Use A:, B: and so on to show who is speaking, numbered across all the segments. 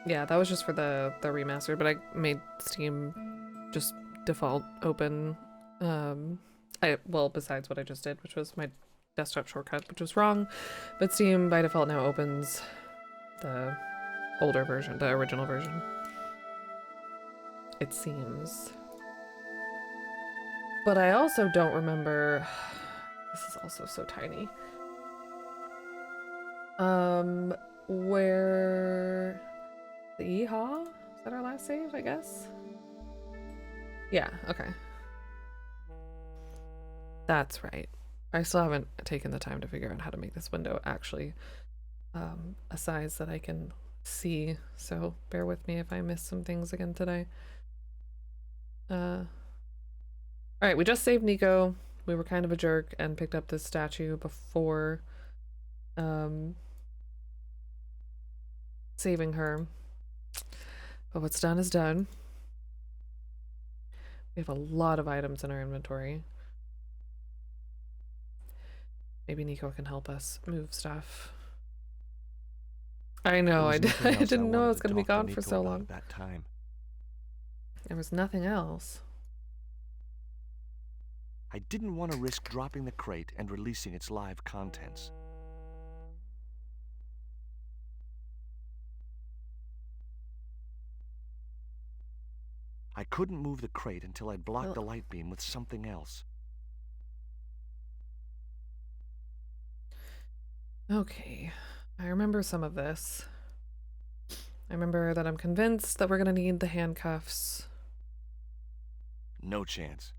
A: Yeah, that was just for the remaster, but I made Steam just default open. Well, besides what I just did, which was my desktop shortcut, which was wrong, but Steam by default now opens the older version, the original version. It seems. But I also don't remember. This is also so tiny. Where the Yeehaw? Is that our last save, I guess? Yeah, okay. That's right. I still haven't taken the time to figure out how to make this window actually a size that I can see, so bear with me if I miss some things again today. All right, we just saved Nico. We were kind of a jerk and picked up this statue before saving her. But what's done is done. We have a lot of items in our inventory. Maybe Nico can help us move stuff. I know, I didn't know I was going to be gone for so long.
B: That time.
A: There was nothing else.
B: I didn't want to risk dropping the crate and releasing its live contents. I couldn't move the crate until I'd blocked the light beam with something else.
A: Okay, I remember some of this. I remember that I'm convinced that we're gonna need the handcuffs.
B: No chance.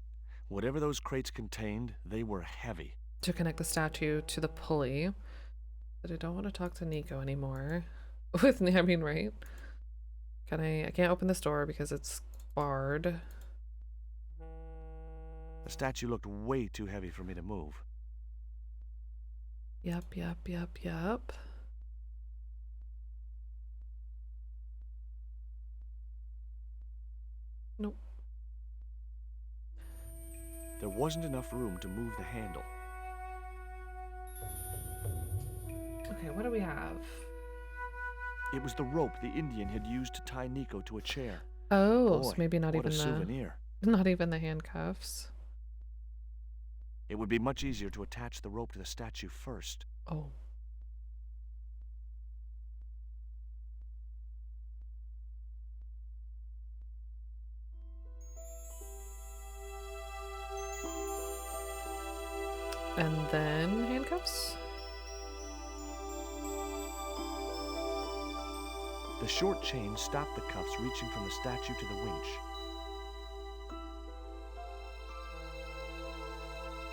B: Whatever those crates contained, they were heavy.
A: To connect the statue to the pulley. But I don't want to talk to Nico anymore. With me, I mean, right? I can't open this door because it's barred.
B: The statue looked way too heavy for me to move.
A: Yep. Nope.
B: There wasn't enough room to move the handle.
A: Okay, what do we have?
B: It was the rope the Indian had used to tie Nico to a chair.
A: Oh,
B: Boy,
A: so maybe not even
B: a souvenir.
A: Not even the handcuffs.
B: It would be much easier to attach the rope to the statue first.
A: Oh. And then handcuffs?
B: The short chain stopped the cuffs reaching from the statue to the winch.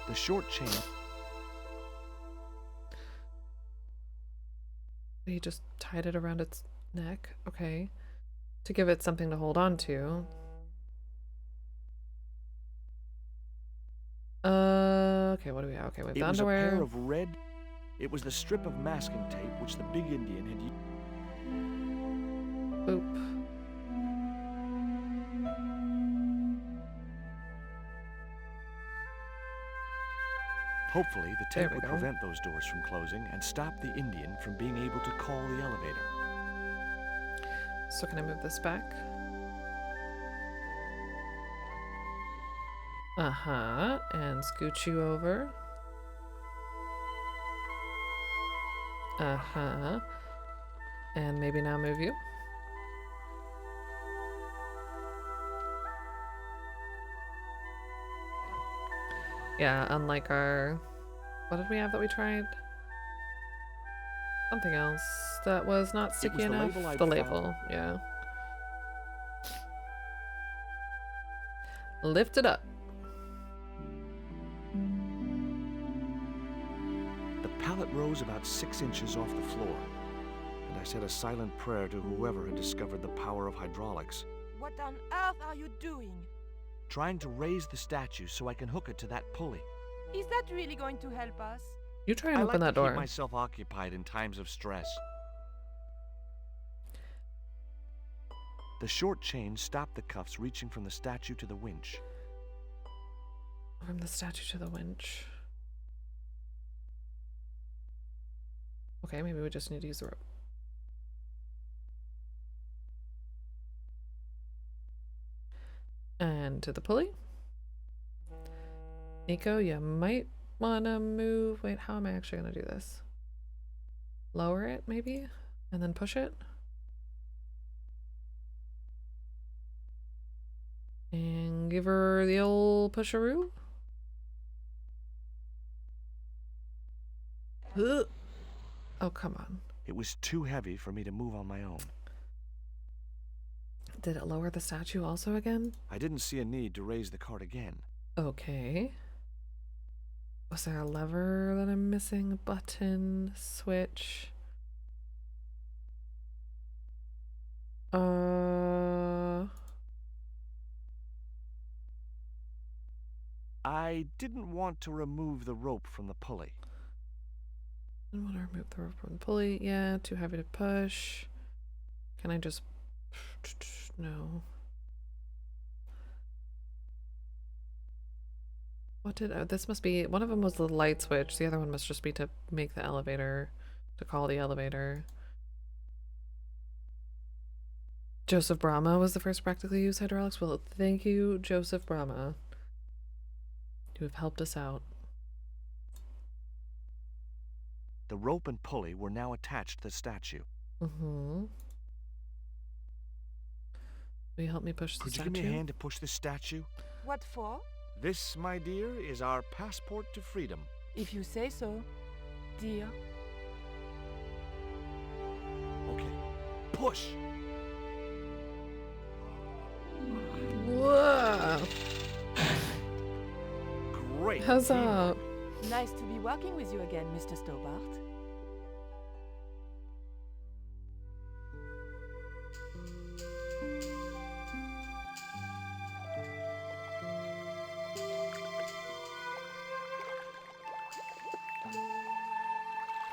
B: The short chain...
A: He just tied it around its neck. Okay. To give it something to hold on to. Okay, what do we have? Okay, we have the underwear.
B: It was a pair of red... It was the strip of masking tape which the big Indian had used.
A: Boop.
B: Hopefully, the tape would prevent those doors from closing and stop the Indian from being able to call the elevator.
A: So can I move this back? Uh-huh. And scoot you over. Uh-huh. And maybe now move you. Yeah, unlike our... What did we have that we tried? Something else that was not sticky enough. The label, yeah. Lift it up.
B: The pallet rose about 6 inches off the floor, and I said a silent prayer to whoever had discovered the power of hydraulics.
C: What on earth are you doing?
B: Trying to raise the statue so I can hook it to that pulley.
C: Is that really going to help us?
A: You try and open that door.
B: I like to keep myself occupied in times of stress. The short chain stopped the cuffs reaching from the statue to the winch.
A: From the statue to the winch. Okay, maybe we just need to use the rope. And to the pulley. Nico, you might want to move. Wait, how am I actually going to do this? Lower it, maybe? And then push it? And give her the old pusharoo? Ugh. Oh, come on.
B: It was too heavy for me to move on my own.
A: Did it lower the statue also again?
B: I didn't see a need to raise the cart again.
A: Okay. Was there a lever that I'm missing? Button, switch.
B: I didn't want to remove the rope from the pulley.
A: I want to remove the rope from the pulley. Yeah, too heavy to push. Can I just... No. What did... this must be... One of them was the light switch. The other one must just be to make the elevator. To call the elevator. Joseph Brahma was the first practically used hydraulics. Well, thank you, Joseph Brahma. You have helped us out.
B: The rope and pulley were now attached to the statue.
A: Mm-hmm. Will you help me push the
B: Could you
A: statue?
B: give me a hand to push this statue?
C: What for?
B: This, my dear, is our passport to freedom.
C: If you say so, dear.
B: Okay, push!
A: Whoa!
B: Great!
A: Huzzah!
C: Nice to be working with you again, Mr. Stobart.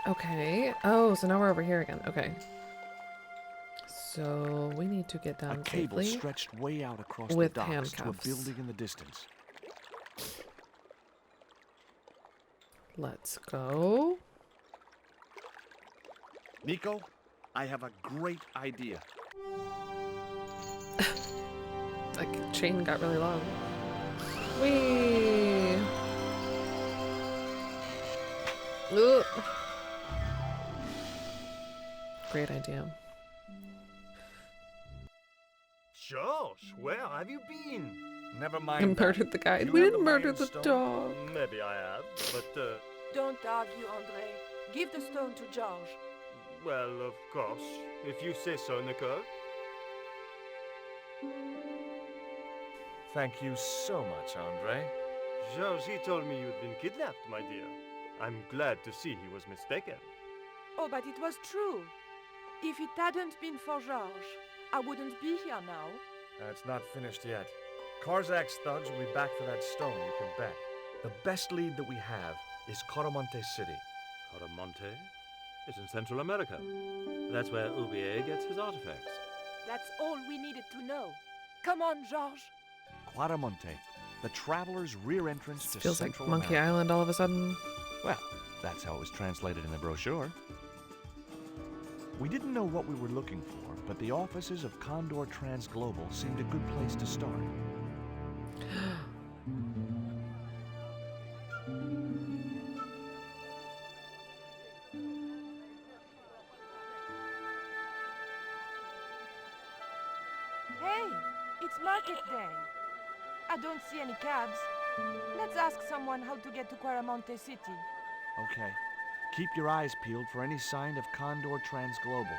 A: Okay. Oh, so now we're over here again. Okay. So we need to get
B: A
A: down
B: cable
A: safely.
B: stretched way out across
A: with
B: the docks to a
A: handcuffs.
B: building in the distance.
A: Let's go.
B: Nico, I have a great idea.
A: Like, chain got really long. Whee! Ugh. Great idea.
D: Josh, where have you been?
B: Never
A: I
B: mind.
A: murdered the guy.
B: You
A: We
B: have
A: didn't
B: the
A: murder
B: Iron
A: the
B: Stone?
A: dog.
D: Maybe I have, but,
C: Don't argue, Andre. Give the stone to George.
D: well, of course, if you say so, Nicole.
B: Thank you so much, Andre.
D: George, he told me you'd been kidnapped, my dear. I'm glad to see he was mistaken.
C: Oh, but it was true. If it hadn't been for George, I wouldn't be here now.
B: It's not finished yet. Karzak's thugs will be back for that stone, you can bet. The best lead that we have is Caramonte City.
D: Caramonte is in Central America. That's where Ubier gets his artifacts.
C: That's all we needed to know. Come on, George.
B: Quaramonte, the traveler's rear entrance
A: This
B: to
A: feels like
B: Central
A: Monkey
B: America.
A: Island all of a sudden.
B: Well, that's how it was translated in the brochure. We didn't know what we were looking for, but the offices of Condor Transglobal seemed a good place to start.
C: Hey, it's market day. I don't see any cabs. Let's ask someone how to get to Quaramonte City.
B: Okay. Keep your eyes peeled for any sign of Condor Transglobal.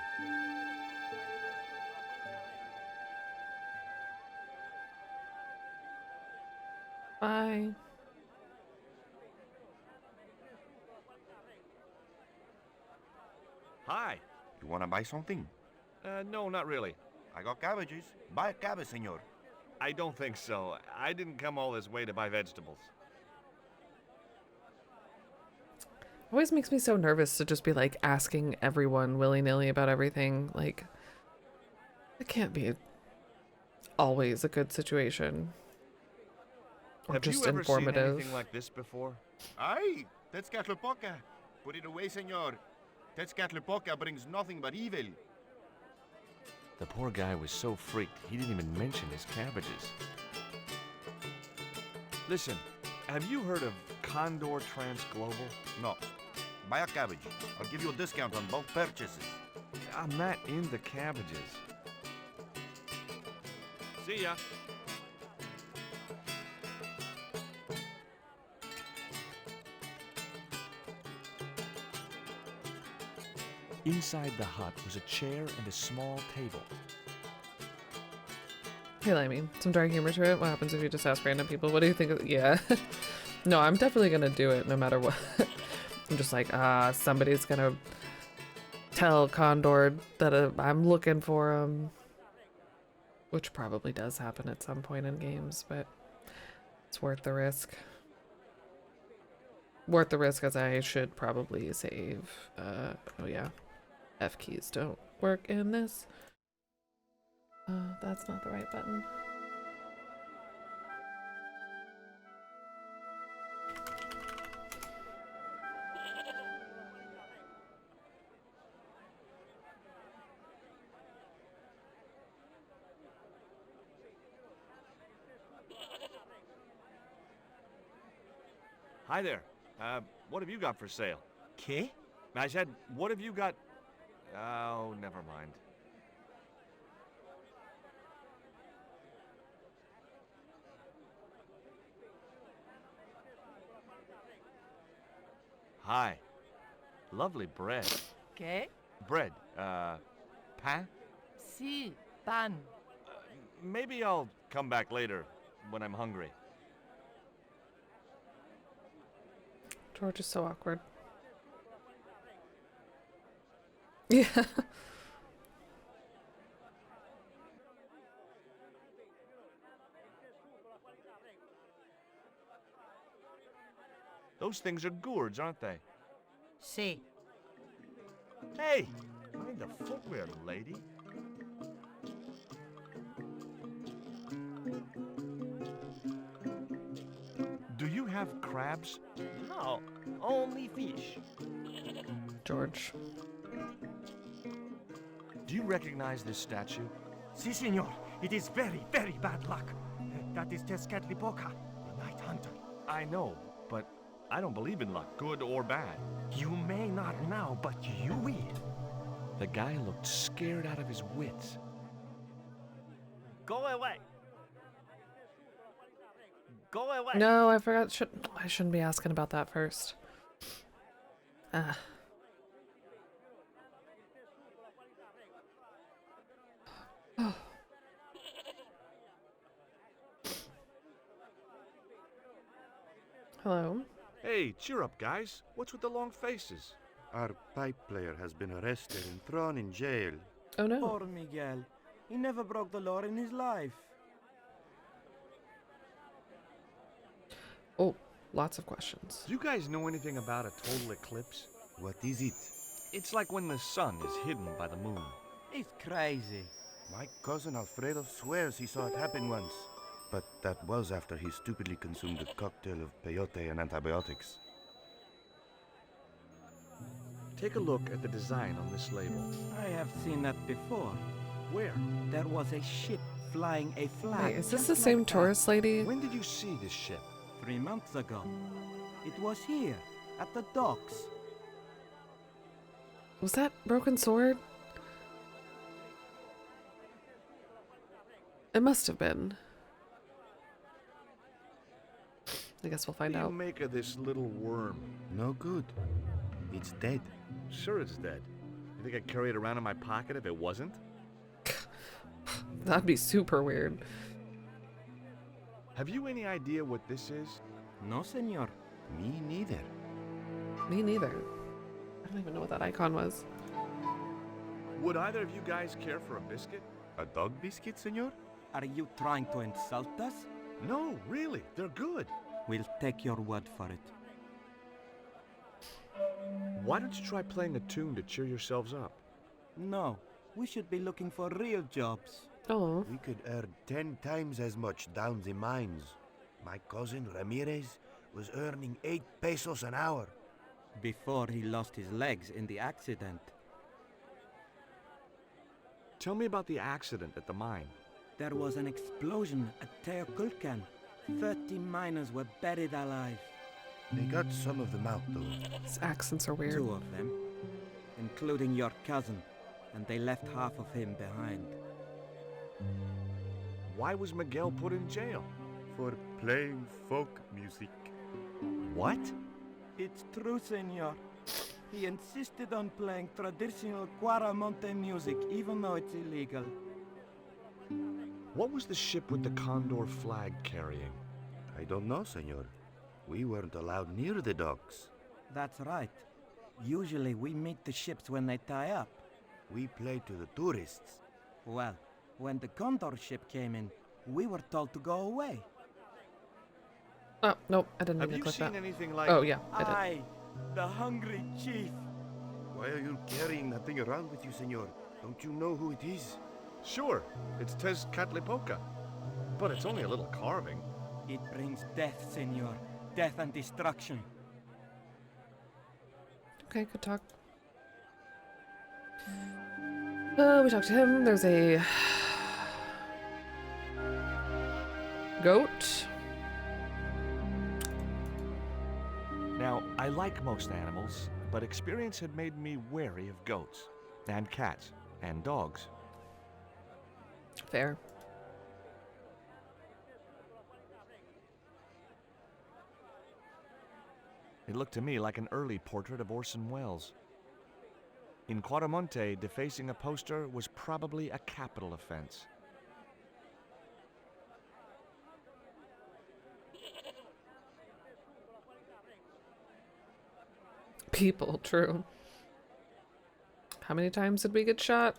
A: Bye.
B: Hi.
E: You wanna buy something?
B: No, not really.
E: I got cabbages. Buy a cabbage, senor.
B: I don't think so. I didn't come all this way to buy vegetables.
A: Always makes me so nervous to just be like asking everyone willy-nilly about everything. Like, it can't be always a good situation. Or
B: Have
A: just
B: you ever
A: informative.
B: seen anything like this before?
E: Aye, Tetzcatlipoca. Put it away, senor. Tetzcatlipoca brings nothing but evil.
B: The poor guy was so freaked, he didn't even mention his cabbages. Listen, have you heard of Condor Transglobal?
E: No. Buy a cabbage. I'll give you a discount on both purchases.
B: I'm not into cabbages. See ya. Inside the hut was a chair and a small table.
A: Hey, Lamey, some dry humor to it. What happens if you just ask random people, what do you think of— yeah. No, I'm definitely gonna do it no matter what. I'm just like, somebody's gonna tell Condor that I'm looking for him. Which probably does happen at some point in games, but it's worth the risk. Worth the risk, as I should probably save. Oh yeah. F keys don't work in this. That's not the right button.
B: Hi there. What have you got for sale?
F: ¿Qué?
B: I said, what have you got? Oh, never mind. Hi. Lovely bread.
C: ¿Qué?
B: Bread, pain?
C: Si, pan.
B: Maybe I'll come back later when I'm hungry.
A: George is so awkward. Yeah.
B: Those things are gourds, aren't they?
F: Sí.
B: Hey! Mind the footwear, lady. Do you have crabs?
F: No, only fish.
A: George.
B: Do you recognize this statue?
F: Si, senor. It is very, very bad luck. That is Tezcatlipoca, the Night Hunter.
B: I know, but I don't believe in luck, good or bad.
F: You may not now, but you will.
B: The guy looked scared out of his wits.
F: Go away. Go away.
A: No, I forgot. I shouldn't be asking about that first. Ah. Hello.
B: Hey, cheer up, guys. What's with the long faces?
E: Our pipe player has been arrested and thrown in jail.
A: Oh no.
G: Poor Miguel. He never broke the law in his life.
A: Oh, lots of questions.
B: Do you guys know anything about a total eclipse?
E: What is it?
B: It's like when the sun is hidden by the moon.
G: He's crazy.
E: My cousin Alfredo swears he saw it happen once. But that was after he stupidly consumed a cocktail of peyote and antibiotics.
B: Take a look at the design on this label.
G: I have seen that before.
B: Where?
G: There was a ship flying a flag.
A: Wait, is this
G: just
A: the same
G: like that,
A: tourist lady?
B: When did you see this ship?
G: 3 months ago. It was here, at the docks.
A: Was that Broken Sword? It must have been. I guess we'll find
B: What do
A: out.
B: you make of this little worm?
E: No good. It's dead.
B: Sure it's dead. You think I'd carry it around in my pocket if it wasn't?
A: That'd be super weird.
B: Have you any idea what this is?
G: No, senor.
E: Me neither.
A: Me neither. I don't even know what that icon was.
B: Would either of you guys care for a biscuit?
E: A dog biscuit, senor?
G: Are you trying to insult us?
B: No, really, they're good.
G: We'll take your word for it.
B: Why don't you try playing a tune to cheer yourselves up?
G: No, we should be looking for real jobs.
A: Oh.
E: We could earn 10 times as much down the mines. My cousin Ramirez was earning 8 pesos an hour.
G: Before he lost his legs in the accident.
B: Tell me about the accident at the mine.
G: There was an explosion at Teoculcan. 30 miners were buried alive.
E: They got some of them out, though.
A: His accents are weird.
G: 2 of them, including your cousin, and they left half of him behind.
B: Why was Miguel put in jail?
E: For playing folk music.
B: What?
G: It's true, senor. He insisted on playing traditional Cuaramonte music, even though it's illegal.
B: What was the ship with the Condor flag carrying?
E: I don't know, senor. We weren't allowed near the docks.
G: That's right. Usually we meet the ships when they tie up.
E: We play to the tourists.
G: Well, when the Condor ship came in, we were told to go away.
A: Oh, nope, I didn't
B: Have
A: mean to
B: you
A: click
B: seen
A: that.
B: anything like...
A: Oh, yeah, I did.
G: Aye, the hungry chief.
E: Why are you carrying that thing around with you, senor? Don't you know who it is?
B: Sure, it's Tezcatlipoca. But it's only a little carving.
G: It brings death, senor. Death and destruction.
A: Okay, good talk. We talked to him. There's a goat.
B: Now, I like most animals, but experience had made me wary of goats, and cats, and dogs.
A: Fair.
B: It looked to me like an early portrait of Orson Welles. In Cuaramonte, defacing a poster was probably a capital offense.
A: People, true. How many times did we get shot?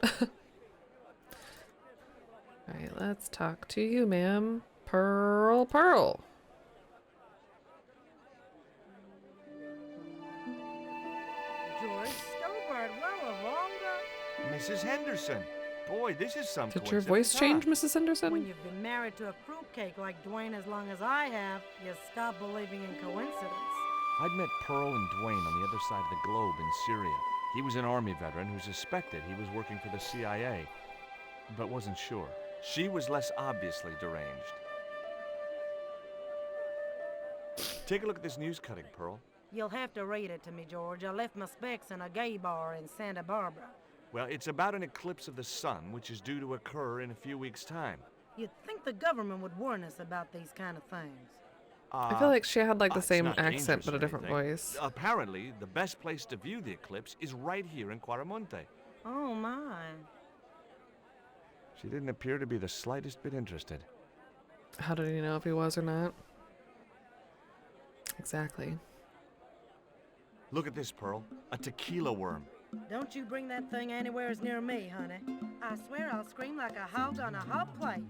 A: Alright, let's talk to you, ma'am. Pearl.
C: George Stobart, well, Avonga.
B: Mrs. Henderson! Boy, this is some
A: Did your
B: coincidence,
A: voice
B: huh?
A: change, Mrs.
C: When
A: Henderson?
C: you've been married to a fruitcake like Dwayne as long as I have, you stop believing in coincidence.
B: I'd met Pearl and Dwayne on the other side of the globe in Syria. He was an army veteran who suspected he was working for the CIA, but wasn't sure. She was less obviously deranged. Take a look at this news cutting, Pearl.
C: You'll have to read it to me, George. I left my specs in a gay bar in Santa Barbara.
B: Well, it's about an eclipse of the sun, which is due to occur in a few weeks' time.
C: You'd think the government would warn us about these kind of things.
A: I feel like she had like the
B: it's
A: same
B: not
A: accent
B: dangerous
A: but a
B: or
A: different
B: anything.
A: voice.
B: Apparently, the best place to view the eclipse is right here in Cuaramonte.
C: Oh, my.
B: She didn't appear to be the slightest bit interested.
A: How did he know if he was or not? Exactly.
B: Look at this, Pearl. A tequila worm.
C: Don't you bring that thing anywhere near me, honey. I swear I'll scream like a hog on a hot plate.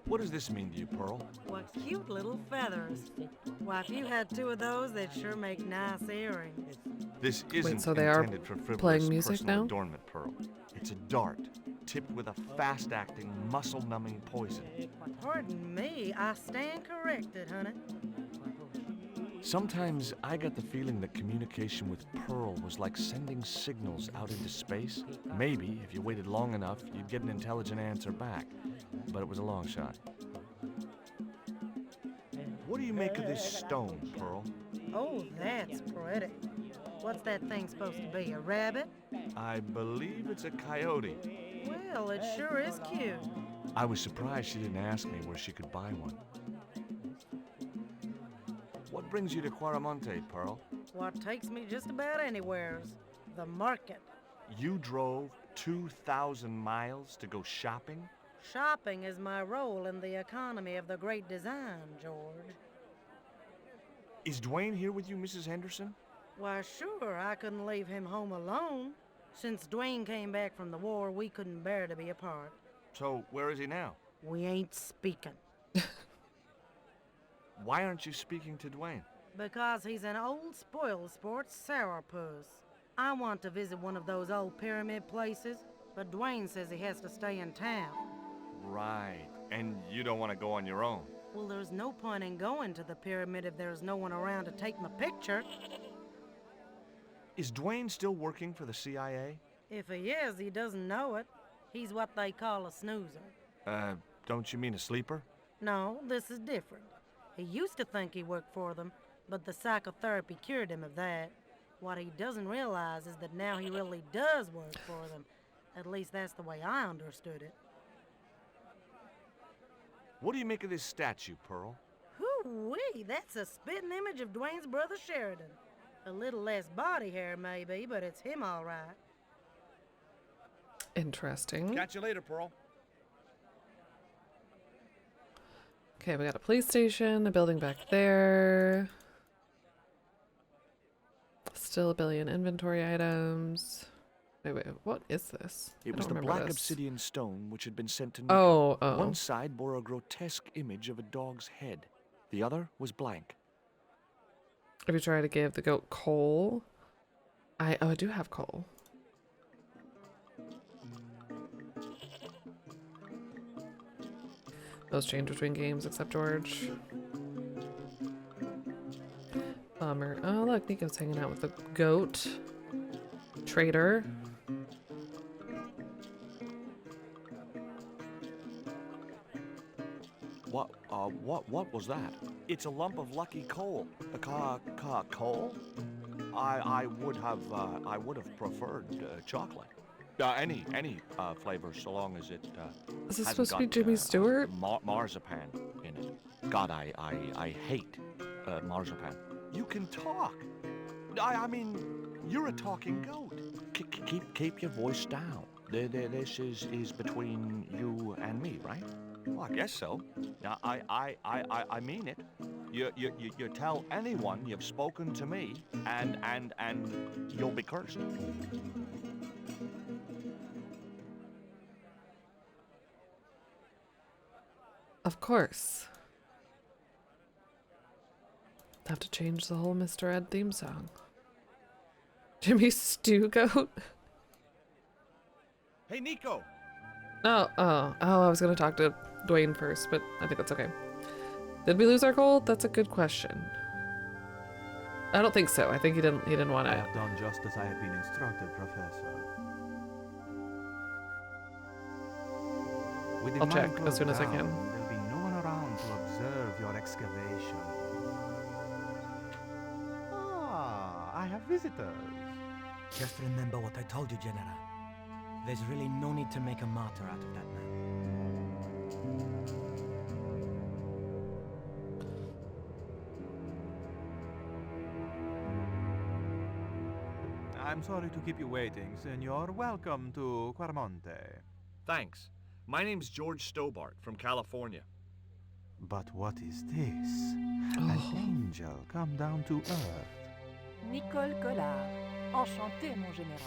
B: What does this mean to you, Pearl?
C: What cute little feathers. Why, if you had 2 of those, they'd sure make nice earrings.
B: This isn't
A: so they are
B: intended for frivolous
A: playing music
B: personal
A: now?
B: adornment, Pearl. It's a dart, tipped with a fast-acting, muscle-numbing poison.
C: Pardon me, I stand corrected, honey.
B: Sometimes I got the feeling that communication with Pearl was like sending signals out into space. Maybe, if you waited long enough, you'd get an intelligent answer back. But it was a long shot. What do you make of this stone, Pearl?
C: Oh, that's pretty. What's that thing supposed to be, a rabbit?
B: I believe it's a coyote.
C: Well, it sure is cute.
B: I was surprised she didn't ask me where she could buy one. What brings you to Cuaramonte, Pearl?
C: What takes me just about anywheres? The market.
B: You drove 2,000 miles to go shopping?
C: Shopping is my role in the economy of the great design, George.
B: Is Dwayne here with you, Mrs. Henderson?
C: Why, sure, I couldn't leave him home alone. Since Dwayne came back from the war, we couldn't bear to be apart.
B: So, where is he now?
C: We ain't speaking.
B: Why aren't you speaking to Dwayne?
C: Because he's an old spoil sport sourpuss. I want to visit one of those old pyramid places, but Dwayne says he has to stay in town.
B: Right. And you don't want to go on your own.
C: Well, there's no point in going to the pyramid if there's no one around to take my picture.
B: Is Dwayne still working for the CIA?
C: If he is, he doesn't know it. He's what they call a snoozer.
B: Don't you mean a sleeper?
H: No, this is different. He used to think he worked for them, but the psychotherapy cured him of that. What he doesn't realize is that now he really does work for them. At least that's the way I understood it.
B: What do you make of this statue, Pearl?
H: Hoo-wee, that's a spitting image of Dwayne's brother Sheridan. A little less body hair, maybe, but it's him all right.
A: Interesting.
B: Catch you later, Pearl.
A: Okay, we got a police station, a building back there. Still a billion inventory items. Wait, what is this?
B: It
A: I
B: was
A: don't
B: the
A: remember
B: black
A: this.
B: obsidian stone which had been sent to Nico.
A: Oh.
B: One side bore a grotesque image of a dog's head. The other was blank.
A: If you try to give the goat coal. I do have coal. Those change between games except George. Bummer. Oh look, Nico's hanging out with the goat. Traitor.
B: What was that? It's a lump of lucky coal. Coal? I would have preferred chocolate. Any flavor, so long as it
A: Is this
B: hasn't
A: supposed to be
B: got,
A: Jimmy Stewart?
B: marzipan in it. God, I hate marzipan. You can talk. I mean, you're a talking goat. Keep your voice down. This is between you and me, right? Well, I guess so. I mean it. You tell anyone you've spoken to me, and you'll be cursed.
A: Of course. Have to change the whole Mr. Ed theme song. Jimmy Stew Goat?
B: Hey, Nico.
A: Oh, I was gonna talk to Dwayne first, but I think that's okay. Did we lose our gold? That's a good question. I don't think so. I think he didn't want
I: I
A: to.
I: have done just as I have been instructed, Professor. With the
A: I'll check
I: mine
A: as soon as I
I: closed
A: can.
I: down, there'll be no one around to observe your excavation. Ah, I have visitors.
J: Just remember what I told you, General. There's really no need to make a martyr out of that man.
I: I'm sorry to keep you waiting, Senor. Welcome to Quarmonte.
B: Thanks. My name's George Stobart from California.
I: But what is this?
A: Oh.
I: An angel come down to earth.
C: Nicole Collard. Enchanté, mon général.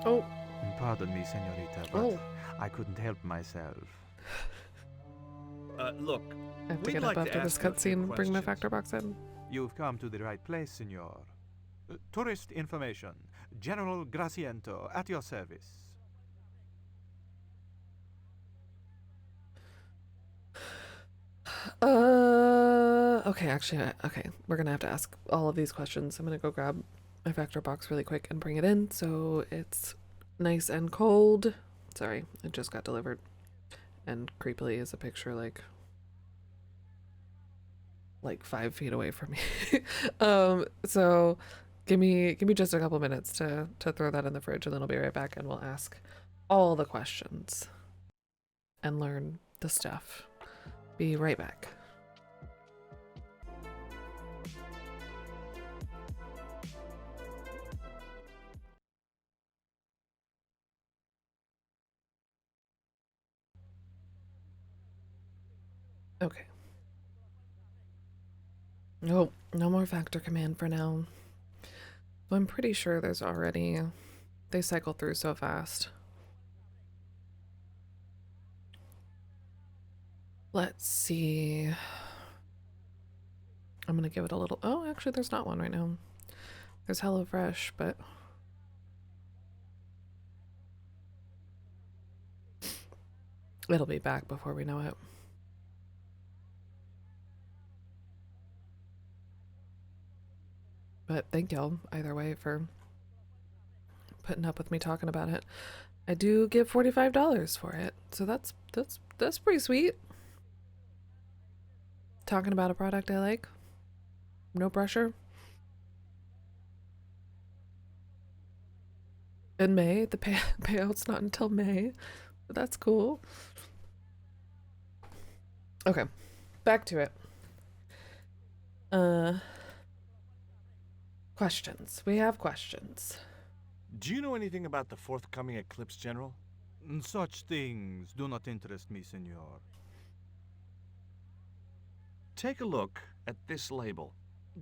A: Oh.
I: Pardon me, senorita, but I couldn't help myself.
B: Look,
A: I have to
B: we'd
A: get
B: like
A: up
B: to
A: after this
B: ask you a few
A: cutscene. Bring my
B: questions.
A: factor box in.
I: You've come to the right place, senor. Tourist information. General Graciento, at your service.
A: Okay, actually, okay. We're gonna have to ask all of these questions. I'm gonna go grab my factor box really quick and bring it in so it's nice and cold. Sorry, it just got delivered. And creepily is a picture like 5 feet away from me. So give me just a couple minutes to throw that in the fridge, and then I'll be right back and we'll ask all the questions and learn the stuff. Be right back. Okay. Oh, no more factor command for now. So I'm pretty sure there's already... They cycle through so fast. Let's see. I'm gonna give it a little... Oh, actually, there's not one right now. There's HelloFresh, but... It'll be back before we know it. But thank y'all, either way, for putting up with me talking about it. I do give $45 for it, so that's pretty sweet. Talking about a product I like. No pressure. In May, the payout's not until May, but that's cool. Okay, back to it. Questions. We have questions.
B: Do you know anything about the forthcoming eclipse, General?
I: Such things do not interest me, senor.
B: Take a look at this label.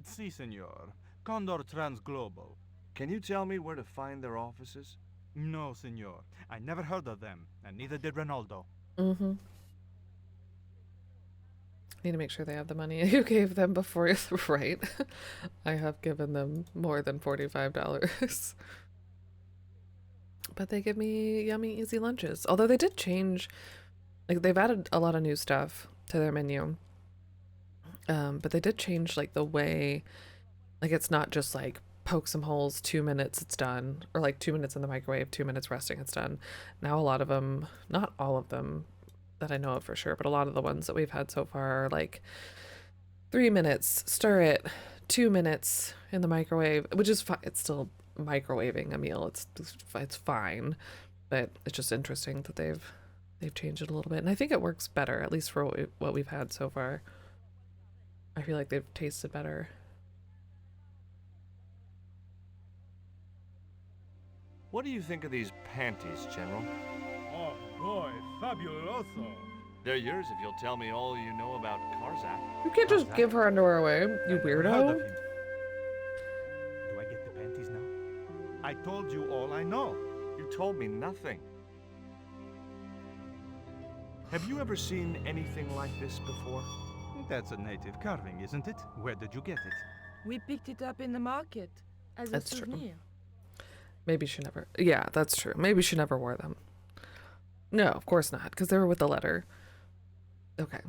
I: Si, senor. Condor Transglobal.
B: Can you tell me where to find their offices?
I: No, senor. I never heard of them, and neither did Ronaldo.
A: Mm-hmm. Need to make sure they have the money you gave them before. Right. I have given them more than $45. But they give me yummy, easy lunches. Although they did change, like they've added a lot of new stuff to their menu. But they did change like the way, like it's not just like poke some holes, 2 minutes, it's done. Or like 2 minutes in the microwave, 2 minutes resting, it's done. Now a lot of them, not all of them that I know of for sure, but a lot of the ones that we've had so far are like 3 minutes, stir it, 2 minutes in the microwave, which is fine. It's still microwaving a meal. It's fine, but it's just interesting that they've changed it a little bit, and I think it works better, at least for what we've had so far. I feel like they've tasted better.
B: What do you think of these panties, General?
F: Oh boy, fabuloso.
B: They're yours if you'll tell me all you know about Karzak.
A: You can't just give her underwear away, you weirdo.
I: Do I get the panties now? I told you all I know.
B: You told me nothing. Have you ever seen anything like this before?
I: That's a native carving, isn't it? Where did you get it?
C: We picked it up in the market as
A: That's
C: a
A: true.
C: souvenir.
A: Maybe she never. Yeah, that's true. Maybe she never wore them. No, of course not, because they were with the letter. Okay.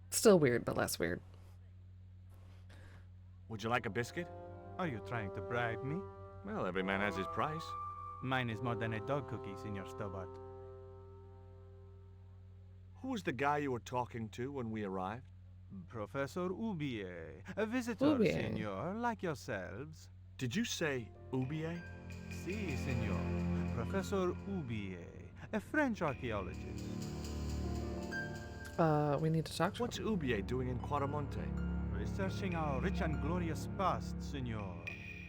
A: Still weird, but less weird.
B: Would you like a biscuit?
I: Are you trying to bribe me?
B: Well, every man has his price.
I: Mine is more than a dog cookie, Senor Stobart.
B: Who was the guy you were talking to when we arrived?
I: Professor Ubier, a visitor,
A: Ubier.
I: senor, like yourselves.
B: Did you say Ubier?
I: Si, senor. Professor Ubier, a French archaeologist.
A: We need to talk to
B: What's
A: him.
B: Ubier doing in Quaramonte?
I: Researching our rich and glorious past, senor.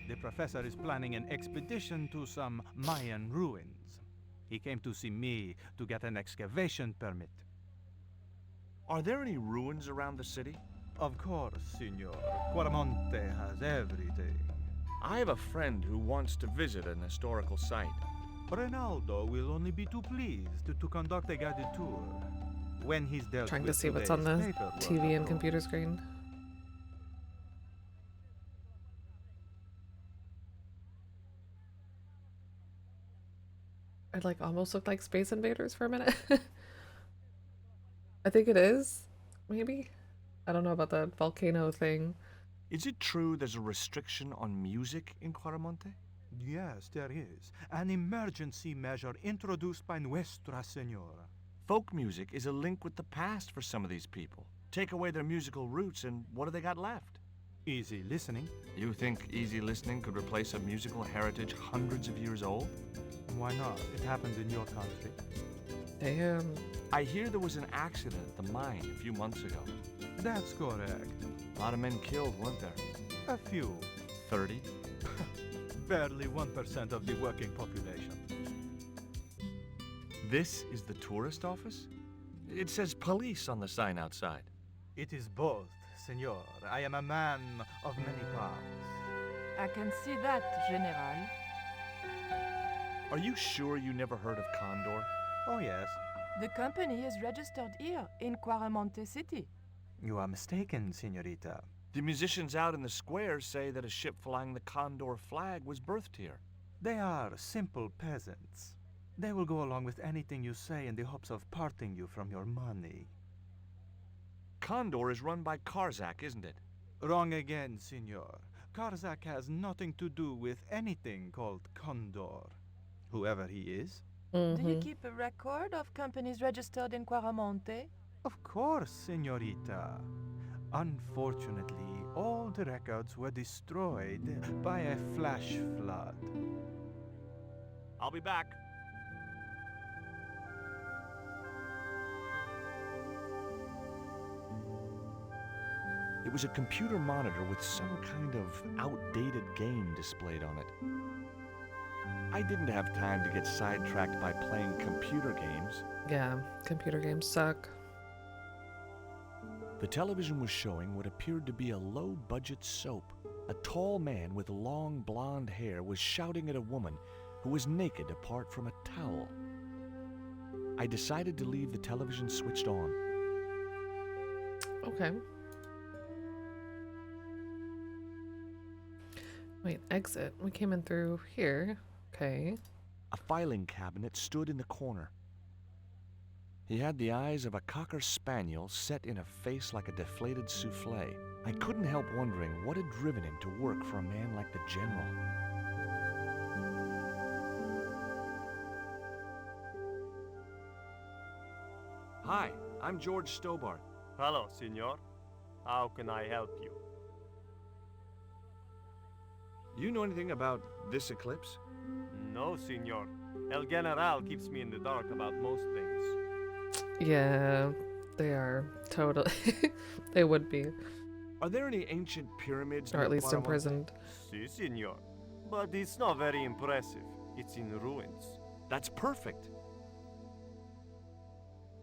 I: The professor is planning an expedition to some Mayan ruins. He came to see me to get an excavation permit.
B: Are there any ruins around the city?
I: Of course, senor. Quaramonte has everything.
B: I have a friend who wants to visit an historical site.
I: Ronaldo will only be too pleased to conduct a guided tour. When he's dealt
A: Trying to
I: with
A: see what's on the
I: today's paperwork,
A: TV and
I: of course.
A: computer screen. It like almost looked like Space Invaders for a minute. I think it is. Maybe. I don't know about that volcano thing.
B: Is it true there's a restriction on music in Quaramonte?
I: Yes, there is. An emergency measure introduced by Nuestra Senora.
B: Folk music is a link with the past for some of these people. Take away their musical roots, and what do they got left?
I: Easy listening.
B: You think easy listening could replace a musical heritage hundreds of years old?
I: Why not? It happened in your country.
A: Damn.
B: I hear there was an accident at the mine a few months ago.
I: That's correct.
B: A lot of men killed, weren't there?
I: A few.
B: 30?
I: Barely 1% of the working population.
B: This is the tourist office? It says police on the sign outside.
I: It is both, senor. I am a man of many parts.
C: I can see that, General.
B: Are you sure you never heard of Condor?
I: Oh, yes.
C: The company is registered here in Quaramonte City.
I: You are mistaken, senorita.
B: The musicians out in the square say that a ship flying the Condor flag was birthed here.
I: They are simple peasants. They will go along with anything you say in the hopes of parting you from your money.
B: Condor is run by Karzak, isn't it?
I: Wrong again, senor. Karzak has nothing to do with anything called Condor. whoever he is.
C: Do you keep a record of companies registered in Quaramonte?
I: Of course, senorita. Unfortunately, all the records were destroyed by a flash flood.
B: I'll be back. It was a computer monitor with some kind of outdated game displayed on it. I didn't have time to get sidetracked by playing computer games.
A: Yeah, computer games suck.
B: The television was showing what appeared to be a low-budget soap. A tall man with long blonde hair was shouting at a woman who was naked apart from a towel. I decided to leave the television switched on.
A: Okay. Wait, exit. We came in through here. Okay.
B: A filing cabinet stood in the corner. He had the eyes of a cocker spaniel set in a face like a deflated souffle. I couldn't help wondering what had driven him to work for a man like the General. Hi, I'm George Stobart.
K: Hello, senor. How can I help you?
B: You know anything about this eclipse?
K: No, senor. El General keeps me in the dark about most things.
A: Yeah, they are totally. They would be.
B: Are there any ancient pyramids?
A: Or at
B: near
A: least
B: Quaramonte?
A: imprisoned.
K: Si, senor. But it's not very impressive. It's in ruins.
B: That's perfect.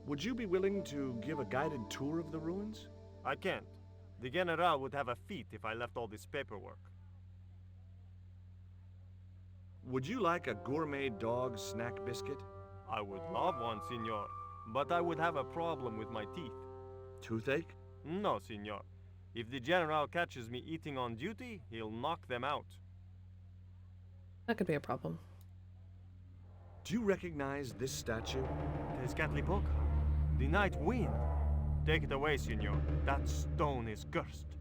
B: Would you be willing to give a guided tour of the ruins?
K: I can't. The General would have a fit if I left all this paperwork.
B: Would you like a gourmet dog snack biscuit?
K: I would love one, senor. But I would have a problem with my teeth.
B: Toothache?
K: No, senor. If the General catches me eating on duty, he'll knock them out.
A: That could be a problem.
B: Do you recognize this statue?
K: Tezcatlipoca. The night wind. Take it away, senor. That stone is cursed.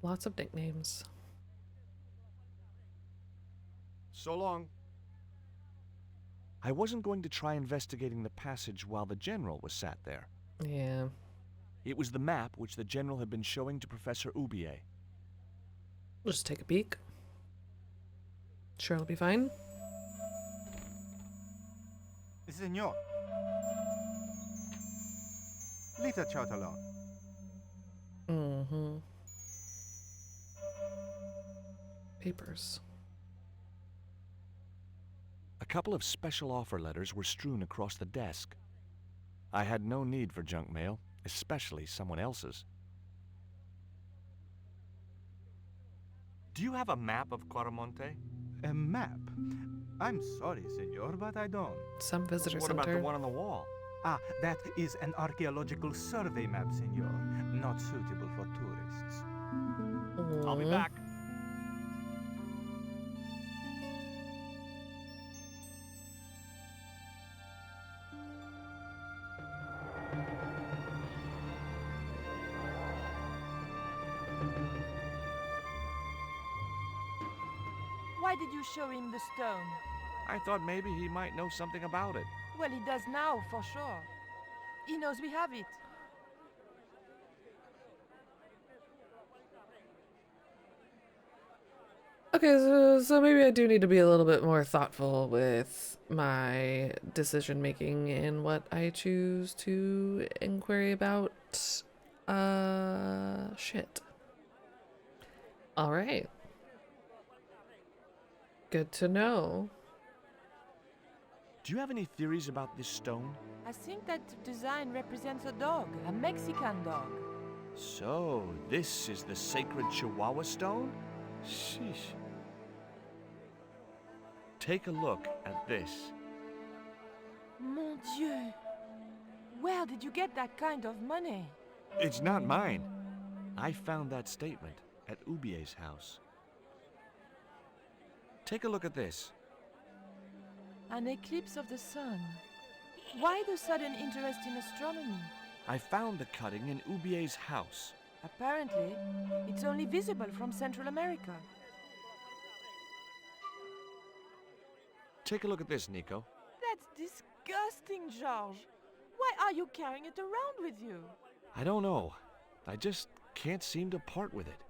A: Lots of nicknames.
B: So long. I wasn't going to try investigating the passage while the General was sat there.
A: Yeah.
B: It was the map which the General had been showing to Professor Oubier.
A: We'll just take a peek. Sure, it'll be fine.
I: Senor. Leave the child alone.
A: Mm-hmm. Papers.
B: A couple of special offer letters were strewn across the desk. I had no need for junk mail, especially someone else's.
K: Do you have a map of Quaramonte?
I: A map? I'm sorry, senor, but I don't.
A: Some visitor
B: What
A: center.
B: about the one on the wall?
I: Ah, that is an archaeological survey map, senor. Not suitable for tourists.
K: I'll be back.
C: Why did you show him the stone?
B: I thought maybe he might know something about it.
C: Well, he does now, for sure. He knows we have it.
A: Okay, so maybe I do need to be a little bit more thoughtful with my decision making in what I choose to inquiry about. Shit. All right. Good to know.
B: Do you have any theories about this stone?
C: I think that design represents a dog, a Mexican dog.
B: So, this is the sacred Chihuahua stone? Sheesh. Take a look at this.
C: Mon Dieu! Where did you get that kind of money?
B: It's not mine. I found that statement at Oubier's house. Take a look at this.
C: An eclipse of the sun. Why the sudden interest in astronomy?
B: I found the cutting in Oubier's house.
C: Apparently, it's only visible from Central America.
B: Take a look at this, Nico.
C: That's disgusting, George. Why are you carrying it around with you?
B: I don't know. I just can't seem to part with it.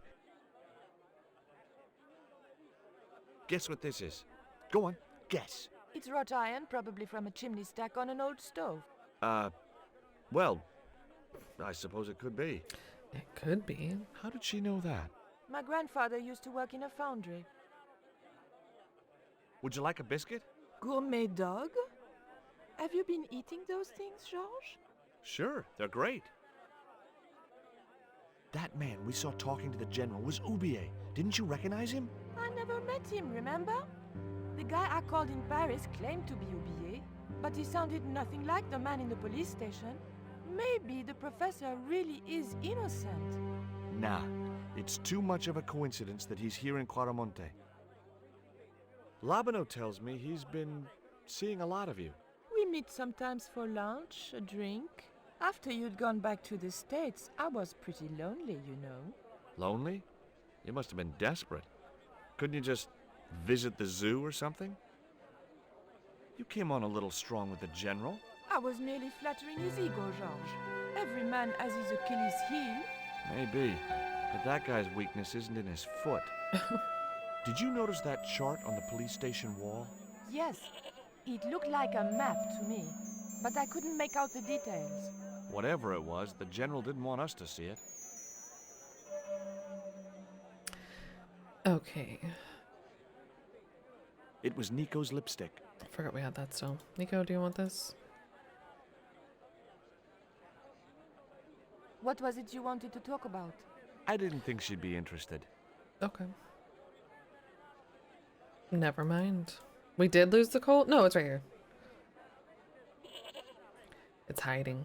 B: Guess what this is? Go on, guess.
C: It's wrought iron, probably from a chimney stack on an old stove.
B: Well, I suppose it could be.
A: It could be.
B: How did she know that?
C: My grandfather used to work in a foundry.
B: Would you like a biscuit?
C: Gourmet dog? Have you been eating those things, George?
B: Sure, they're great. That man we saw talking to the general was Oubier. Didn't you recognize him?
C: I never met him, remember? The guy I called in Paris claimed to be Oubier, but he sounded nothing like the man in the police station. Maybe the professor really is innocent.
B: Nah, it's too much of a coincidence that he's here in Quaramonte. Labano tells me he's been seeing a lot of you.
C: We meet sometimes for lunch, a drink. After you'd gone back to the States, I was pretty lonely, you know.
B: Lonely? You must have been desperate. Couldn't you just visit the zoo or something? You came on a little strong with the general.
C: I was merely flattering his ego, Georges. Every man has his Achilles heel.
B: Maybe, but that guy's weakness isn't in his foot. Did you notice that chart on the police station wall?
C: Yes, it looked like a map to me, but I couldn't make out the details.
B: Whatever it was, the general didn't want us to see it.
A: Okay.
B: It was Nico's lipstick.
A: I forgot we had that still. Nico, do you want this?
C: What was it you wanted to talk about?
B: I didn't think she'd be interested.
A: Okay. Never mind. We did lose the colt? No, it's right here. It's hiding.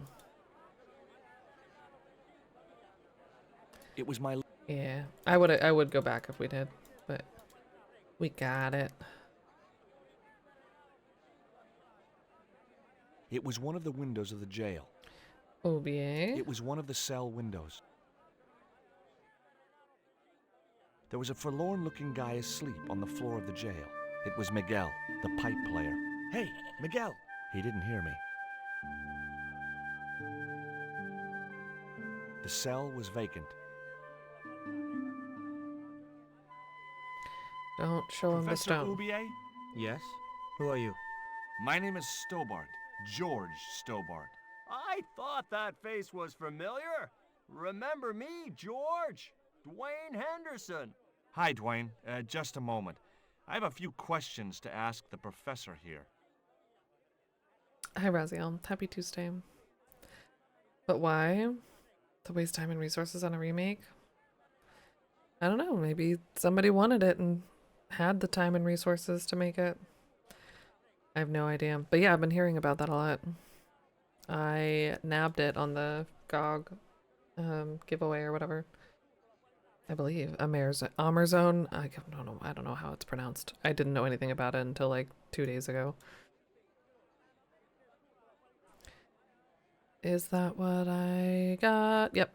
B: It was my...
A: Yeah, I would go back if we did, but we got it.
B: It was one of the windows of the jail.
A: OBA?
B: It was one of the cell windows. There was a forlorn-looking guy asleep on the floor of the jail. It was Miguel, the pipe player. Hey, Miguel! He didn't hear me. The cell was vacant.
A: Don't show him the
K: Professor
A: stone.
K: Oubier?
J: Yes? Who are you?
B: My name is Stobart. George Stobart.
K: I thought that face was familiar. Remember me, George? Dwayne Henderson.
B: Hi, Dwayne. Just a moment. I have a few questions to ask the professor here.
A: Hi, Raziel. Happy Tuesday. But why? To waste time and resources on a remake? I don't know. Maybe somebody wanted it and had the time and resources to make it. I have no idea. But yeah, I've been hearing about that a lot. I nabbed it on the GOG giveaway or whatever. I believe. Amerzone. I don't know how it's pronounced. I didn't know anything about it until like 2 days ago. Is that what I got? Yep.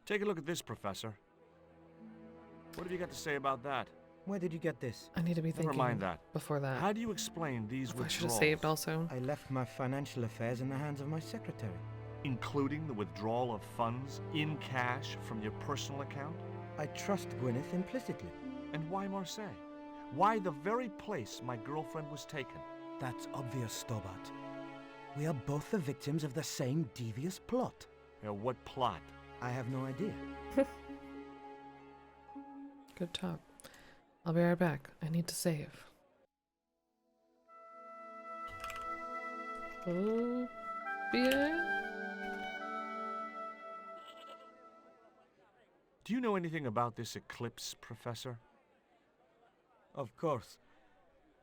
B: Take a look at this, Professor. What have you got to say about that?
J: Where did you get this?
A: I need to be thinking.
B: Never mind that.
A: Before that.
B: How do you explain these
A: I should have
B: withdrawals?
A: saved also.
J: I left my financial affairs in the hands of my secretary.
B: Including the withdrawal of funds in cash from your personal account?
J: I trust Gwyneth implicitly.
B: And why Marseille? Why the very place my girlfriend was taken?
J: That's obvious, Stobart. We are both the victims of the same devious plot.
B: What plot?
J: I have no idea.
A: Good talk. I'll be right back. I need to save. Oh, yeah.
B: Do you know anything about this eclipse, Professor?
J: Of course.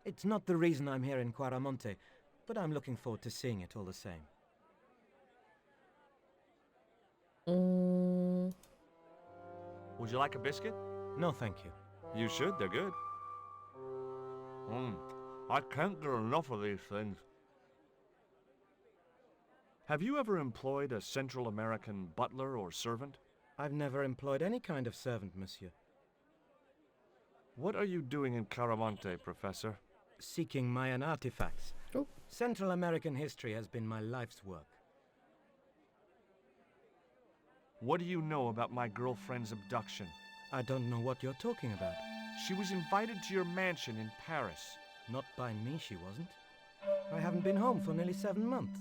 J: It's not the reason I'm here in Quaramonte, but I'm looking forward to seeing it all the same.
B: Would you like a biscuit?
J: No, thank you.
B: You should, they're good. I can't get enough of these things. Have you ever employed a Central American butler or servant?
J: I've never employed any kind of servant, monsieur.
B: What are you doing in Caramonte, Professor?
J: Seeking Mayan artifacts.
A: Oh.
J: Central American history has been my life's work.
B: What do you know about my girlfriend's abduction?
J: I don't know what you're talking about.
B: She was invited to your mansion in Paris.
J: Not by me, she wasn't. I haven't been home for nearly 7 months.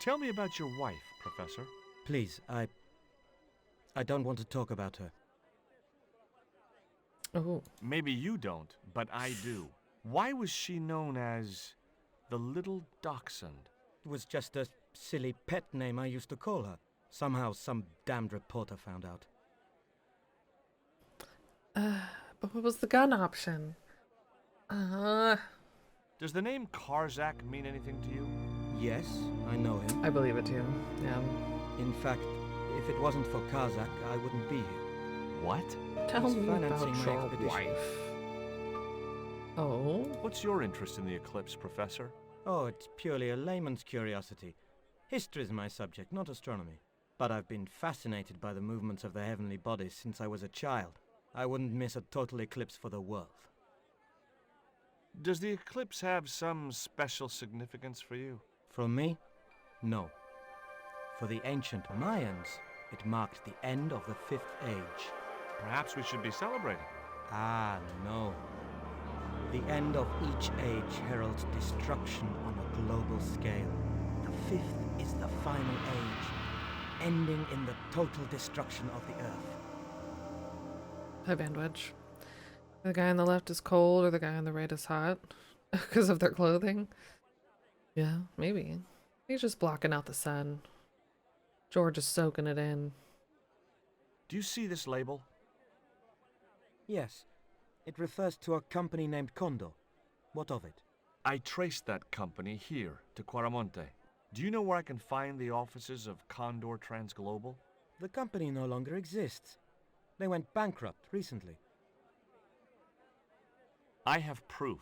B: Tell me about your wife, Professor.
J: Please, I don't want to talk about her.
A: Oh.
B: Maybe you don't, but I do. Why was she known as the Little Dachshund?
J: It was just a silly pet name I used to call her. Somehow some damned reporter found out.
A: But what was the gun option?
B: Does the name Karzak mean anything to you?
J: Yes, I know him.
A: I believe it too. Yeah.
J: In fact, if it wasn't for Kazakh, I wouldn't be here.
B: What?
A: Tell
J: He's
A: me about
J: financing my
A: your
J: expedition.
A: wife. Oh.
B: What's your interest in the eclipse, Professor?
J: Oh, it's purely a layman's curiosity. History is my subject, not astronomy. But I've been fascinated by the movements of the heavenly bodies since I was a child. I wouldn't miss a total eclipse for the world.
B: Does the eclipse have some special significance for you?
J: For me? No. For the ancient Mayans, it marked the end of the 5th age.
B: Perhaps we should be celebrating.
J: Ah, no. The end of each age heralds destruction on a global scale. The 5th is the final age, ending in the total destruction of the Earth.
A: Hi, Bandwedge. The guy on the left is cold or the guy on the right is hot because of their clothing. Yeah, maybe. He's just blocking out the sun. George is soaking it in.
B: Do you see this label?
J: Yes. It refers to a company named Condor. What of it?
B: I traced that company here to Quaramonte. Do you know where I can find the offices of Condor Transglobal?
J: The company no longer exists. They went bankrupt recently.
B: I have proof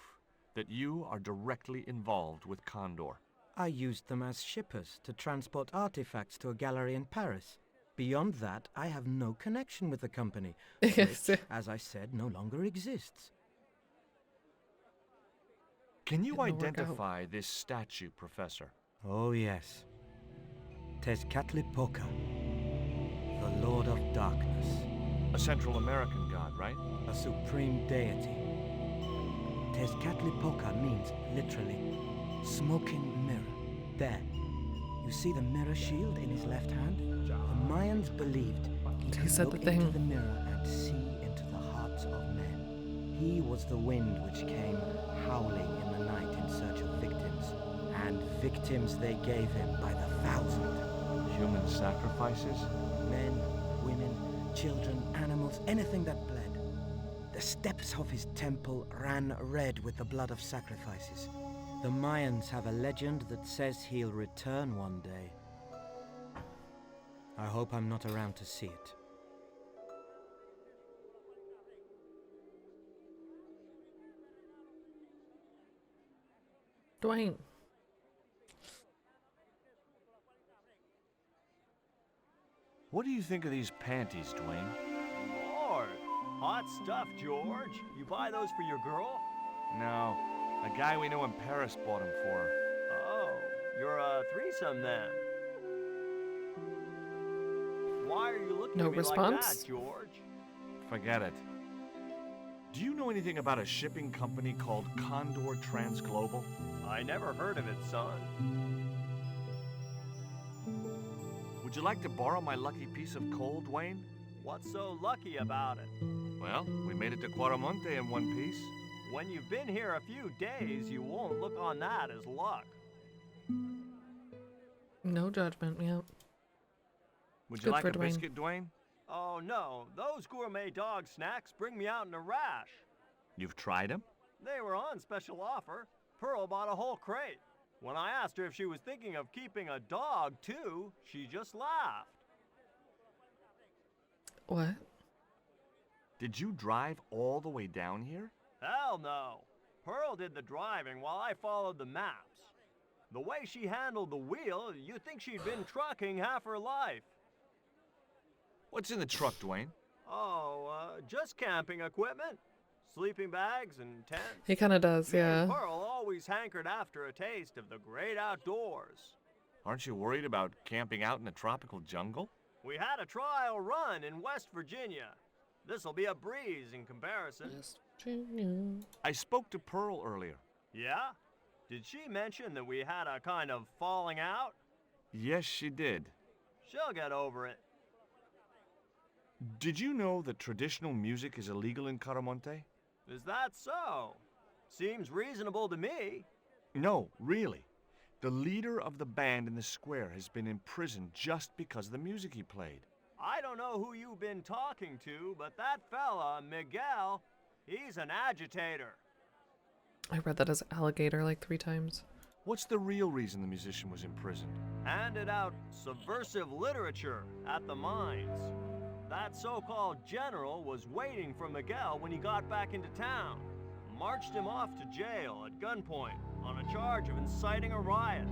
B: that you are directly involved with Condor.
J: I used them as shippers to transport artifacts to a gallery in Paris. Beyond that, I have no connection with the company,
A: Yes.
J: which, as I said, no longer exists.
B: Can you
A: Didn't work out.
B: identify this statue, Professor?
J: Oh yes. Tezcatlipoca, the Lord of Darkness.
B: A Central American god, right?
J: A supreme deity. Tezcatlipoca means, literally, smoking mirror. There. You see the mirror shield in his left hand? The Mayans believed he could
A: said
J: look
A: the thing.
J: into the mirror and see into the hearts of men. He was the wind which came howling in the night in search of victims. And victims they gave him by the thousand.
B: Human sacrifices?
J: Men, women, children, animals, anything that bled. The steps of his temple ran red with the blood of sacrifices. The Mayans have a legend that says he'll return one day. I hope I'm not around to see it.
A: Dwayne.
B: What do you think of these panties, Dwayne?
K: Lord, hot stuff, George. You buy those for your girl?
B: No, a guy we know in Paris bought them for her.
K: Oh, you're a threesome then. Why are you looking
A: No
K: at me like
A: response?
K: that, George?
B: Forget it. Do you know anything about a shipping company called Condor Transglobal?
K: I never heard of it, son.
B: Would you like to borrow my lucky piece of coal, Dwayne?
K: What's so lucky about it?
B: Well, we made it to Quaramonte in one piece.
K: When you've been here a few days, you won't look on that as luck.
A: No judgment, yeah.
B: Would you
A: Good
B: like
A: for
B: a
A: Dwayne.
B: biscuit, Dwayne?
K: Oh no, those gourmet dog snacks bring me out in a rash.
B: You've tried them?
K: They were on special offer. Pearl bought a whole crate. When I asked her if she was thinking of keeping a dog too, she just laughed.
A: What?
B: Did you drive all the way down here?
K: Hell no. Pearl did the driving while I followed the maps. The way she handled the wheel, you'd think she'd been trucking half her life.
B: What's in the truck, Dwayne?
K: Oh, just camping equipment. Sleeping bags and tents.
A: He kind of does,
K: Me
A: yeah.
K: and Pearl always hankered after a taste of the great outdoors.
B: Aren't you worried about camping out in a tropical jungle?
K: We had a trial run in West Virginia. This'll be a breeze in comparison.
B: I spoke to Pearl earlier.
K: Yeah? Did she mention that we had a kind of falling out?
B: Yes, she did.
K: She'll get over it.
B: Did you know that traditional music is illegal in Caramonte?
K: Is that so? Seems reasonable to me.
B: No, really. The leader of the band in the square has been imprisoned just because of the music he played.
K: I don't know who you've been talking to, but that fella, Miguel, he's an agitator.
A: I read that as alligator like 3 times.
B: What's the real reason the musician was imprisoned?
K: Handed out subversive literature at the mines. That so-called general was waiting for Miguel when he got back into town. Marched him off to jail at gunpoint on a charge of inciting a riot.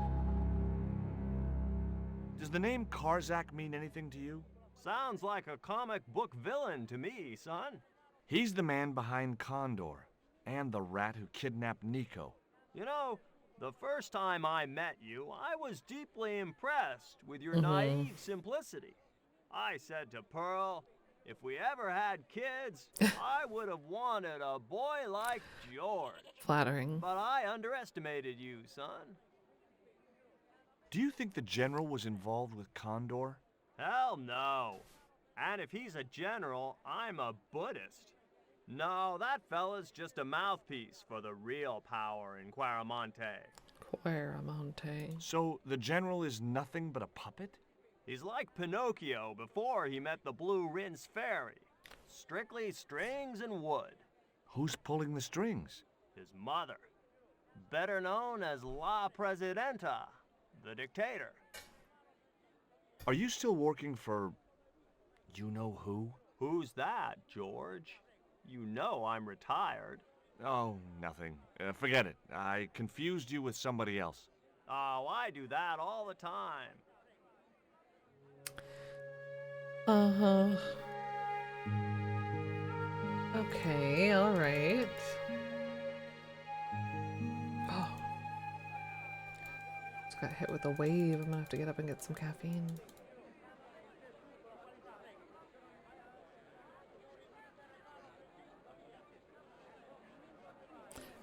B: Does the name Karzak mean anything to you?
K: Sounds like a comic book villain to me, son.
B: He's the man behind Condor, and the rat who kidnapped Nico.
K: You know, the first time I met you, I was deeply impressed with your naive simplicity. I said to Pearl, if we ever had kids, I would have wanted a boy like George.
A: Flattering.
K: But I underestimated you, son.
B: Do you think the general was involved with Condor?
K: Hell no. And if he's a general, I'm a Buddhist. No, that fella's just a mouthpiece for the real power in Quaramonte.
A: Quaramonte.
B: So the general is nothing but a puppet?
K: He's like Pinocchio before he met the Blue Rinse Fairy. Strictly strings and wood.
B: Who's pulling the strings?
K: His mother. Better known as La Presidenta, the dictator.
B: Are you still working for... you know who?
K: Who's that, George? You know I'm retired.
B: Oh, nothing. Forget it. I confused you with somebody else.
K: Oh, I do that all the time.
A: Uh-huh. Okay, alright. Oh. Just got hit with a wave. I'm gonna have to get up and get some caffeine.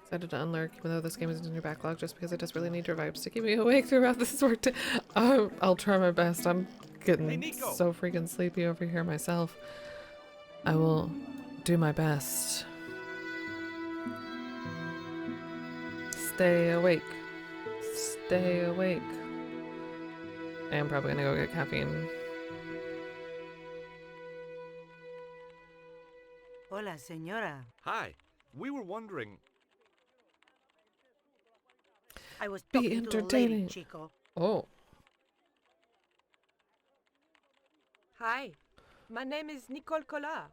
A: Decided to unlurk even though this game isn't in your backlog just because I desperately need your vibes to keep me awake throughout this work day. I'll try my best. I'm getting so freaking sleepy over here myself. I will do my best. Stay awake. Stay awake. I am probably gonna go get caffeine.
H: Hola, señora.
B: Hi. We were wondering...
H: I was
A: Be
H: talking to the lady,
A: entertaining.
H: Chico.
A: Oh.
C: Hi, my name is Nicole Collard.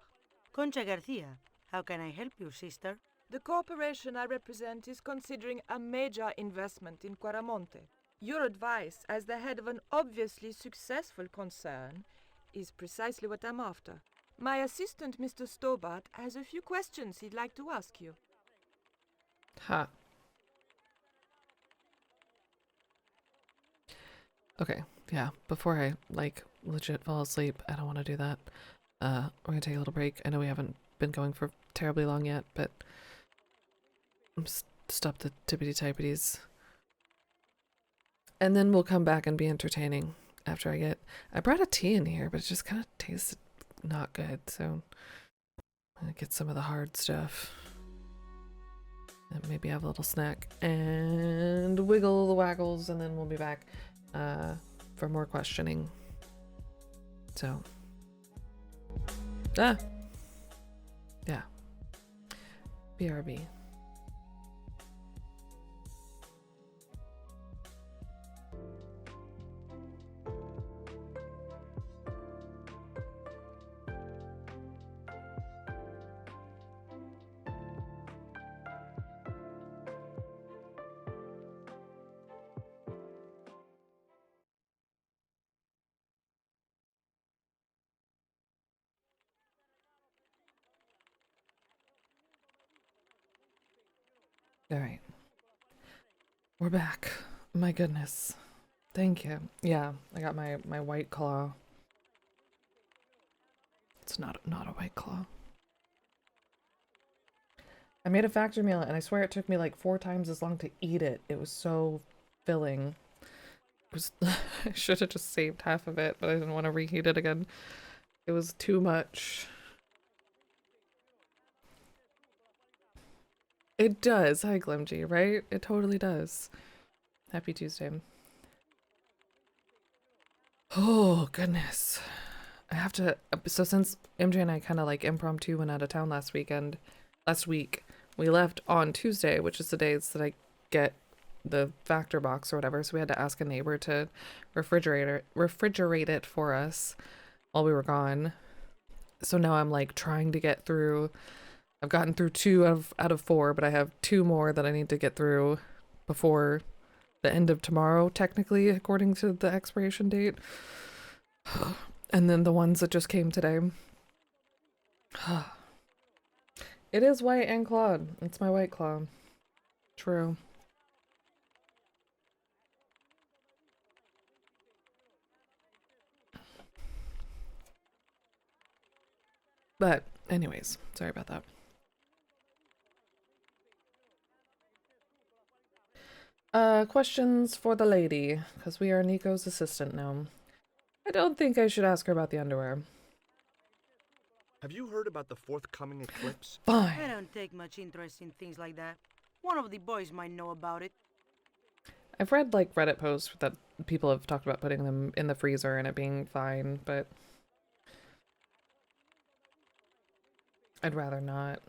H: Concha Garcia. How can I help you, sister?
C: The corporation I represent is considering a major investment in Quaramonte. Your advice, as the head of an obviously successful concern, is precisely what I'm after. My assistant, Mr. Stobart, has a few questions he'd like to ask you.
A: Ha. Okay, yeah, before I, like, legit fall asleep, I don't want to do that. We're gonna take a little break. I know we haven't been going for terribly long yet, but stop the tippity-typities. And then we'll come back and be entertaining after I brought a tea in here, but it just kind of tasted not good, so I'm gonna get some of the hard stuff. And maybe have a little snack and wiggle the waggles, and then we'll be back for more questioning. So, yeah. BRB. All right. We're back. My goodness. Thank you. Yeah, I got my White Claw. It's not a White Claw. I made a factory meal and I swear it took me like 4 times as long to eat it. It was so filling. It was I should have just saved half of it, but I didn't want to reheat it again. It was too much. It does. Hi, Glimgy, right? It totally does. Happy Tuesday. Oh, goodness. I have to... So since MJ and I kind of like impromptu went out of town last week, we left on Tuesday, which is the days that I get the factor box or whatever, so we had to ask a neighbor to refrigerate it for us while we were gone. So now I'm like trying to get through... I've gotten through 2 out of 4, but I have 2 more that I need to get through before the end of tomorrow, technically, according to the expiration date. And then the ones that just came today. It is white and clawed. It's my White Claw. True. But anyways, sorry about that. Questions for the lady, because we are Nico's assistant now. I don't think I should ask her about the underwear.
B: Have you heard about the forthcoming eclipse?
H: I
A: Fine.
H: don't take much interest in things like that. One of the boys might know about it.
A: I've read like Reddit posts that people have talked about putting them in the freezer and it being fine, but I'd rather not.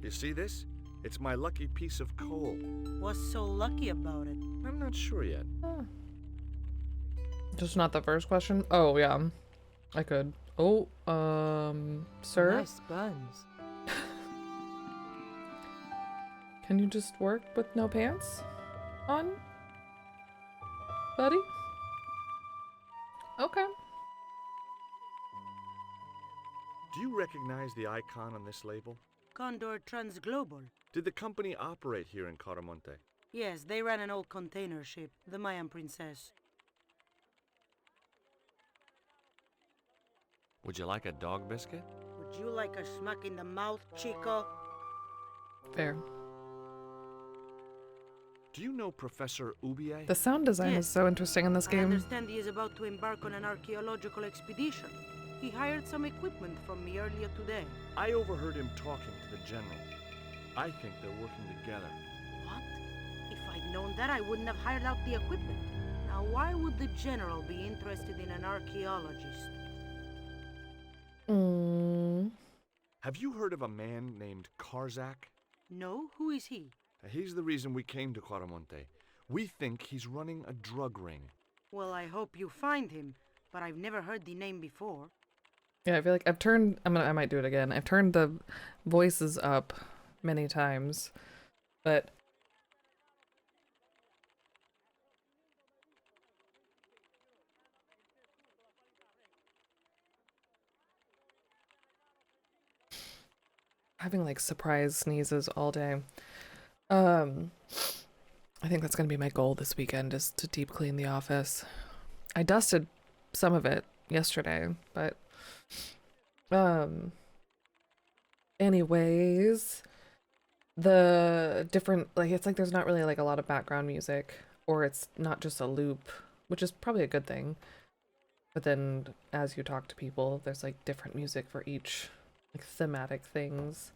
B: You see this? It's my lucky piece of coal.
H: What's so lucky about it?
B: I'm not sure yet.
A: Just not the first question? Oh, yeah. I could. Oh, sir?
C: Nice buns.
A: Can you just work with no pants on? Buddy? Okay.
B: Do you recognize the icon on this label?
H: Condor Transglobal.
B: Did the company operate here in Caramonte?
H: Yes, they ran an old container ship, the Mayan Princess.
B: Would you like a dog biscuit?
H: Would you like a smack in the mouth, Chico?
A: Fair.
B: Do you know Professor Ubier?
A: The sound design is
H: Yes.
A: so interesting in this
H: I
A: game.
H: understand he is about to embark on an archaeological expedition. He hired some equipment from me earlier today.
B: I overheard him talking to the general. I think they're working together.
H: What? If I'd known that, I wouldn't have hired out the equipment. Now, why would the general be interested in an archaeologist?
B: Have you heard of a man named Karzak?
H: No? Who is he?
B: He's the reason we came to Caramonte. We think he's running a drug ring.
H: Well, I hope you find him, but I've never heard the name before.
A: Yeah, I feel like I've turned... I might do it again. I've turned the voices up many times, but... having like surprise sneezes all day. I think that's gonna be my goal this weekend, is to deep clean the office. I dusted some of it yesterday, but anyways, the different, like, it's like there's not really like a lot of background music, or it's not just a loop, which is probably a good thing. But then as you talk to people, there's like different music for each like thematic things.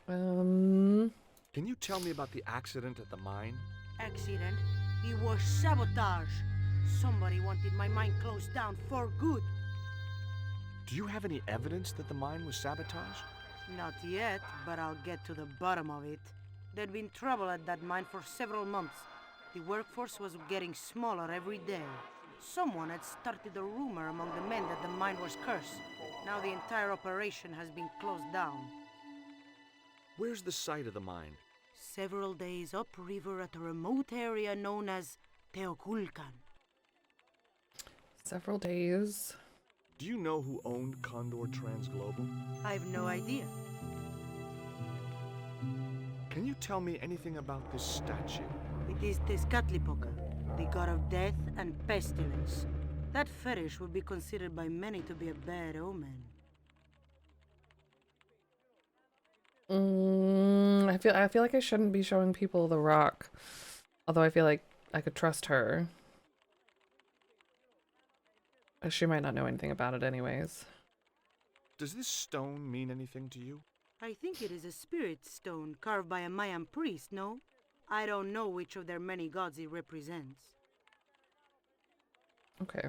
B: Can you tell me about the accident at the mine?
H: Accident? It was sabotage. Somebody wanted my mine closed down for good.
B: Do you have any evidence that the mine was sabotaged?
H: Not yet, but I'll get to the bottom of it. There'd been trouble at that mine for several months. The workforce was getting smaller every day. Someone had started a rumor among the men that the mine was cursed. Now the entire operation has been closed down.
B: Where's the site of the mine?
H: Several days upriver at a remote area known as Teoculcan.
A: Several days.
B: Do you know who owned Condor Transglobal?
H: I've no idea.
B: Can you tell me anything about this statue?
H: It is Tezcatlipoca, the god of death and pestilence. That fetish would be considered by many to be a bad omen.
A: I feel like I shouldn't be showing people the rock. Although I feel like I could trust her. She might not know anything about it anyways.
B: Does this stone mean anything to you?
H: I think it is a spirit stone carved by a Mayan priest, no? I don't know which of their many gods it represents.
A: Okay.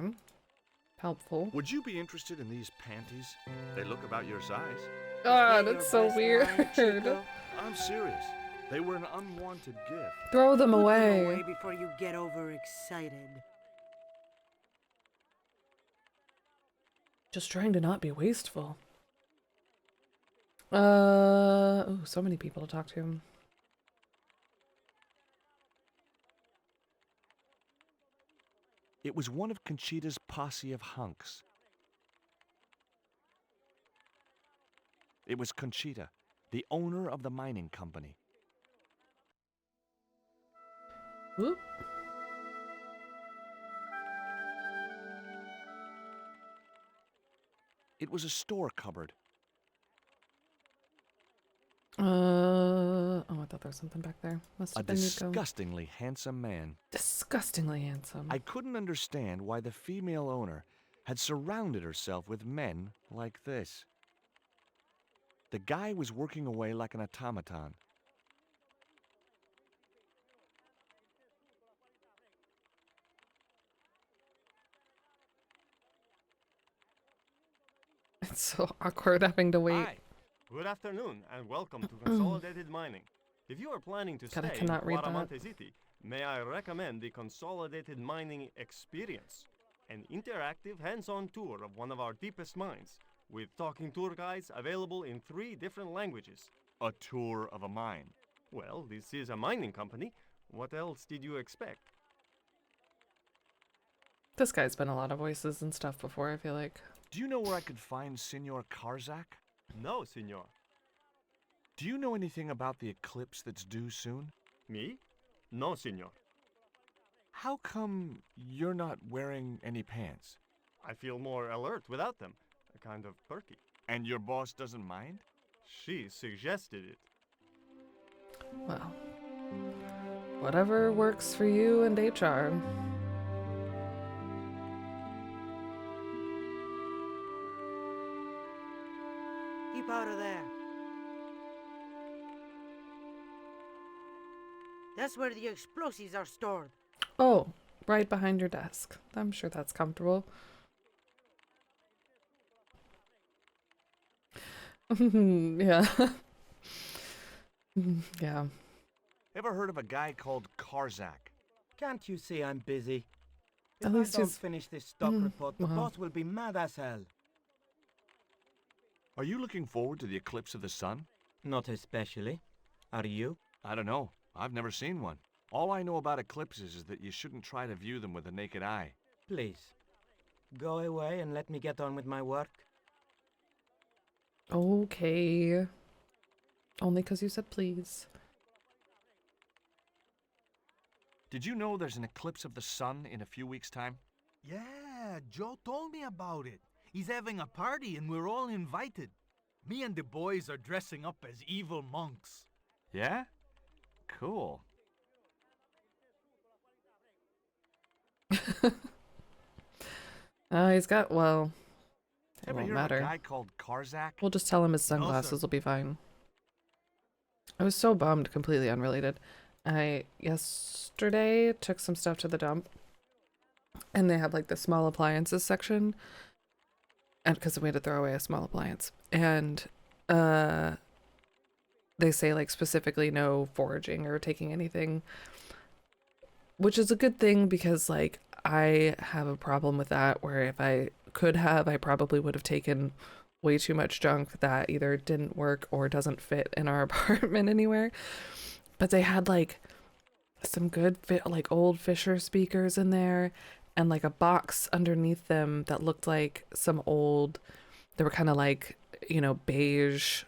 A: Helpful.
B: Would you be interested in these panties? They look about your size.
A: God, it's so weird.
B: I'm serious. They were an unwanted gift.
A: Throw them
H: Put them
A: away.
H: away before you get overexcited.
A: Just trying to not be wasteful. Oh, so many people to talk to.
B: It was one of Conchita's posse of hunks. It was Conchita, the owner of the mining company.
A: Whoop.
B: It was a store cupboard.
A: Oh, I thought there was something back there. Must
B: A
A: have been Nico.
B: disgustingly handsome man.
A: Disgustingly handsome.
B: I couldn't understand why the female owner had surrounded herself with men like this. The guy was working away like an automaton.
A: It's so awkward having to wait.
K: Hi. Good afternoon and welcome to Consolidated Mining. If you are planning to
A: God, I
K: stay
A: cannot
K: in
A: read that.
K: Guaramonte City, may I recommend the Consolidated Mining Experience, an interactive hands-on tour of one of our deepest mines, with talking tour guides available in 3 different languages.
B: A tour of a mine.
K: Well, this is a mining company. What else did you expect?
A: This guy's been a lot of voices and stuff before, I feel like.
B: Do you know where I could find Senor Karzak?
K: No, senor.
B: Do you know anything about the eclipse that's due soon?
K: Me? No, senor.
B: How come you're not wearing any pants?
K: I feel more alert without them. Kind of perky.
B: And your boss doesn't mind?
K: She suggested it.
A: Well, whatever works for you and HR.
H: Keep out of there. That's where the explosives are stored.
A: Oh, right behind your desk. I'm sure that's comfortable. Yeah. Yeah.
B: Ever heard of a guy called Karzak?
J: Can't you see I'm busy? If
A: At
J: I
A: least
J: don't
A: he's-
J: finish this stock report, the
A: wow.
J: boss will be mad as hell.
B: Are you looking forward to the eclipse of the sun?
J: Not especially. Are you?
B: I don't know. I've never seen one. All I know about eclipses is that you shouldn't try to view them with the naked eye.
J: Please. Go away and let me get on with my work.
A: Okay. Only because you said please.
B: Did you know there's an eclipse of the sun in a few weeks' time?
L: Yeah, Joe told me about it. He's having a party and we're all invited. Me and the boys are dressing up as evil monks.
B: Yeah? Cool.
A: He's got, well, it
B: Ever
A: won't
B: hear
A: matter.
B: of a guy called Karzak?
A: We'll just tell him his sunglasses will be fine. I was so bummed, completely unrelated. I yesterday took some stuff to the dump and they had like the small appliances section, and because we had to throw away a small appliance, and they say like specifically no foraging or taking anything, which is a good thing because like I have a problem with that, where if I could have, I probably would have taken way too much junk that either didn't work or doesn't fit in our apartment anywhere. But they had like some good like old Fisher speakers in there, and like a box underneath them that looked like some old, they were kind of like, beige.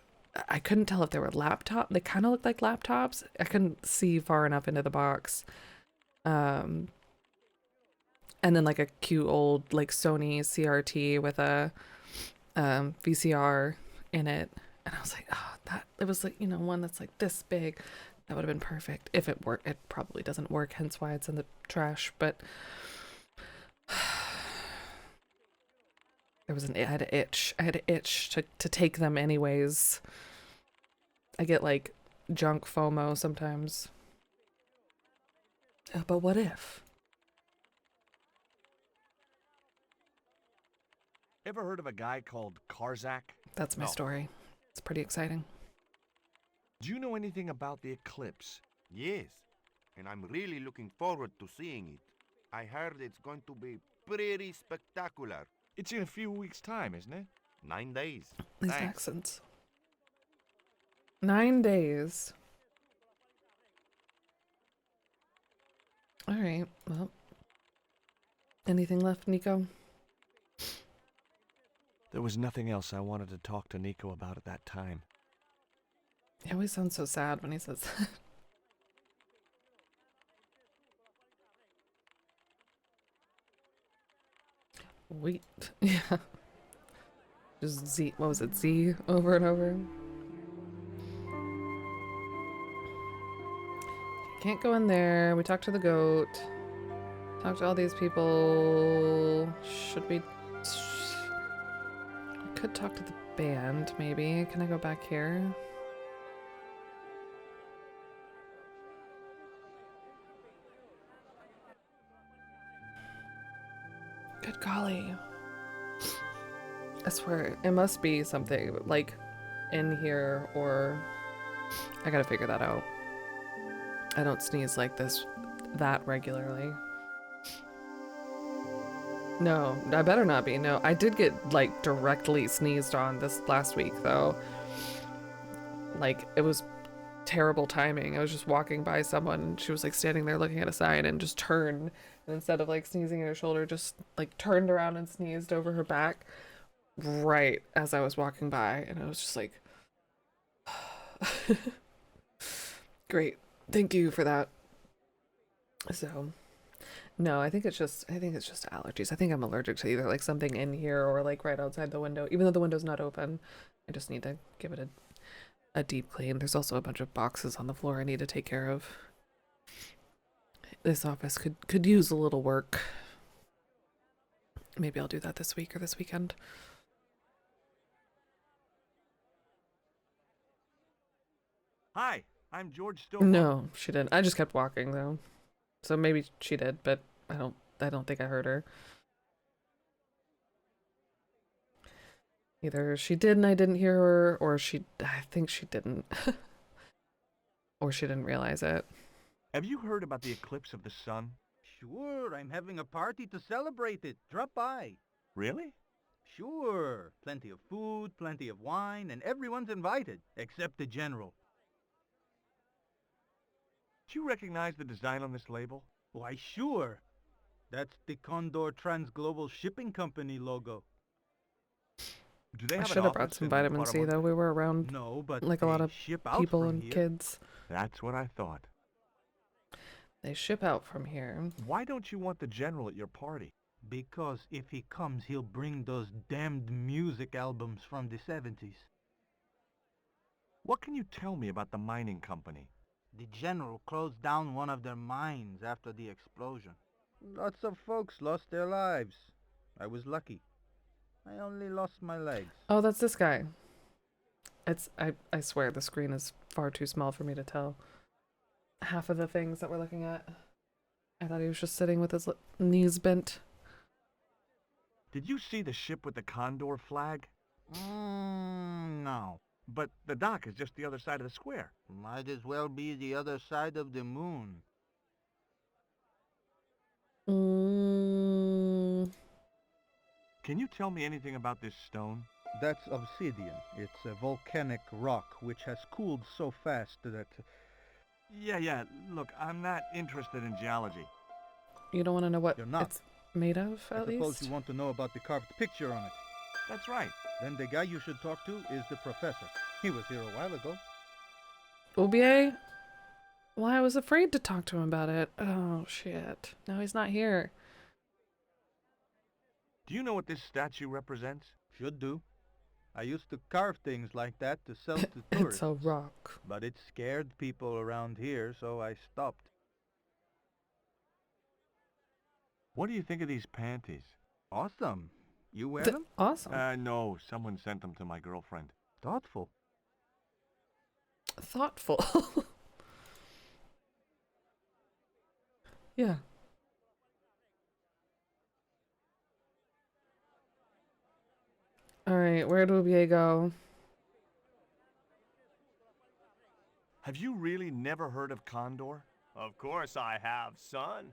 A: I couldn't tell if they were laptop. They kind of looked like laptops. I couldn't see far enough into the box. And then like a cute old like Sony CRT with a VCR in it. And I was like, oh, that it was like, one that's like this big. That would have been perfect if it worked. It probably doesn't work, hence why it's in the trash. But I had an itch. I had an itch to take them anyways. I get like junk FOMO sometimes. But what if?
B: Ever heard of a guy called Karzak?
A: That's my story. It's pretty exciting.
B: Do you know anything about the eclipse?
E: Yes, and I'm really looking forward to seeing it. I heard it's going to be pretty spectacular.
B: It's in a few weeks' time, isn't it?
E: 9 days.
A: These
E: Thanks.
A: accents. 9 days. All right. Well, anything left, Nico?
B: There was nothing else I wanted to talk to Nico about at that time.
A: He always sounds so sad when he says that. Wait. Yeah. Just Z. What was it? Z over and over. Can't go in there. We talked to the goat. Talked to all these people. Should we? I could talk to the band, maybe. Can I go back here? Good golly. I swear, it must be something like in here, or I gotta figure that out. I don't sneeze like this that regularly. No, I better not be. No, I did get like directly sneezed on this last week though. Like it was terrible timing. I was just walking by someone and she was like standing there looking at a sign and just turned, and instead of like sneezing in her shoulder, just like turned around and sneezed over her back right as I was walking by, and I was just like great. Thank you for that. So no, I think it's just allergies. I think I'm allergic to either like something in here or like right outside the window. Even though the window's not open, I just need to give it a deep clean. There's also a bunch of boxes on the floor I need to take care of. This office could use a little work. Maybe I'll do that this week or this weekend.
B: Hi, I'm George Stillwell.
A: No, she didn't. I just kept walking though. So maybe she did, but I don't think I heard her. Either she did and I didn't hear her, or I think she didn't. Or she didn't realize it.
B: Have you heard about the eclipse of the sun?
L: Sure, I'm having a party to celebrate it. Drop by.
B: Really?
L: Sure. Plenty of food, plenty of wine, and everyone's invited, except the general.
B: Do you recognize the design on this label?
L: Why, sure. That's the Condor Transglobal Shipping Company logo.
B: Do they
A: I
B: have
A: should
B: an
A: have brought
B: office
A: some
B: in
A: vitamin C
B: Paramonte?
A: though. We were around
L: No, but
A: like a lot
L: they
A: of
L: ship out
A: people
L: from
A: and
L: here.
A: kids.
B: That's what I thought.
A: They ship out from here.
B: Why don't you want the general at your party?
L: Because if he comes, he'll bring those damned music albums from the 70s.
B: What can you tell me about the mining company?
L: The general closed down one of their mines after the explosion. Lots of folks lost their lives. I was lucky. I only lost my legs.
A: Oh, that's this guy. I swear the screen is far too small for me to tell half of the things that we're looking at. I thought he was just sitting with his knees bent.
B: Did you see the ship with the Condor flag?
L: No.
B: But the dock is just the other side of the square.
L: Might as well be the other side of the moon.
B: Can you tell me anything about this stone?
L: That's obsidian. It's a volcanic rock which has cooled so fast that
E: Yeah. Look, I'm not interested in geology.
A: You don't want to know what
I: You're not.
A: it's made of,
I: I
A: at
I: suppose
A: least?
I: you want to know about the carved picture on it.
E: That's right.
I: Then the guy you should talk to is the professor. He was here a while ago.
A: Aubier? Well, I was afraid to talk to him about it. Oh, shit. Now he's not here.
E: Do you know what this statue represents?
I: Should do. I used to carve things like that to sell to tourists.
A: It's a rock.
I: But it scared people around here, so I stopped.
E: What do you think of these panties?
I: Awesome. You wear them?
A: Awesome.
E: No. Someone sent them to my girlfriend.
I: Thoughtful.
A: Thoughtful. Yeah. Alright, where do Aubier go?
B: Have you really never heard of Condor?
K: Of course I have, son.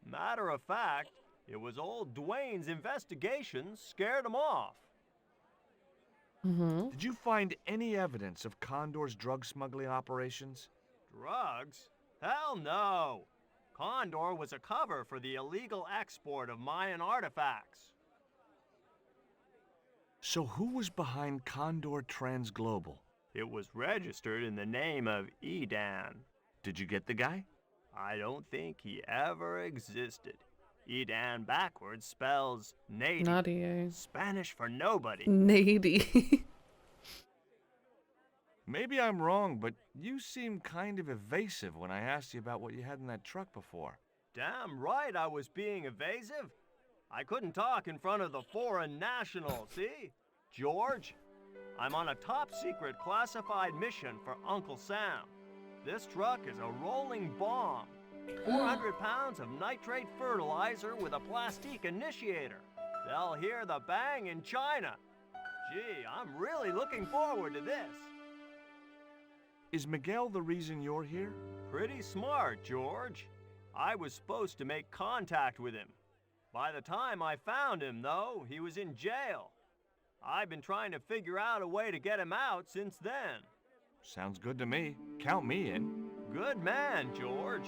K: Matter of fact, it was old Dwayne's investigations scared him off.
A: Mm-hmm.
B: Did you find any evidence of Condor's drug smuggling operations?
K: Drugs? Hell no! Condor was a cover for the illegal export of Mayan artifacts.
B: So who was behind Condor Transglobal?
K: It was registered in the name of Edan.
B: Did you get the guy?
K: I don't think he ever existed. Edan backwards spells Nady.
A: Nadia.
K: Spanish for nobody.
A: Nady.
B: Maybe I'm wrong, but you seemed kind of evasive when I asked you about what you had in that truck before.
K: Damn right I was being evasive. I couldn't talk in front of the foreign national, see? George, I'm on a top-secret classified mission for Uncle Sam. This truck is a rolling bomb. 400 pounds of nitrate fertilizer with a plastique initiator. They'll hear the bang in China. Gee, I'm really looking forward to this.
B: Is Miguel the reason you're here?
K: Pretty smart, George. I was supposed to make contact with him. By the time I found him, though, he was in jail. I've been trying to figure out a way to get him out since then.
B: Sounds good to me. Count me in.
K: Good man, George.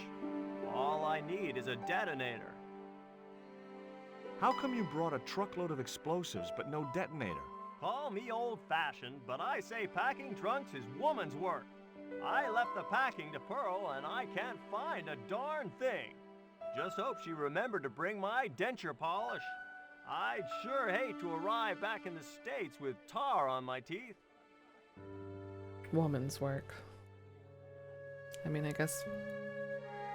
K: All I need is a detonator.
B: How come you brought a truckload of explosives but no detonator?
K: Call me old-fashioned, but I say packing trunks is woman's work. I left the packing to Pearl, and I can't find a darn thing. Just hope she remembered to bring my denture polish. I'd sure hate to arrive back in the States with tar on my teeth.
A: Woman's work. I mean, I guess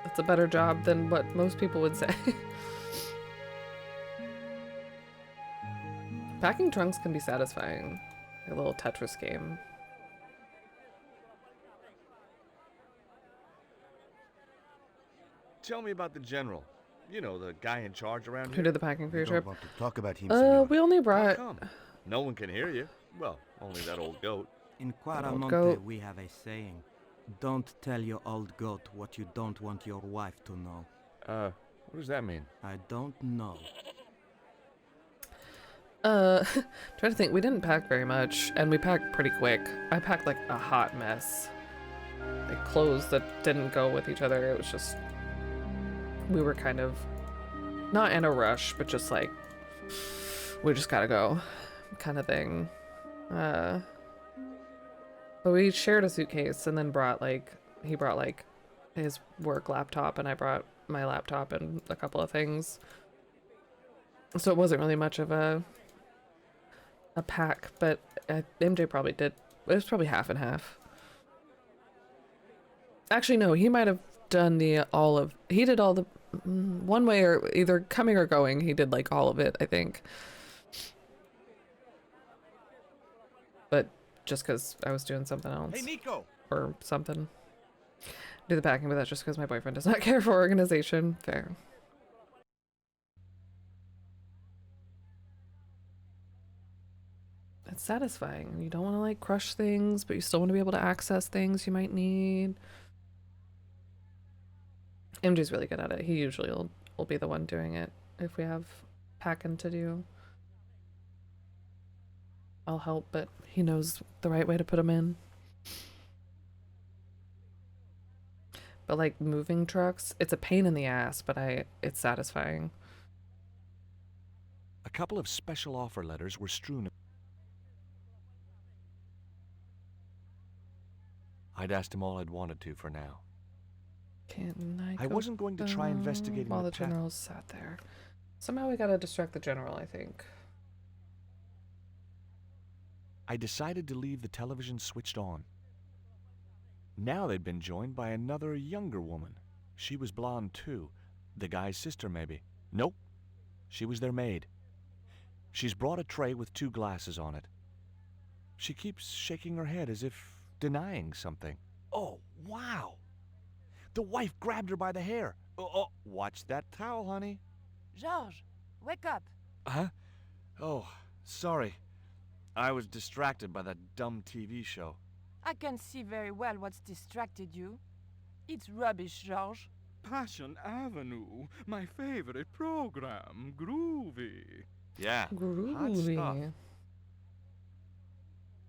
A: that's a better job than what most people would say. Packing trunks can be satisfying. A little Tetris game.
B: Tell me about the general. You know, the guy in charge around
A: Who
B: here.
A: did the packing for your trip?
E: Want to talk about him, senor.
A: We only
B: How
A: brought...
B: come? No one can hear you. Well, only that old goat.
J: In
A: goat.
J: Quaramonte, we have a saying. Don't tell your old goat what you don't want your wife to know.
B: What does that mean?
J: I don't know.
A: Trying to think, we didn't pack very much, and we packed pretty quick. I packed like a hot mess. Like clothes that didn't go with each other. It was just, we were kind of not in a rush, but just like, we just gotta go kind of thing. But we shared a suitcase and then brought like, he brought like his work laptop and I brought my laptop and a couple of things. So it wasn't really much of a pack, but MJ probably did. It was probably half and half. Actually, no, he might have done he did all the, one way or either coming or going, he did like all of it, I think. But just because I was doing something else.
E: Hey, Nico!
A: Or something. Do the packing, but that's just because my boyfriend does not care for organization. Fair. It's satisfying. You don't want to like crush things, but you still want to be able to access things you might need. MJ's really good at it. He usually will be the one doing it if we have packing to do. I'll help, but he knows the right way to put them in. But like moving trucks, it's a pain in the ass, but it's satisfying.
B: A couple of special offer letters were strewn. I'd asked him all I'd wanted to for now. I wasn't going to try investigating
A: while
B: the
A: the generals sat there. Somehow we gotta distract the general, I think.
B: I decided to leave the television switched on. Now they'd been joined by another younger woman. She was blonde too. The guy's sister, maybe. Nope. She was their maid. She's brought a tray with 2 glasses on it. She keeps shaking her head as if denying something. Oh, wow! The wife grabbed her by the hair. Oh, watch that towel, honey.
C: Georges, wake up.
B: Huh? Oh, sorry. I was distracted by that dumb TV show.
C: I can see very well what's distracted you. It's rubbish, Georges.
I: Passion Avenue, my favorite program. Groovy.
B: Yeah, hot
A: Groovy.
B: stuff.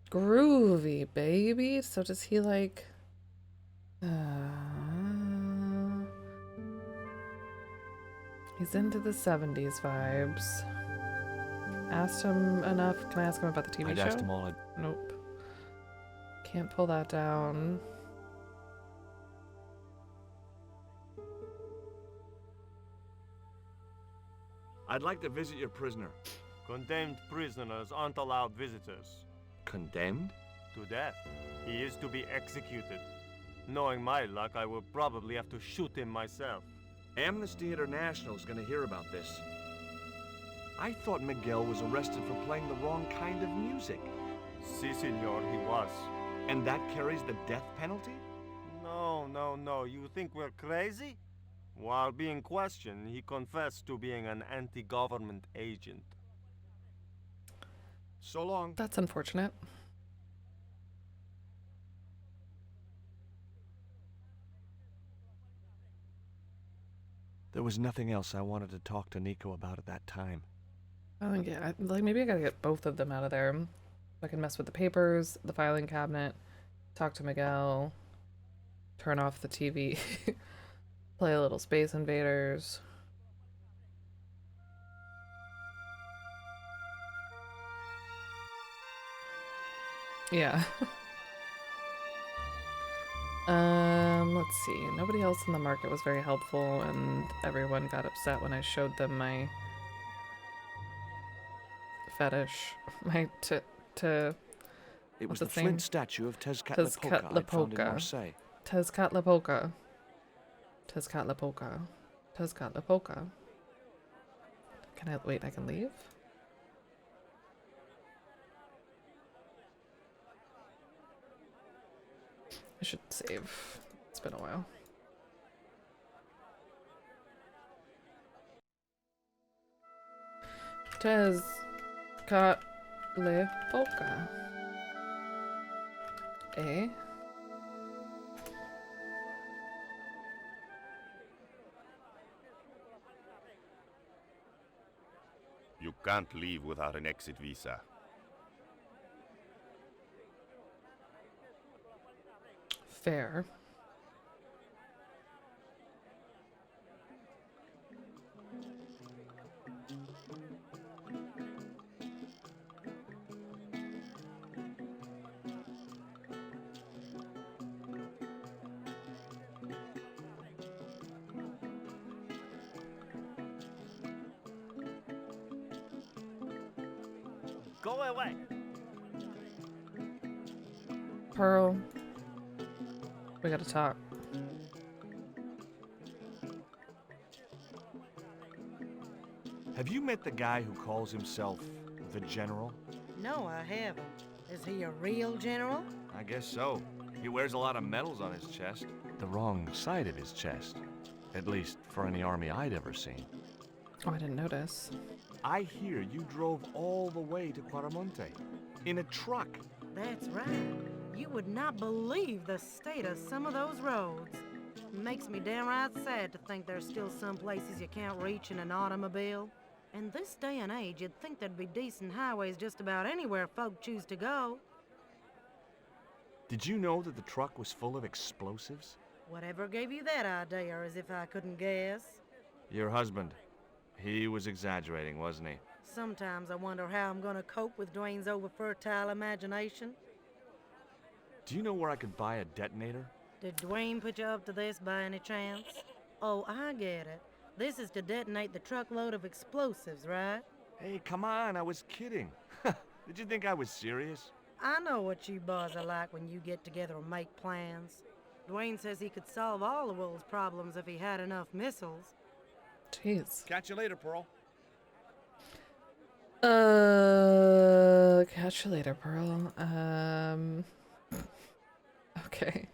A: Groovy, baby. So does he like... He's into the 70s vibes. Asked him enough. Can I ask him about the TV
B: I'd
A: show?
B: asked him all
A: Nope. Can't pull that down.
B: I'd like to visit your prisoner.
K: Condemned prisoners aren't allowed visitors.
B: Condemned?
K: To death. He is to be executed. Knowing my luck, I will probably have to shoot him myself.
B: Amnesty International's gonna hear about this. I thought Miguel was arrested for playing the wrong kind of music.
K: Si, senor, he was.
B: And that carries the death penalty?
K: No. You think we're crazy? While being questioned, he confessed to being an anti-government agent.
B: So long.
A: That's unfortunate.
B: There was nothing else I wanted to talk to Nico about at that time.
A: I think, yeah, like maybe I gotta get both of them out of there. I can mess with the papers, the filing cabinet, talk to Miguel, turn off the TV, play a little Space Invaders. Yeah. Let's see. Nobody else in the market was very helpful, and everyone got upset when I showed them my fetish. My
B: It was
A: what's
B: the
A: it saying?
B: flint statue of Tezcatlipoca I found in Marseille.
A: Tezcatlipoca. Tezcatlipoca. Tezcatlipoca. Can I wait? I can leave? I should save. It's been a while. Tezcatlipoca. Eh?
E: You can't leave without an exit visa.
A: Fair.
K: Go away!
A: Pearl. We gotta talk.
B: Have you met the guy who calls himself the General?
H: No, I haven't. Is he a real general?
B: I guess so. He wears a lot of medals on his chest. The wrong side of his chest. At least for any army I'd ever seen.
A: Oh, I didn't notice.
B: I hear you drove all the way to Quaramonte. In a truck.
H: That's right. You would not believe the state of some of those roads. Makes me downright sad to think there's still some places you can't reach in an automobile. In this day and age, you'd think there'd be decent highways just about anywhere folk choose to go.
B: Did you know that the truck was full of explosives?
H: Whatever gave you that idea, as if I couldn't guess?
B: Your husband. He was exaggerating, wasn't he?
H: Sometimes I wonder how I'm gonna cope with Dwayne's over-fertile imagination.
B: Do you know where I could buy a detonator?
H: Did Dwayne put you up to this by any chance? Oh, I get it. This is to detonate the truckload of explosives, right?
B: Hey, come on, I was kidding. Did you think I was serious?
H: I know what you boys are like when you get together and make plans. Dwayne says he could solve all the world's problems if he had enough missiles.
A: Jeez.
B: Catch you later, Pearl.
A: Catch you later, Pearl. Okay.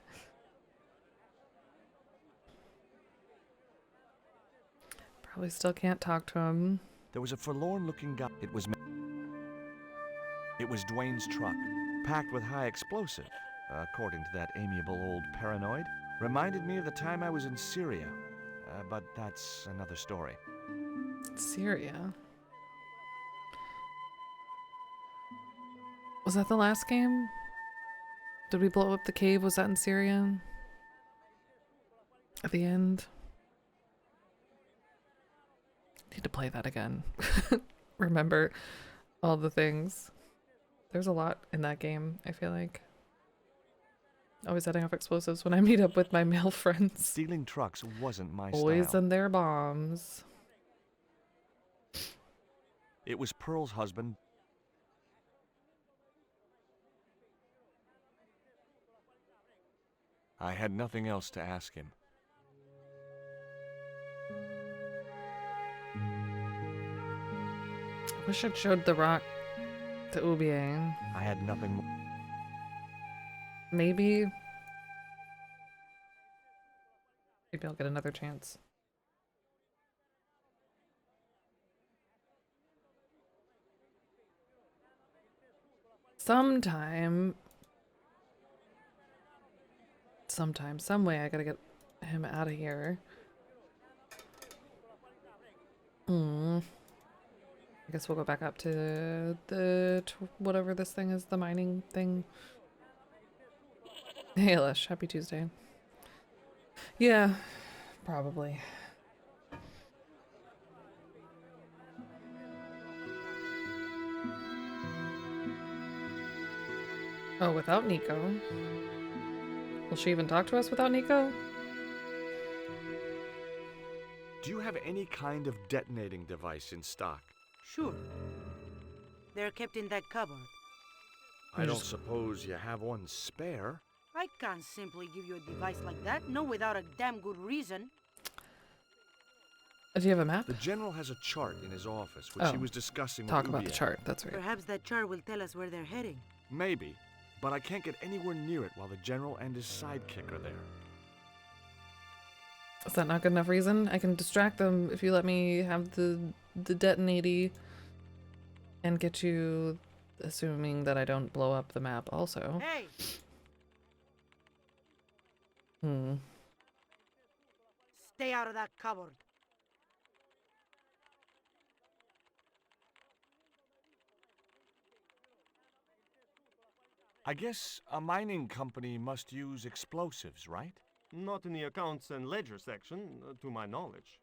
A: Probably still can't talk to him.
B: There was a forlorn-looking guy. It was Dwayne's truck, packed with high explosive, according to that amiable old paranoid. Reminded me of the time I was in Syria, but that's another story.
A: Syria? Was that the last game? Did we blow up the cave? Was that in Syria? At the end? Need to play that again. Remember all the things. There's a lot in that game, I feel like. Always setting off explosives when I meet up with my male friends.
B: Stealing trucks wasn't my
A: Always
B: style.
A: in their bombs.
B: It was Pearl's husband. I had nothing else to ask him.
A: I wish I'd showed the rock to Ubier.
B: I had nothing more.
A: Maybe I'll get another chance. Sometime, some way I gotta get him out of here. I guess we'll go back up to the whatever this thing is, the mining thing. Hey, Elish, happy Tuesday. Yeah, probably. Oh, without Nico? Will she even talk to us without Nico?
B: Do you have any kind of detonating device in stock?
H: Sure. They're kept in that cupboard.
B: I don't suppose you have one spare.
H: I can't simply give you a device like that, no without a damn good reason.
A: Do you have a map?
B: The general has a chart in his office, which he was discussing with
A: Talk about the
B: Ubier.
A: chart, that's right.
H: Perhaps that chart will tell us where they're heading.
B: Maybe, but I can't get anywhere near it while the general and his sidekick are there.
A: Is that not good enough reason? I can distract them if you let me have the detonatey and get you, assuming that I don't blow up the map also.
H: Hey! Stay out of that cupboard.
B: I guess a mining company must use explosives, right?
K: Not in the accounts and ledger section, to my knowledge.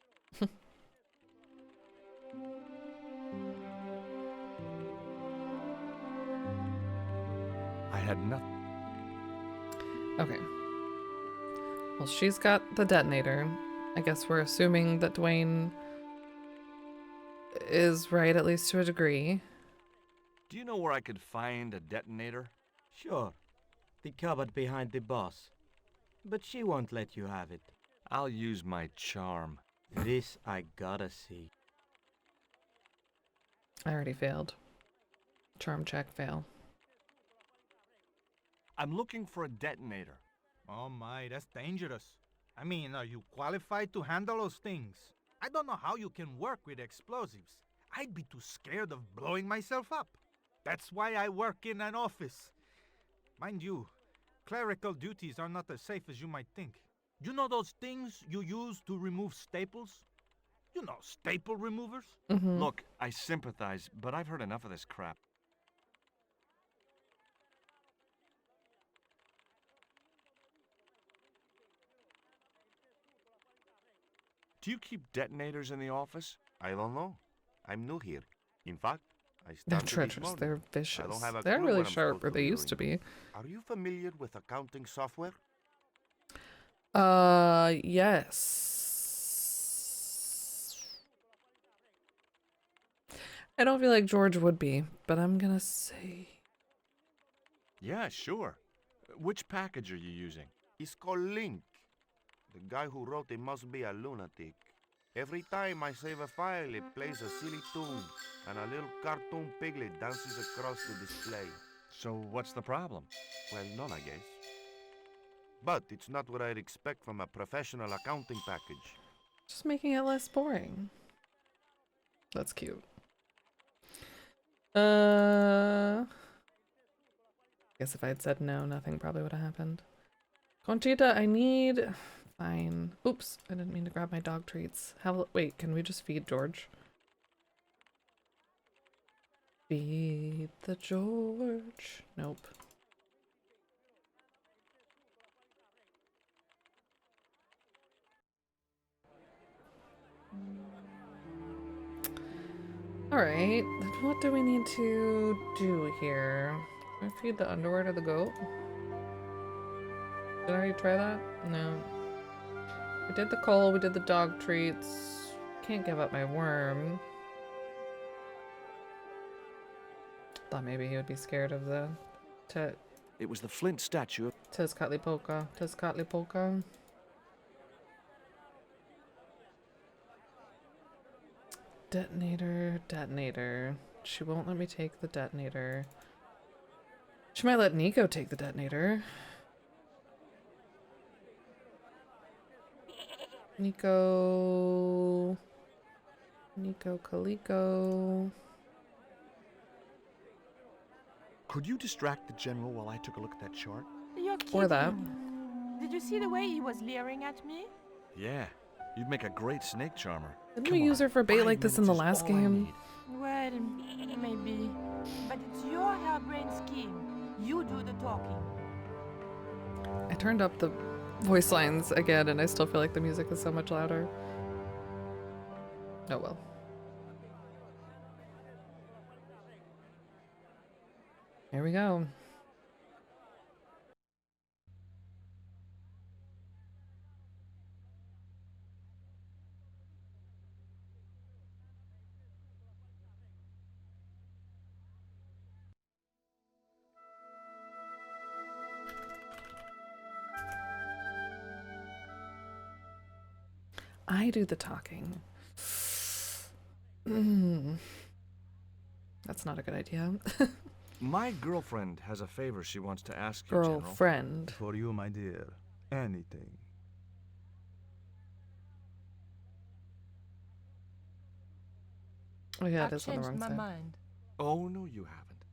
B: I had nothing.
A: Okay. Well, she's got the detonator. I guess we're assuming that Dwayne is right, at least to a degree.
B: Do you know where I could find a detonator?
J: Sure. The cupboard behind the boss. But she won't let you have it.
B: I'll use my charm.
J: This I gotta see.
A: I already failed. Charm check, fail.
B: I'm looking for a detonator.
I: Oh my, that's dangerous. I mean, are you qualified to handle those things? I don't know how you can work with explosives. I'd be too scared of blowing myself up. That's why I work in an office. Mind you, clerical duties are not as safe as you might think. You know those things you use to remove staples? You know, staple removers?
B: Look, I sympathize, but I've heard enough of this crap. Do you keep detonators in the office?
E: I don't know. I'm new here. In fact, I
A: They're
E: started this
A: treacherous.
E: morning.
A: They're
E: I
A: vicious.
E: don't have a
A: They're
E: clue
A: really
E: what I'm
A: sharp,
E: supposed
A: or
E: to
A: they
E: be
A: used to
E: doing.
A: be.
E: Are you familiar with accounting software?
A: Yes. I don't feel like George would be, but I'm gonna say...
B: Yeah, sure. Which package are you using?
E: It's called Link. The guy who wrote it must be a lunatic. Every time I save a file, it plays a silly tune, and a little cartoon piglet dances across the display.
B: So what's the problem?
E: Well, none, I guess. But it's not what I'd expect from a professional accounting package.
A: Just making it less boring. That's cute. Guess if I'd said no, nothing probably would have happened. Conchita, I need... Fine. Oops, I didn't mean to grab my dog treats. Wait, can we just feed George? Feed the George. Nope. Alright, then what do we need to do here? Can I feed the underwear to the goat? Did I already try that? No. We did the coal, we did the dog treats. Can't give up my worm. Thought maybe he would be scared of the
B: It was the flint statue.
A: Tezcatlipoca. Tezcatlipoca. Detonator, detonator. She won't let me take the detonator. She might let Nico take the detonator. Nico Calico.
B: Could you distract the general while I took a look at that chart?
C: You're kidding.
A: Or that.
C: Did you see the way he was leering at me?
B: Yeah, you'd make a great snake charmer.
A: Didn't we use her for bait like this in the last game?
C: Well, maybe. But it's your harebrained scheme. You do the talking.
A: I turned up the voice lines again and I still feel like the music is so much louder. Oh well. Here we go. I do the talking. That's not a good idea.
B: My girlfriend has a favor she wants to ask you, General.
A: Girlfriend.
I: For you, my dear. Anything.
A: Oh yeah,
C: I've
A: it is on the
C: changed
A: wrong
C: my
A: side.
C: mind.
B: Oh, no, you haven't.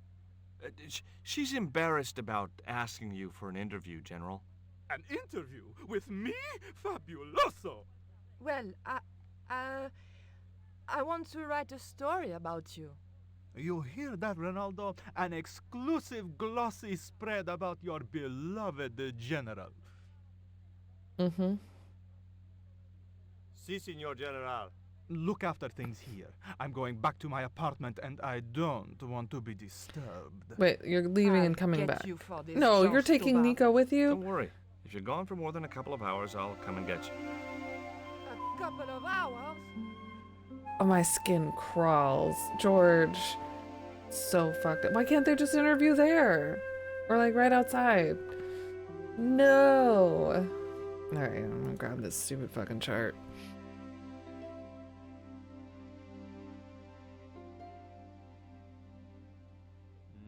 B: She's embarrassed about asking you for an interview, General.
F: An interview with me? Fabuloso!
C: Well, I want to write a story about you.
I: You hear that, Ronaldo? An exclusive glossy spread about your beloved general.
A: Mm-hmm.
K: Si, Signor General.
I: Look after things here. I'm going back to my apartment and I don't want to be disturbed.
A: Wait, you're leaving
C: I'll
A: and coming
C: get
A: back.
C: you for this,
A: No, you're
C: George
A: taking
C: Stuba.
A: Nico with you?
B: Don't worry. If you're gone for more than a couple of hours, I'll come and get you.
C: A couple of hours?
A: Oh, my skin crawls. George. So fucked up. Why can't they just interview there? Or like right outside? No. Alright, I'm gonna grab this stupid fucking chart.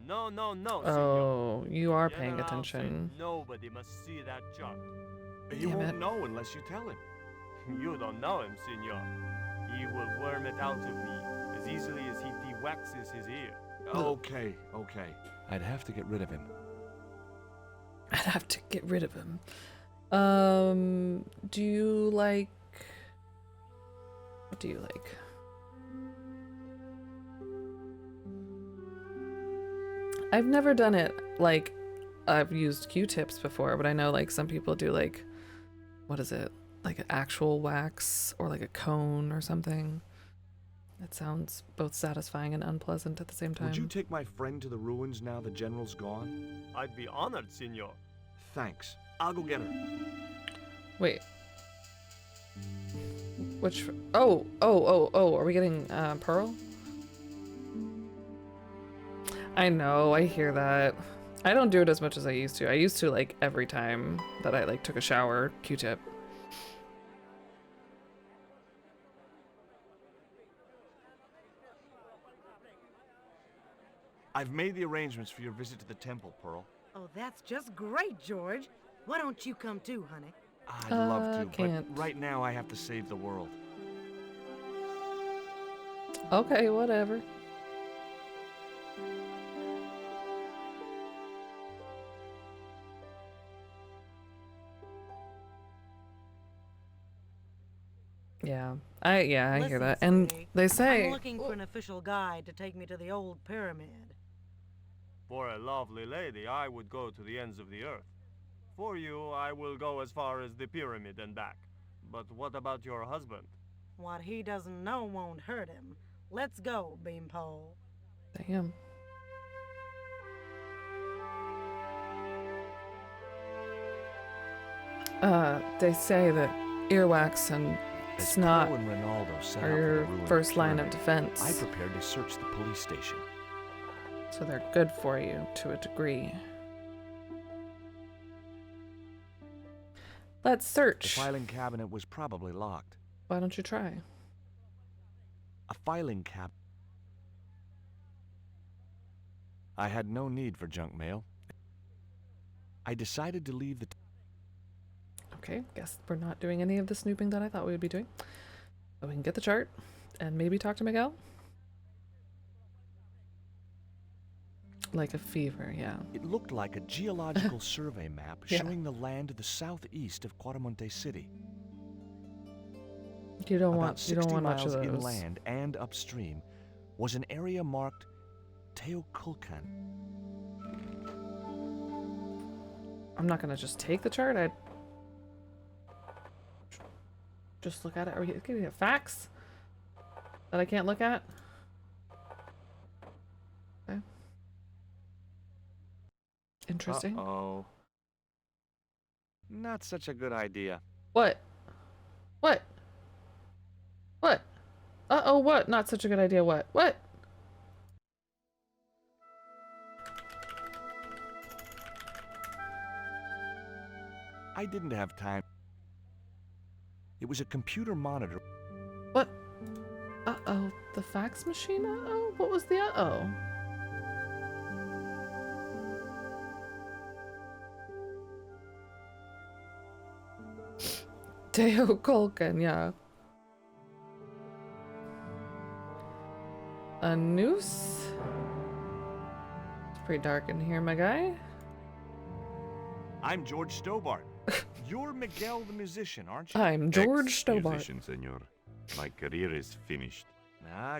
K: No, no, no, Signor.
A: Oh, you are paying
K: General said
A: attention.
K: nobody must see that chart.
B: He
A: Damn
B: won't
A: it.
B: know unless you tell him.
K: You don't know him, Signor. He will worm it out of me as easily as he de-waxes his ear.
B: Okay. I'd have to get rid of him.
A: I'd have to get rid of him. Do you like... What do you like? I've never done it, like, I've used Q-tips before, but I know, like, some people do, like, what is it? like an actual wax or like a cone or something. It sounds both satisfying and unpleasant at the same time.
B: Would you take my friend to the ruins now the general's gone?
K: I'd be honored, senor.
B: Thanks. I'll go get her.
A: Wait. Which... Oh, are we getting Pearl? I know, I hear that. I don't do it as much as I used to. I used to, like, every time that I, like, took a shower, Q-tip.
B: I've made the arrangements for your visit to the temple, Pearl.
H: Oh, that's just great, George. Why don't you come too, honey?
B: I'd love to,
A: can't.
B: but right now I have to save the world.
A: Okay, whatever. Yeah, I hear
H: Listen,
A: that. And
H: sweetie,
A: they say...
H: I'm looking for an official guide to take me to the old pyramid.
K: For a lovely lady, I would go to the ends of the earth. For you, I will go as far as the pyramid and back. But what about your husband?
H: What he doesn't know won't hurt him. Let's go, Beanpole.
A: Damn. They say that earwax and
B: As
A: snot
B: Pearl and Ronaldo set out
A: are
B: for the
A: your
B: ruined
A: first line of
B: pyramid,
A: defense.
B: I prepared to search the police station.
A: So they're good for you to a degree. Let's
B: The
A: search.
B: filing cabinet was probably locked.
A: Why don't you try?
B: A filing cabinet. I had no need for junk mail. I decided to leave the...
A: Okay, guess we're not doing any of the snooping that I thought we would be doing. So we can get the chart and maybe talk to Miguel. Like a fever, yeah.
B: It looked like a geological survey map
A: Yeah.
B: showing the land to the southeast of Cuaramonte City.
A: You don't
B: About
A: want
B: 60
A: much
B: miles
A: of those.
B: inland and upstream was an area marked Teoculcan.
A: I'm not gonna just take the chart. I'd just look at it. Are we getting facts that I can't look at? Okay. Interesting.
B: Uh-oh. Not such a good idea.
A: What? What? What? Uh-oh, what? Not such a good idea. What? What?
B: I didn't have time. It was a computer monitor.
A: What? Uh-oh. The fax machine? Uh-oh? What was the uh-oh? Deo Colkin, yeah. A noose? It's pretty dark in here, my guy.
B: I'm George Stobart. You're Miguel the musician, aren't you?
A: I'm George Stobart.
E: Ex-musician, senor. My career is finished.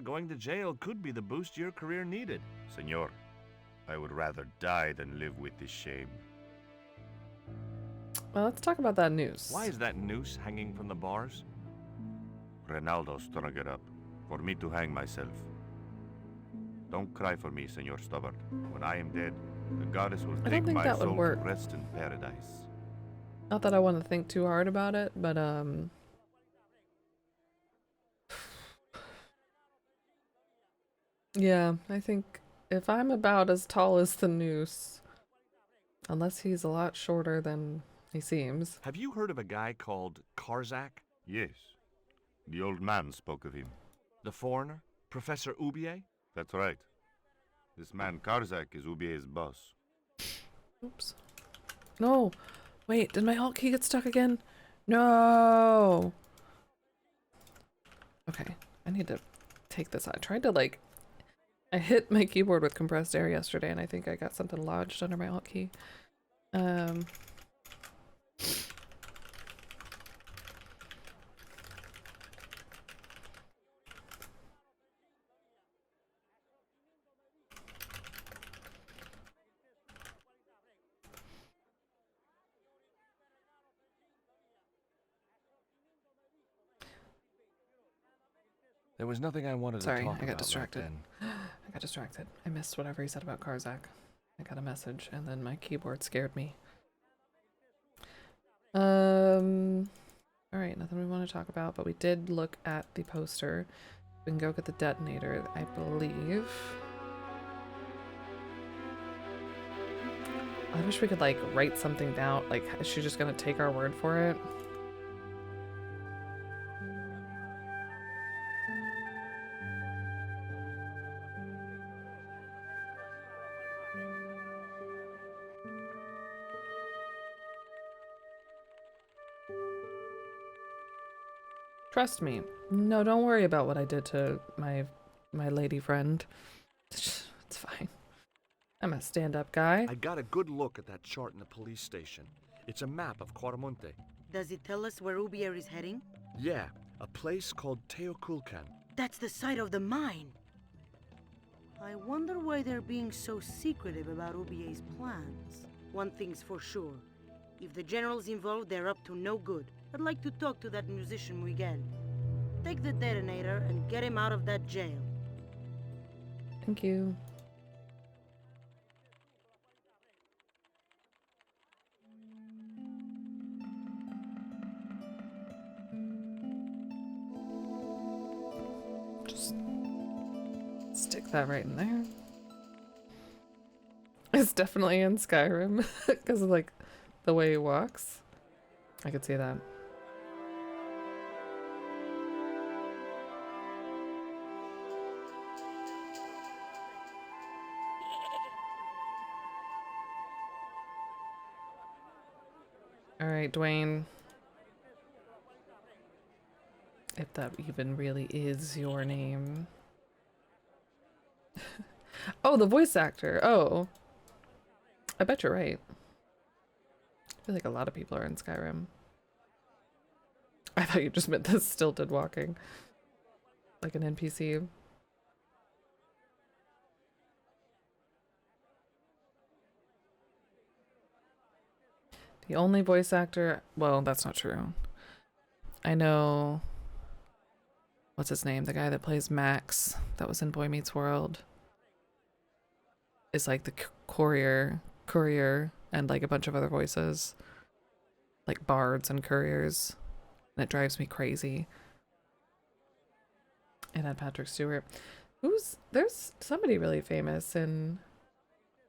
B: Going to jail could be the boost your career needed.
E: Senor, I would rather die than live with this shame.
A: Well, let's talk about that noose.
B: Why is that noose hanging from the bars?
E: Ronaldo strung it up for me to hang myself. Don't cry for me, Senor Stobart. When I am dead, the goddess will
A: I don't
E: take
A: think
E: my
A: that would
E: soul
A: work.
E: to rest in paradise.
A: Not that I want to think too hard about it, but yeah, I think if I'm about as tall as the noose, unless he's a lot shorter than he seems.
B: Have you heard of a guy called Karzak?
E: Yes. The old man spoke of him.
B: The foreigner? Professor Ubier?
E: That's right. This man Karzak is Ubier's boss.
A: Oops. No! Wait, did my alt key get stuck again? No! Okay, I need to take this out. I tried to, like... I hit my keyboard with compressed air yesterday, and I think I got something lodged under my alt key.
B: There was nothing I wanted
A: Sorry,
B: to talk
A: I got
B: about
A: distracted.
B: right then.
A: I got distracted. I missed whatever he said about Karzak. I got a message, and then my keyboard scared me. Alright, nothing we want to talk about, but we did look at the poster. We can go get the detonator, I believe. I wish we could, like, write something down. Like, is she just gonna take our word for it? Trust me. No, don't worry about what I did to my lady friend. It's fine. I'm a stand-up guy.
B: I got a good look at that chart in the police station. It's a map of Quaramonte.
H: Does it tell us where Ubier is heading?
B: Yeah, a place called Teoculcan.
H: That's the site of the mine. I wonder why they're being so secretive about Ubier's plans. One thing's for sure. If the general's involved, they're up to no good. I'd like to talk to that musician Miguel. Take the detonator and get him out of that jail.
A: Thank you. Just stick that right in there. It's definitely in Skyrim because of like the way he walks. I could see that. All right, Dwayne. If that even really is your name. Oh, the voice actor. Oh. I bet you're right. I feel like a lot of people are in Skyrim. I thought you just meant this stilted walking. Like an NPC. The only voice actor... Well, that's not true. I know... What's his name? The guy that plays Max, that was in Boy Meets World, is like the courier, and like a bunch of other voices. Like bards and couriers. And it drives me crazy. And then Patrick Stewart. There's somebody really famous in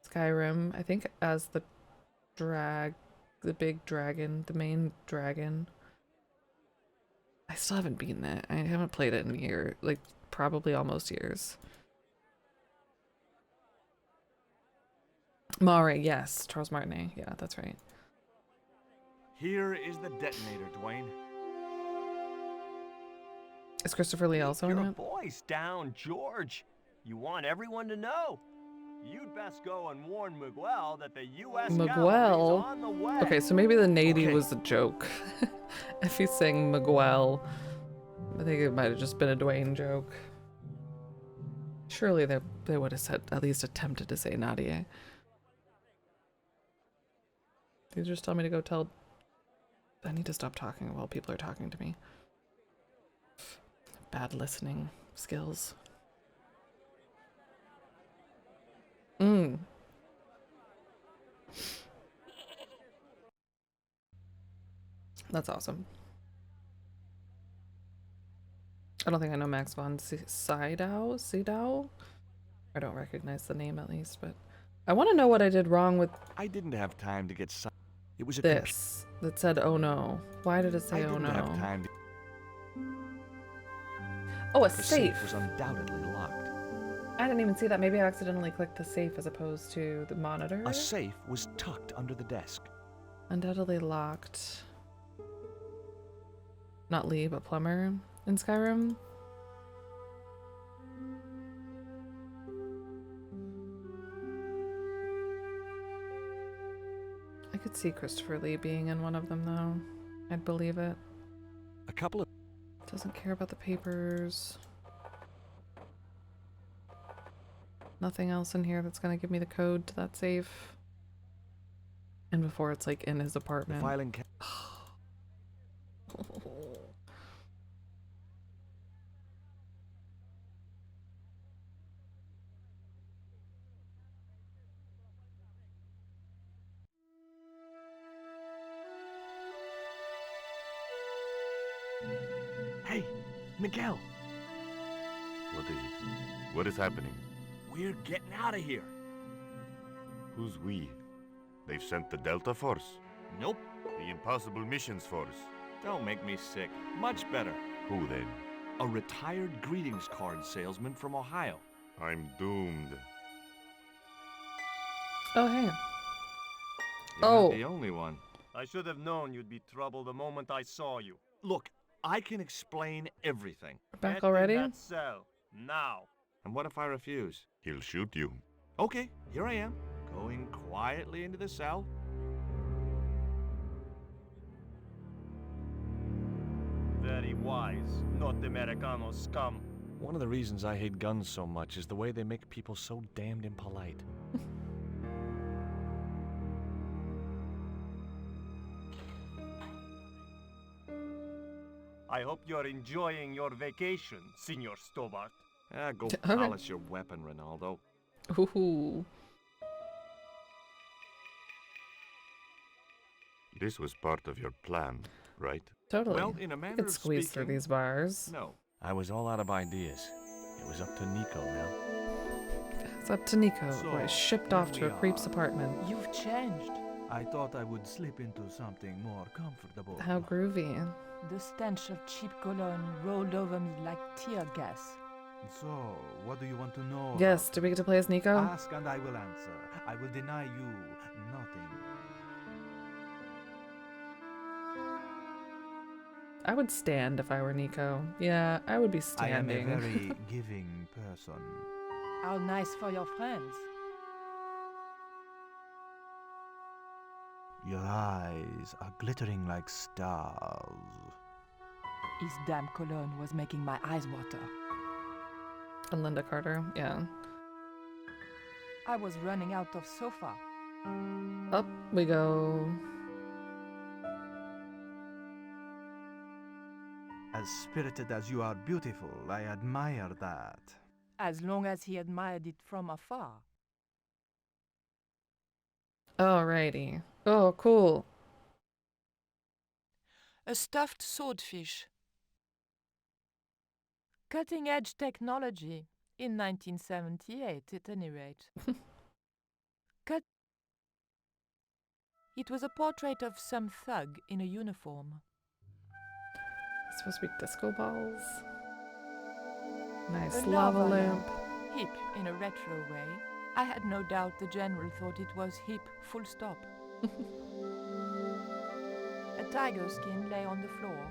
A: Skyrim, I think as the big dragon, the main dragon. I still haven't beaten it. I haven't played it in years, like probably almost years. Mare, yes, Charles Martinet. Yeah, that's right.
B: Here is the detonator, Dwayne.
A: Is Christopher Lee also in
K: Your
A: it?
K: voice down, George. You want everyone to know. You'd best go and warn Miguel that the U.S. cavalry is on the way.
A: Okay, so maybe the Navy was a joke. If he's saying Miguel, I think it might have just been a Dwayne joke. Surely they would have said, at least attempted to say Nadia. Did you just tell me to go tell... I need to stop talking while people are talking to me. Bad listening skills. That's awesome. I don't think I know Max von Sydow? I don't recognize the name at least, but I want to know what I did wrong with
B: I didn't have time to get it was a
A: this that said oh no. Why did it say oh no?
B: I didn't have time to...
A: Oh, a
B: The
A: safe.
B: safe was undoubtedly locked.
A: I didn't even see that. Maybe I accidentally clicked the safe as opposed to the monitor.
B: A safe was tucked under the desk.
A: Undoubtedly locked. Not Lee, but Plumber in Skyrim. I could see Christopher Lee being in one of them, though. I'd believe it.
B: A couple of...
A: Doesn't care about the papers. Nothing else in here that's gonna give me the code to that safe. And before it's like in his apartment.
B: The filing Miguel,
E: What is it? What is happening?
B: we're getting out of here.
E: Who's we? They've sent the Delta Force?
B: Nope.
E: The Impossible Missions Force?
B: Don't make me sick. Much better.
E: Who then?
B: A retired greetings card salesman from Ohio.
E: I'm doomed.
A: Oh, hey.
B: You're
A: Oh.
B: not the only one.
K: I should have known you'd be trouble the moment I saw you.
B: Look, I can explain everything.
A: Back
K: Get
A: already?
K: in that cell. Now.
B: And what if I refuse?
E: He'll shoot you.
B: Okay, here I am, going quietly into the cell.
K: Very wise, not Americano scum.
B: One of the reasons I hate guns so much is the way they make people so damned impolite.
K: I hope you're enjoying your vacation, Senor Stobart.
B: Ah, go
A: Okay.
B: polish your weapon, Ronaldo.
A: Ooh.
E: This was part of your plan, right?
A: Totally.
B: Well, in a
A: I
B: manner
A: could
B: of
A: squeeze through
B: speaking,
A: these bars.
B: no. I was all out of ideas. It was up to Nico now.
A: It's up to Nico,
I: So,
A: who I shipped
I: here
A: off to
I: we
A: a creep's
I: are.
A: apartment.
C: You've changed.
I: I thought I would slip into something more comfortable.
A: How groovy.
C: The stench of cheap cologne rolled over me like tear gas.
I: So, what do you want to know?
A: Yes,
I: about
A: do we get to play as Nico?
I: Ask and I will answer. I will deny you nothing.
A: I would stand if I were Nico. Yeah, I would be
I: I am a
A: standing.
I: very giving person.
C: How nice for your friends.
I: Your eyes are glittering like stars.
C: His damn cologne was making my eyes water.
A: And Linda Carter, yeah.
C: I was running out of sofa.
A: Up we go.
I: As spirited as you are beautiful, I admire that.
C: As long as he admired it from afar.
A: Alrighty. Oh, cool.
C: A stuffed swordfish. Cutting edge technology in 1978, at any rate. It was a portrait of some thug in a uniform.
A: It's supposed to be disco balls. Nice
C: A
A: lava
C: lava
A: lamp.
C: Hip in a retro way. I had no doubt the general thought it was hip, full stop. A tiger skin lay on the floor.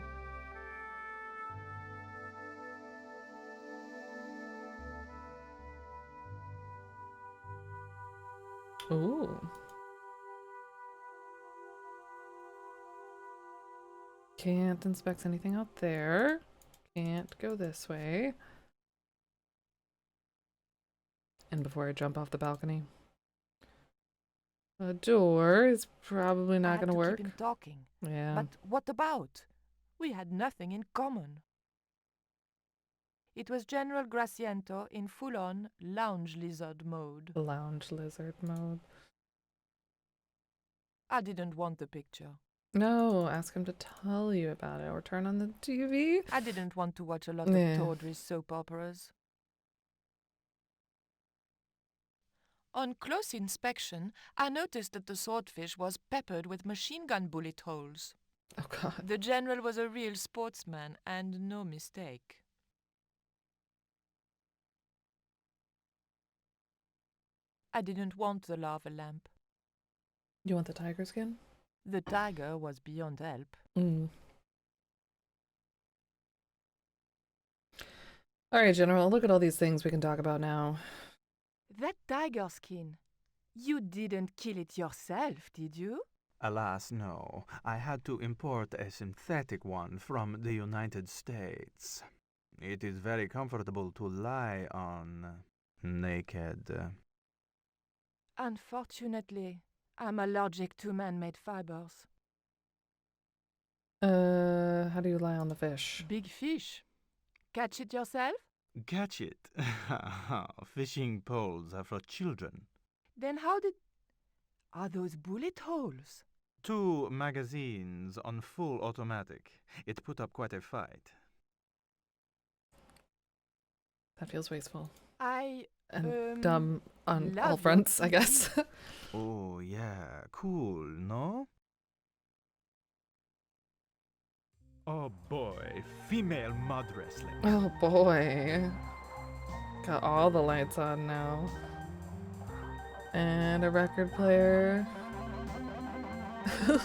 A: Ooh. Can't inspect anything out there. Can't go this way. And before I jump off the balcony. A door is probably
C: I
A: not
C: had
A: going to work.
C: Keep him talking.
A: Yeah.
C: But what about? We had nothing in common. It was General Graciento in full-on lounge lizard mode.
A: Lounge lizard mode.
C: I didn't want the picture.
A: No, ask him to tell you about it or turn on the TV.
C: I didn't want to watch a lot
A: Yeah.
C: of tawdry soap operas. On close inspection, I noticed that the swordfish was peppered with machine gun bullet holes.
A: Oh, God.
C: The general was a real sportsman, and no mistake. I didn't want the lava lamp.
A: You want the tiger skin?
C: The tiger was beyond help.
A: Mm. All right, General, look at all these things we can talk about now.
C: That tiger skin. You didn't kill it yourself, did you?
I: Alas, no. I had to import a synthetic one from the United States. It is very comfortable to lie on naked.
C: Unfortunately, I'm allergic to man-made fibers.
A: How do you lie on the fish?
C: Big fish. Catch it yourself?
I: Catch it. Fishing poles are for children.
C: Then how did... Are those bullet holes?
I: 2 magazines on full automatic. It put up quite a fight.
A: That feels wasteful.
C: I
A: And dumb on
C: love
A: all
C: your
A: fronts, I
C: TV.
A: guess.
I: Oh, yeah, cool, no? Oh boy, female mud wrestling.
A: Oh boy. Got all the lights on now. And a record player.
C: Is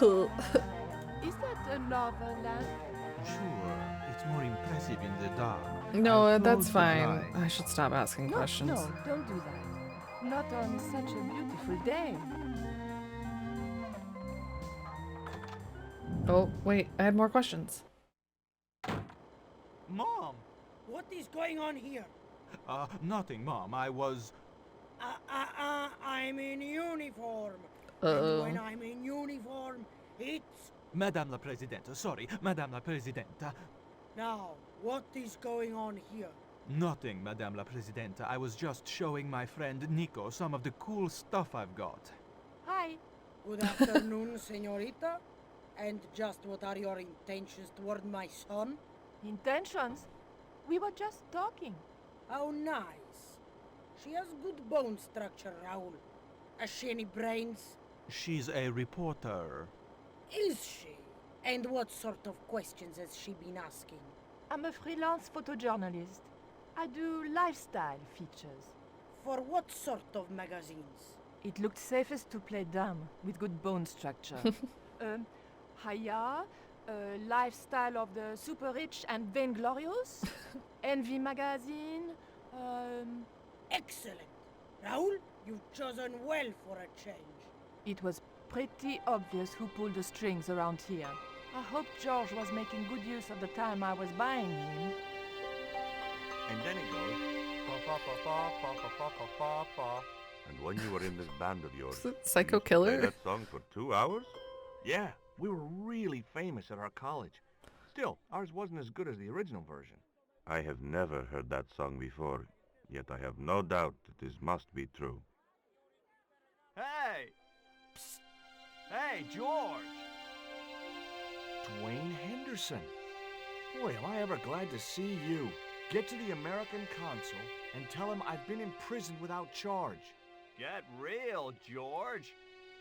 C: that a lava lamp?
I: Sure, it's more impressive in the dark.
A: No,
I: I'll
A: that's
I: close the
A: fine.
I: blinds.
A: I should stop asking
C: No,
A: questions.
C: no, don't do that. Not on such a beautiful day.
A: Oh, wait, I had more questions.
I: Mom!
H: What is going on here?
I: Nothing, Mom. I was...
H: I'm in uniform.
A: Uh-oh.
H: And when I'm in uniform, it's...
I: Madame la Presidente, sorry, Madame la Presidente.
H: Now, what is going on here?
I: Nothing, Madame la Presidente. I was just showing my friend Nico some of the cool stuff I've got.
C: Hi.
H: Good afternoon, señorita. And just what are your intentions toward my son?
C: Intentions? We were just talking.
H: How nice. She has good bone structure, Raoul. Has she any brains?
I: She's a reporter.
H: Is she? And what sort of questions has she been asking?
C: I'm a freelance photojournalist. I do lifestyle features.
H: For what sort of magazines?
C: It looked safest to play dumb with good bone structure. Haya, lifestyle of the super rich and vainglorious. Envy magazine.
H: Excellent. Raoul, you've chosen well for a change.
C: It was pretty obvious who pulled the strings around here. I hope George was making good use of the time I was buying him.
E: And then it goes. Pa, pa, pa, pa, pa, pa, pa, pa, pa. And when you were in this band of yours,
A: Is it Psycho
E: you used to
A: Killer?
E: play that song for 2 hours?
B: Yeah, we were really famous at our college. Still, ours wasn't as good as the original version.
E: I have never heard that song before, yet I have no doubt that this must be true.
K: Hey! Psst. Hey, George!
B: Dwayne Henderson. Boy, am I ever glad to see you. Get to the American consul and tell him I've been imprisoned without charge.
K: Get real, George.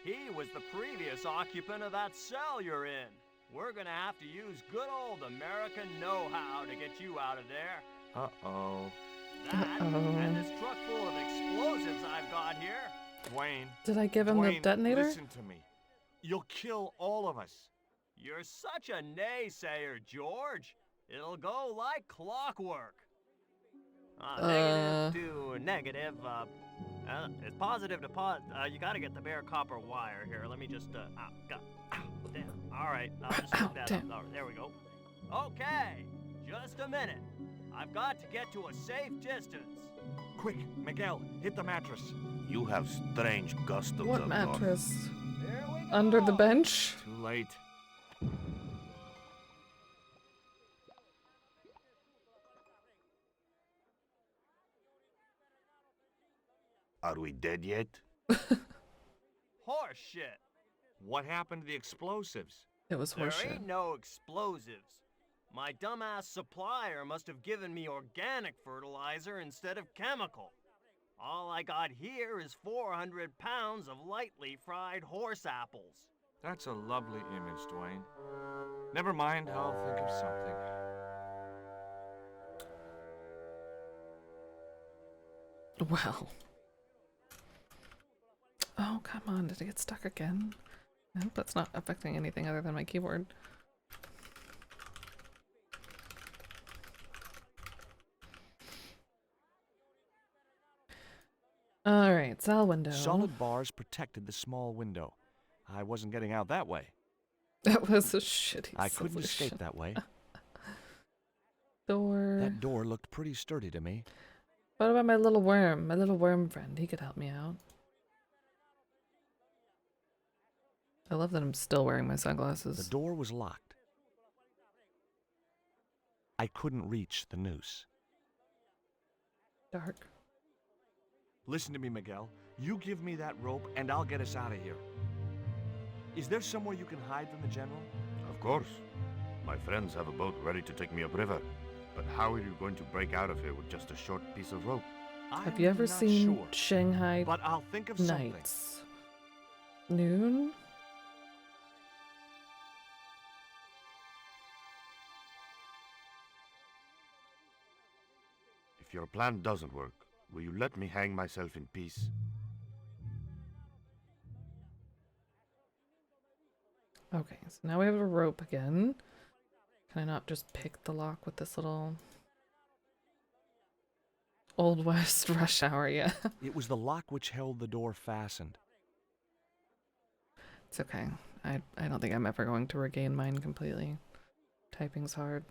K: He was the previous occupant of that cell you're in. We're gonna have to use good old American know-how to get you out of there.
B: Uh-oh.
K: That and this truck full of explosives I've got here.
B: Dwayne.
A: Did I give him the
B: Dwayne,
A: detonator?
B: listen to me. You'll kill all of us.
K: You're such a naysayer, George. It'll go like clockwork. Negative to negative. It's positive to you gotta get the bare copper wire here. Let me just, damn. All right, I'll just hook that up. All right, there we go. Okay, just a minute. I've got to get to a safe distance.
B: Quick, Miguel, hit the mattress.
E: You have strange customs
A: What
E: up north.
A: mattress?
K: Here we go.
A: Under the bench?
B: Too late.
E: Are we dead yet?
K: Horse shit.
B: What happened to the explosives?
A: It was
K: There
A: horseshit.
K: ain't no explosives. My dumbass supplier must have given me organic fertilizer instead of chemical. All I got here is 400 pounds of lightly fried horse apples.
B: That's a lovely image, Dwayne. Never mind, I'll think of something.
A: Well. Oh, come on. Did it get stuck again? I hope that's not affecting anything other than my keyboard. Alright, cell window.
B: Solid bars protected the small window. I wasn't getting out that way.
A: That was a shitty
B: I couldn't
A: solution.
B: escape that way.
A: Door.
B: That door looked pretty sturdy to me.
A: What about my little worm? My little worm friend. He could help me out. I love that I'm still wearing my sunglasses.
B: The door was locked. I couldn't reach the noose.
A: Dark.
B: Listen to me, Miguel. You give me that rope and I'll get us out of here. Is there somewhere you can hide from the General?
E: Of course. My friends have a boat ready to take me upriver. But how are you going to break out of here with just a short piece of rope?
A: Have you ever
B: I'm not
A: seen
B: sure,
A: Shanghai
B: but I'll think of something.
A: Nights? Noon?
E: If your plan doesn't work, will you let me hang myself in peace?
A: Okay, so now we have a rope again. Can I not just pick the lock with this little Old West rush hour? Yeah.
B: It was the lock which held the door fastened.
A: It's okay. I don't think I'm ever going to regain mine completely. Typing's hard.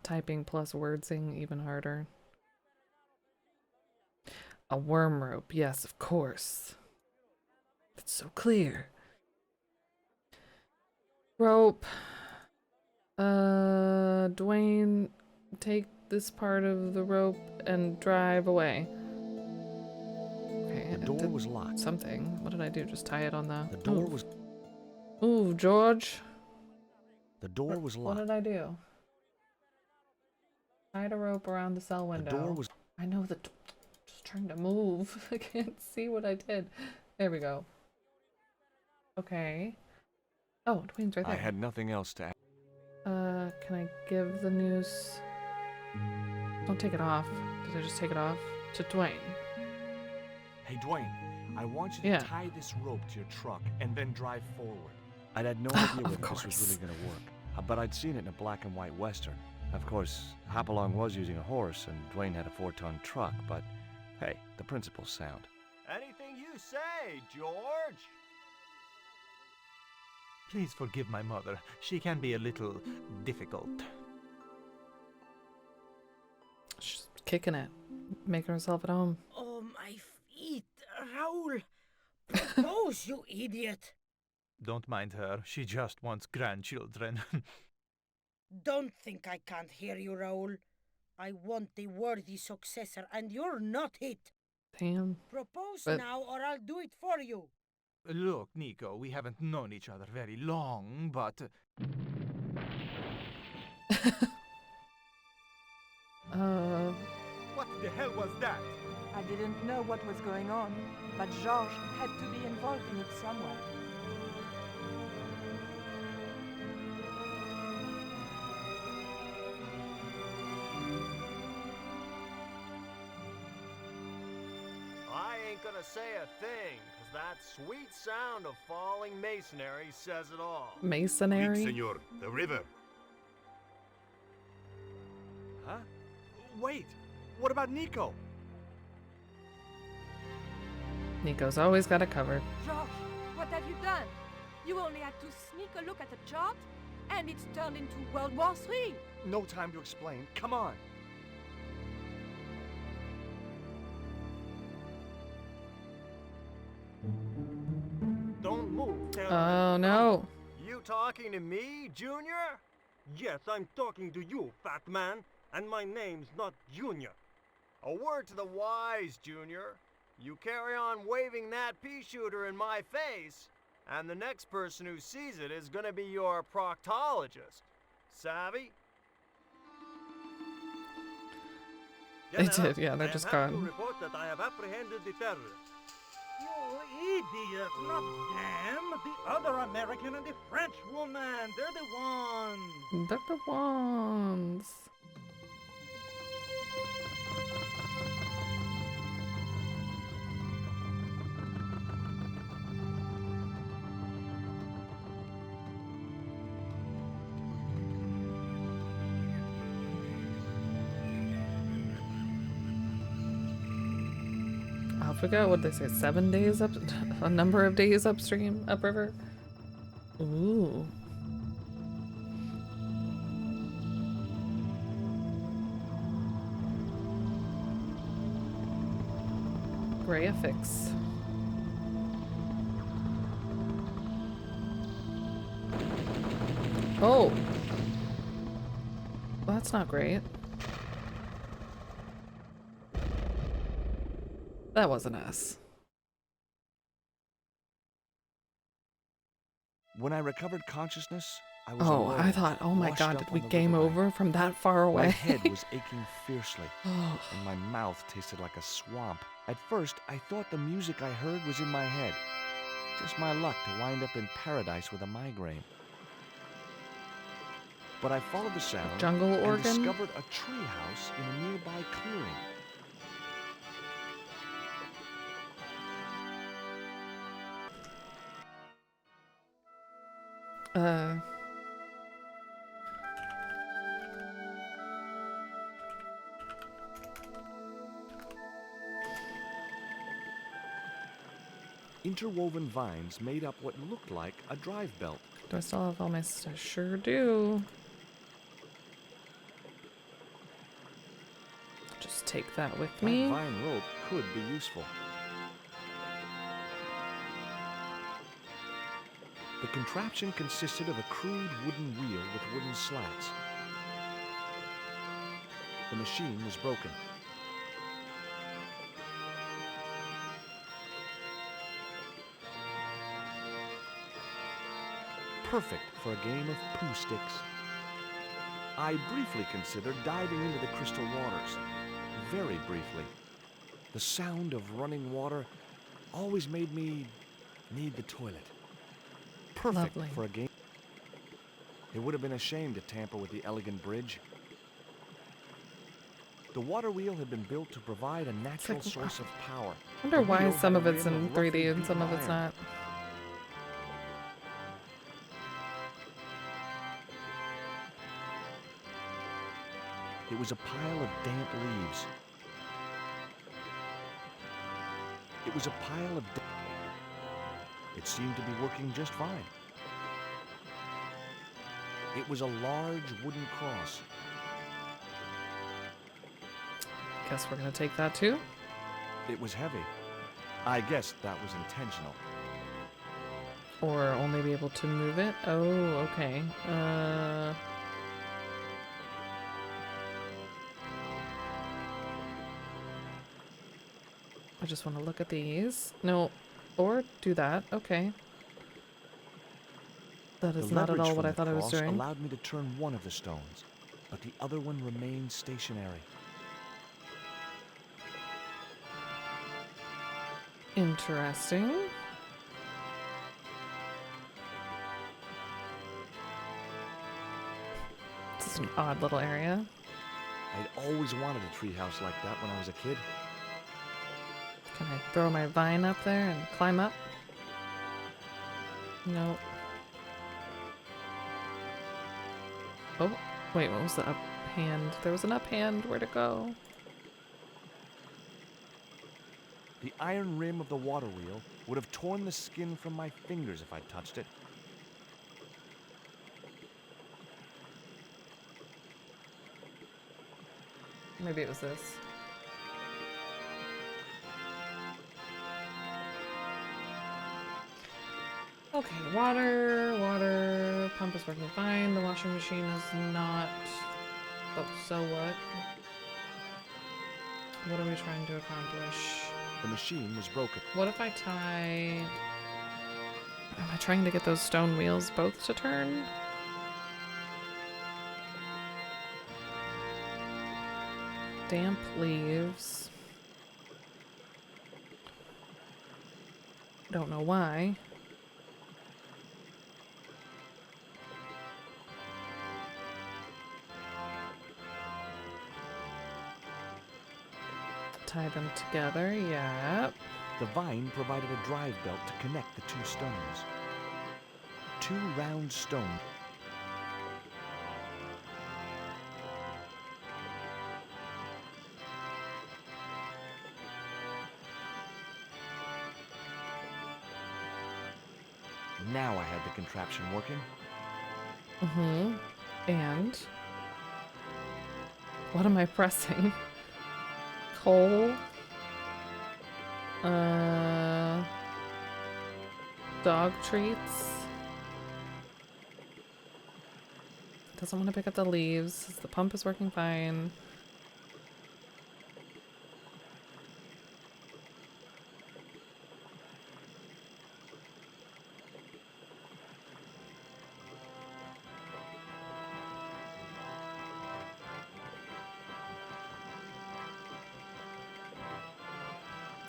A: Typing plus wordsing even harder. A worm rope, yes, of course. It's so clear. Rope. Dwayne, take this part of the rope and drive away. Okay,
B: The door was locked.
A: Something. What did I do? Just tie it on the...
B: The door was...
A: Ooh, George.
B: The door was
A: What
B: locked.
A: did I do? Tied a rope around the cell window.
B: The door was...
A: I know the... Just trying to move. I can't see what I did. There we go. Okay. Oh, Dwayne's right there.
B: I had nothing else to add.
A: Can I give the news? Don't take it off. Did I just take it off? To Dwayne.
B: Hey, Dwayne, I want you to
A: Yeah.
B: tie this rope to your truck and then drive forward. I'd had no idea
A: Of
B: whether this was
A: course.
B: really going to work, but I'd seen it in a black and white Western. Of course, Hopalong was using a horse, and Dwayne had a 4-ton truck, but hey, the principle's sound.
K: Anything you say, George.
I: Please forgive my mother. She can be a little difficult.
A: She's kicking it. Making herself at home.
H: Oh, my feet. Raoul. Propose, you idiot.
I: Don't mind her. She just wants grandchildren.
H: Don't think I can't hear you, Raoul. I want the worthy successor, and you're not it.
A: Damn.
H: Propose
A: But-
H: now, or I'll do it for you.
I: Look, Nico, we haven't known each other very long, but...
F: What the hell was that?
C: I didn't know what was going on, but Georges had to be involved in it somewhere.
K: I ain't gonna say a thing, 'cause that sweet sound of falling masonry says it all.
A: Masonry?
E: senor, the river.
B: Huh? Wait, what about Nico?
A: Nico's always got it covered.
C: Georges, what have you done? You only had to sneak a look at the chart, and it's turned into World War III.
B: No time to explain. Come on.
K: Don't move,
A: Oh no.
K: You talking to me, Junior?
F: Yes, I'm talking to you, fat man, and my name's not Junior.
K: A word to the wise, Junior. You carry on waving that pea shooter in my face, and the next person who sees it is gonna be your proctologist. Savvy?
A: They did, yeah, they're just
F: I have to
A: gone.
F: report that I have apprehended the terrorist. You idiot, not them. The other American and the French woman. They're the ones.
A: They're the ones. I forgot what they say. 7 days up, a number of days upstream, upriver. Ooh. Graphics. Oh. Well, that's not great. That wasn't us.
B: When I recovered consciousness, I was
A: Oh,
B: alone,
A: I thought, oh my
B: washed
A: god,
B: up
A: did
B: on
A: we
B: the
A: game
B: riverbank.
A: over from that far away?
B: My head was aching fiercely,
A: Oh,
B: and my mouth tasted like a swamp. At first, I thought the music I heard was in my head. Just my luck to wind up in paradise with a migraine. But I followed the sound
A: jungle
B: and
A: organ?
B: discovered a tree house in a nearby clearing.
A: Uh,
B: Interwoven vines made up what looked like a drive belt.
A: do I still have all my stuff? I sure do. Just take that with
B: That
A: me.
B: vine rope could be useful. The contraption consisted of a crude wooden wheel with wooden slats. The machine was broken. Perfect for a game of poo sticks. I briefly considered diving into the crystal waters. Very briefly. The sound of running water always made me need the toilet. Perfect
A: Lovely.
B: for a game. It would have been a shame to tamper with the elegant bridge. The water wheel had been built to provide a natural source of power.
A: I wonder
B: The
A: why
B: wheel
A: some
B: had
A: of
B: a
A: it's
B: rim
A: in
B: of roughly
A: 3D and some
B: beaten
A: of it's
B: iron.
A: not.
B: It was a pile of damp leaves. It was a pile of... It seemed to be working just fine. It was a large wooden cross.
A: Guess we're gonna take that too.
B: It was heavy. I guess that was intentional.
A: Or only be able to move it. Oh, okay. I just want to look at these. No, or do that. Okay. That is
B: The
A: not at
B: leverage
A: all what
B: from
A: I
B: the
A: thought I was
B: cross
A: doing.
B: allowed me to turn one of the stones, but the other one remained stationary.
A: Interesting. This is an odd little area.
B: I'd always wanted a treehouse like that when I was a kid.
A: Can I throw my vine up there and climb up? Nope. Oh, wait, what was the up hand? There was an up hand. Where'd it go?
B: The iron rim of the water wheel would have torn the skin from my fingers if I'd touched it.
A: Maybe it was this. Okay, water, pump is working fine. The washing machine is not. Oh, so what? What are we trying to accomplish?
B: The machine was broken.
A: What if I tie... Am I trying to get those stone wheels both to turn? Damp leaves. Don't know why. Tie them together, yep.
B: The vine provided a drive belt to connect the two stones. Two round stones. Now I had the contraption working.
A: Mm-hmm. And what am I pressing? Coal. Dog treats. Doesn't want to pick up the leaves. The pump is working fine.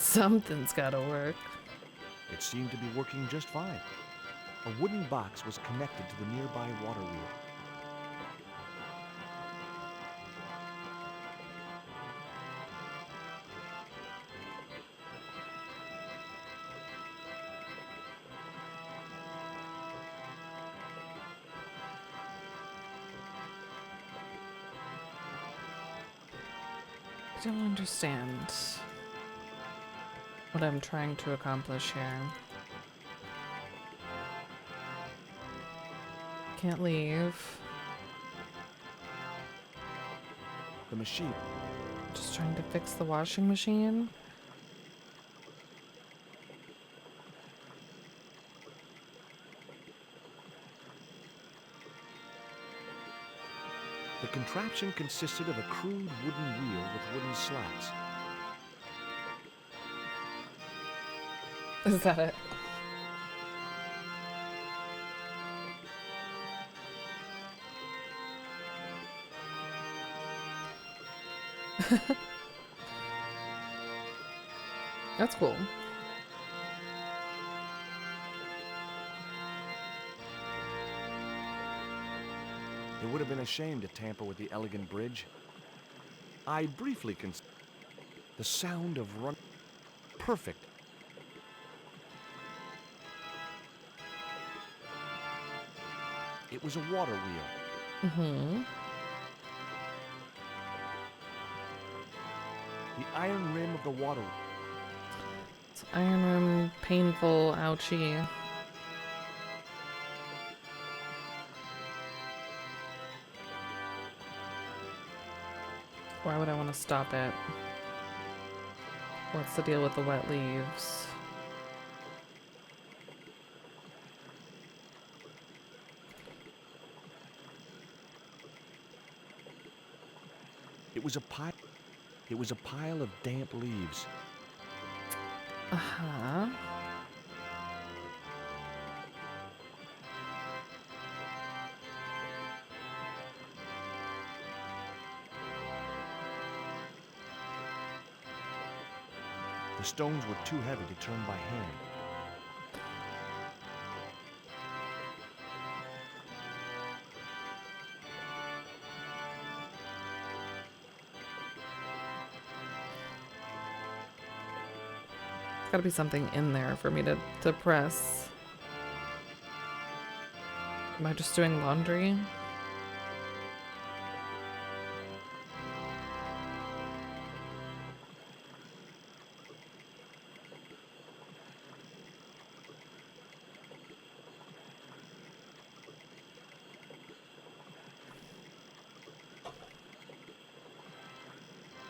A: Something's gotta work.
B: It seemed to be working just fine. A wooden box was connected to the nearby water wheel.
A: I don't understand what I'm trying to accomplish here. Can't leave.
B: The machine.
A: Just trying to fix the washing machine.
B: The contraption consisted of a crude wooden wheel with wooden slats.
A: Is that it? That's cool.
B: It would have been a shame to tamper with the elegant bridge. I briefly considered the sound of run. Perfect. It was a water wheel.
A: Mm-hmm.
B: The iron rim of the water.
A: It's iron rim, painful, ouchie. Why would I want to stop it? What's the deal with the wet leaves?
B: It was a pile of damp leaves.
A: Uh-huh.
B: The stones were too heavy to turn by hand.
A: There's gotta be something in there for me to press. Am I just doing laundry?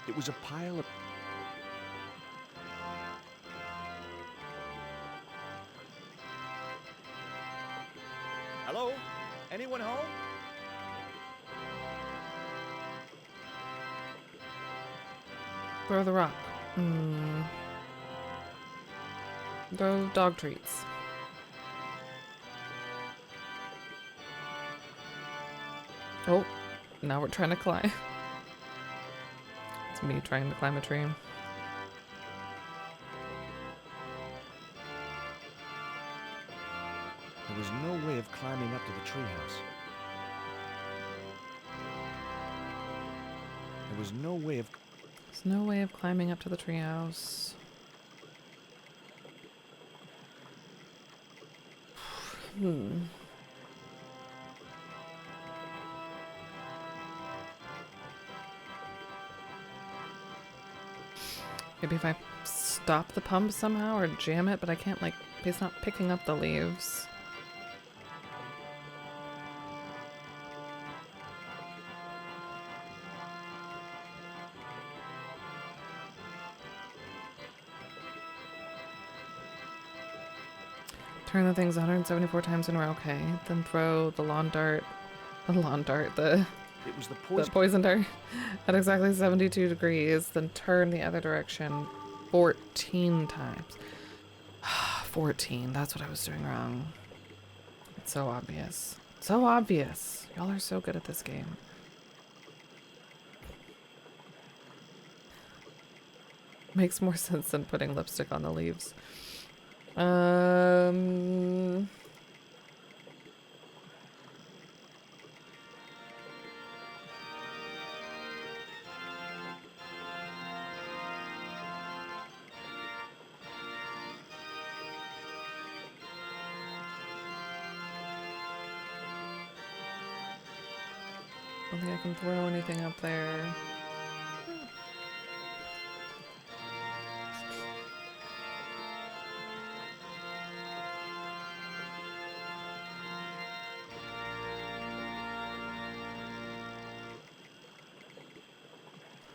B: It was a pile of... Hello? Anyone home?
A: Throw the rock. Throw dog treats. Oh, now we're trying to climb. It's me trying to climb a tree.
B: There was no way of climbing up to the treehouse. There was no way of...
A: There's no way of climbing up to the treehouse. Maybe if I stop the pump somehow or jam it, but I can't, like, it's not picking up the leaves. Turn the things 174 times in a row. Okay, then throw the lawn dart, the
B: It was
A: the poison dart at exactly 72 degrees, then turn the other direction 14 times. 14, that's what I was doing wrong. It's so obvious. So obvious. Y'all are so good at this game. Makes more sense than putting lipstick on the leaves. I don't think I can throw anything up there.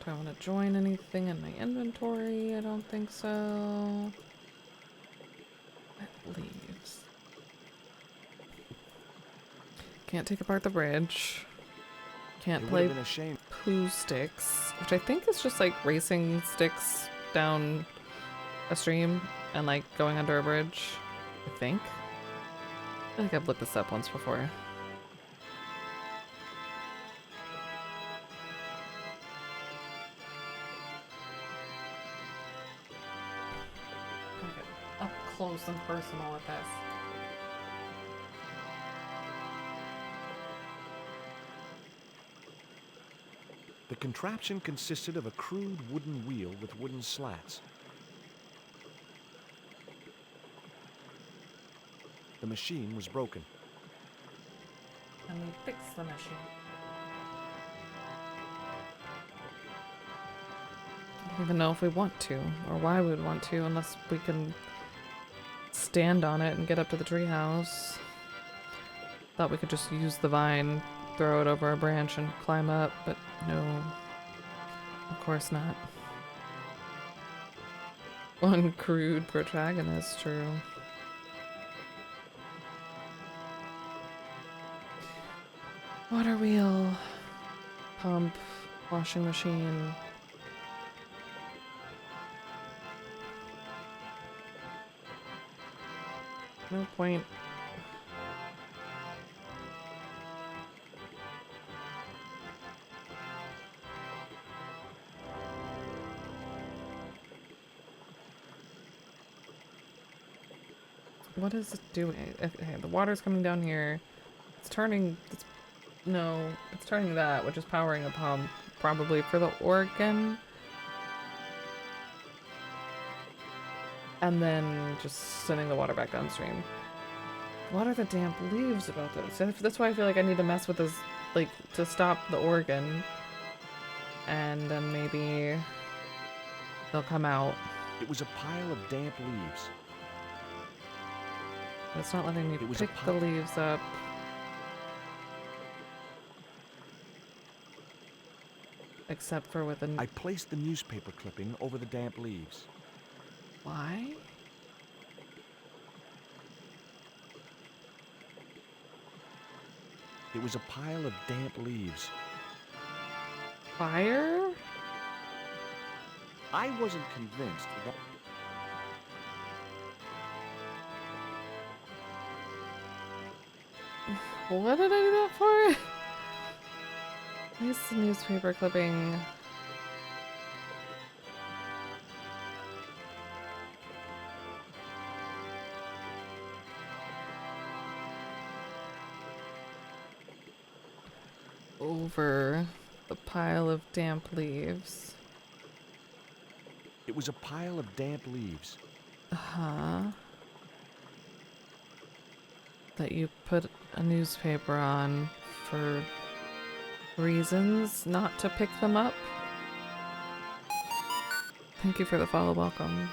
A: Do I want to join anything in my inventory? I don't think so. Wet leaves. Can't take apart the bridge. Can't
B: It would
A: play
B: have been a shame.
A: poo sticks, which I think is just like racing sticks down a stream and like going under a bridge. I think. I feel like I've looked this up once before. I'm gonna get up close and personal with this.
B: The contraption consisted of a crude wooden wheel with wooden slats. The machine was broken.
A: And we fix the machine. I don't even know if we want to, or why we would want to, unless we can stand on it and get up to the treehouse. Thought we could just use the vine, throw it over a branch and climb up, but no. Of course not. One crude protagonist, true. Water wheel, pump, washing machine. No point. What is it doing? Okay, the water's coming down here. It's turning. It's turning that, which is powering a pump, probably for the organ. And then just sending the water back downstream. What are the damp leaves about this? That's why I feel like I need to mess with this, like, to stop the organ. And then maybe they'll come out.
B: It was a pile of damp leaves.
A: But it's not letting me
B: It was
A: pick the leaves up. Except for with
B: I placed the newspaper clipping over the damp leaves.
A: Why?
B: It was a pile of damp leaves.
A: Fire?
B: I wasn't convinced that...
A: What did I do that for? Where's the newspaper clipping? Over the pile of damp leaves.
B: It was a pile of damp leaves.
A: Uh-huh. That you put a newspaper on for reasons not to pick them up. Thank you for the follow, welcome.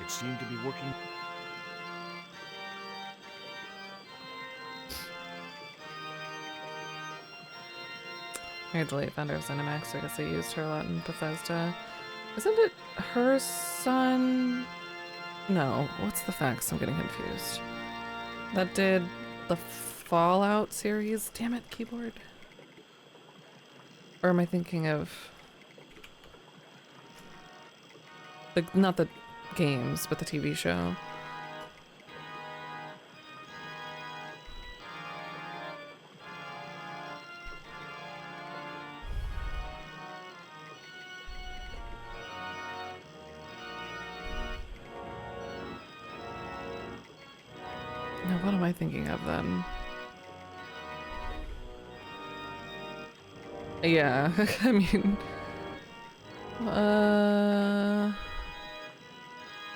B: It seemed to be working.
A: I delete Founder of Cinemax, so I guess I used her a lot in Bethesda. Isn't it her son? No, what's the facts? I'm getting confused. That did the Fallout series? Damn it, keyboard. Or am I thinking of... not the games, but the TV show? what am I thinking of then? Yeah, I mean...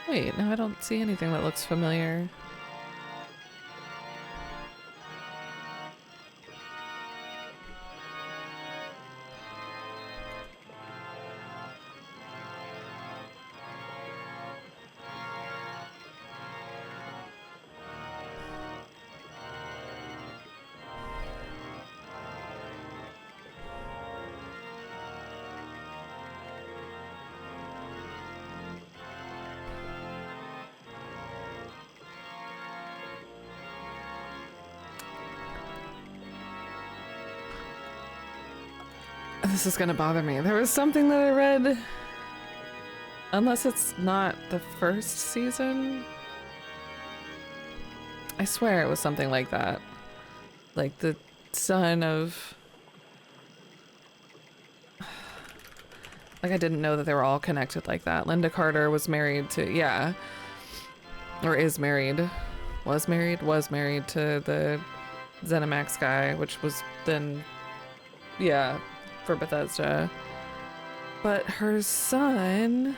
A: Wait, no, I don't see anything that looks familiar. This is gonna bother me. There was something that I read, unless it's not the first season. I swear it was something like that. Like the son of... Like I didn't know that they were all connected like that. Linda Carter was married to, yeah. Or is married. Was married to the ZeniMax guy, which was then, yeah, for Bethesda. But her son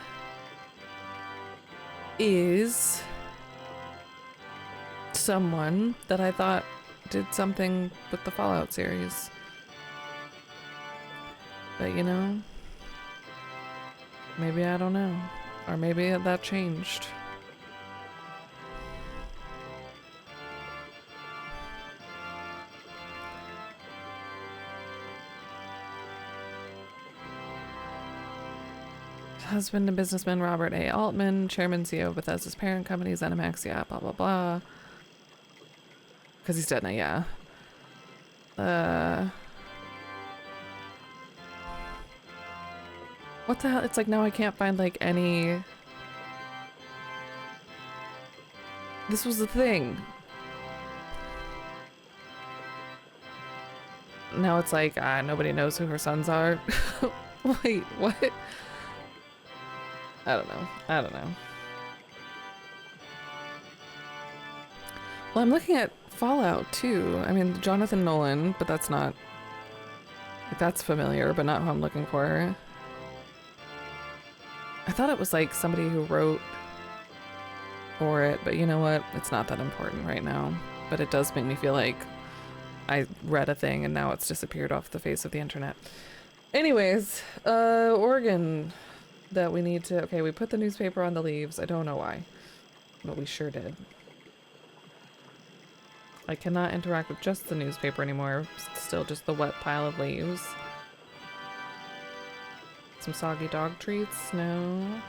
A: is someone that I thought did something with the Fallout series. But you know, maybe I don't know. Or maybe that changed. Husband and businessman Robert A. Altman, chairman, CEO of Bethesda's parent company, ZeniMax, yeah, blah, blah, blah. Because he's dead now, yeah. What the hell? It's like now I can't find like any... This was the thing. Now it's like, nobody knows who her sons are. Wait, what? I don't know. Well, I'm looking at Fallout too. I mean, Jonathan Nolan, but that's not... Like, that's familiar, but not who I'm looking for. I thought it was like somebody who wrote for it, but you know what? It's not that important right now. But it does make me feel like I read a thing and now it's disappeared off the face of the internet. Anyways, organ that we need to... Okay, we put the newspaper on the leaves. I don't know why, but we sure did. I cannot interact with just the newspaper anymore. Still just the wet pile of leaves. Some soggy dog treats? No.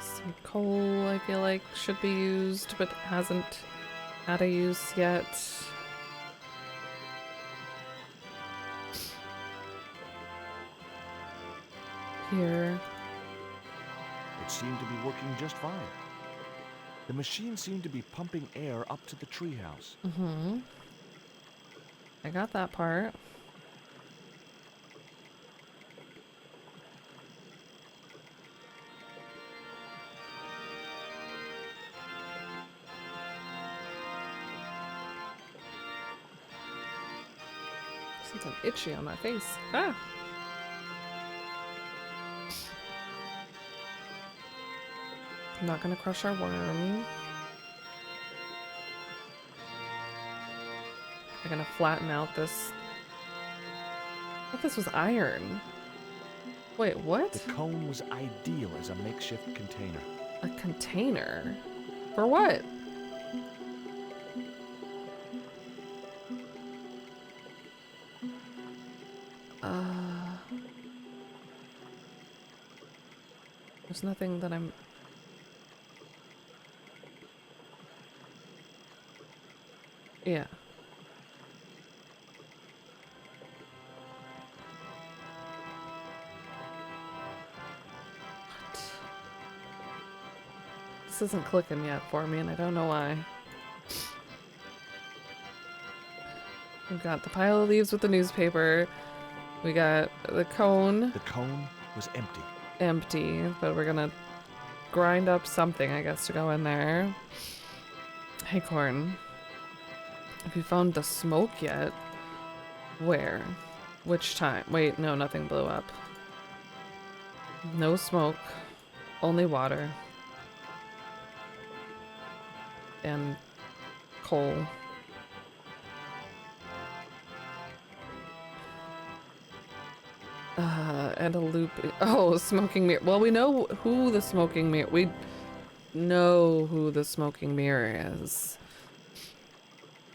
A: Some coal I feel like should be used, but hasn't had a use yet. Here.
B: It seemed to be working just fine. The machine seemed to be pumping air up to the treehouse.
A: Mm-hmm. I got that part. Since I'm itchy on my face. Ah! I'm not gonna crush our worm. I'm gonna flatten out this. I thought this was iron. Wait, what?
B: The cone was ideal as a makeshift container.
A: A container? For what? There's nothing that I'm... Yeah. What? This isn't clicking yet for me, and I don't know why. We've got the pile of leaves with the newspaper. We got the cone.
B: The cone was empty.
A: Empty, but we're gonna grind up something, I guess, to go in there. Hey, Corn. Have you found the smoke yet? Where? Which time? Wait, no, nothing blew up. No smoke. Only water. And coal. And a loop. Oh, smoking mirror. Well, we know who the smoking mirror. We know who the smoking mirror is.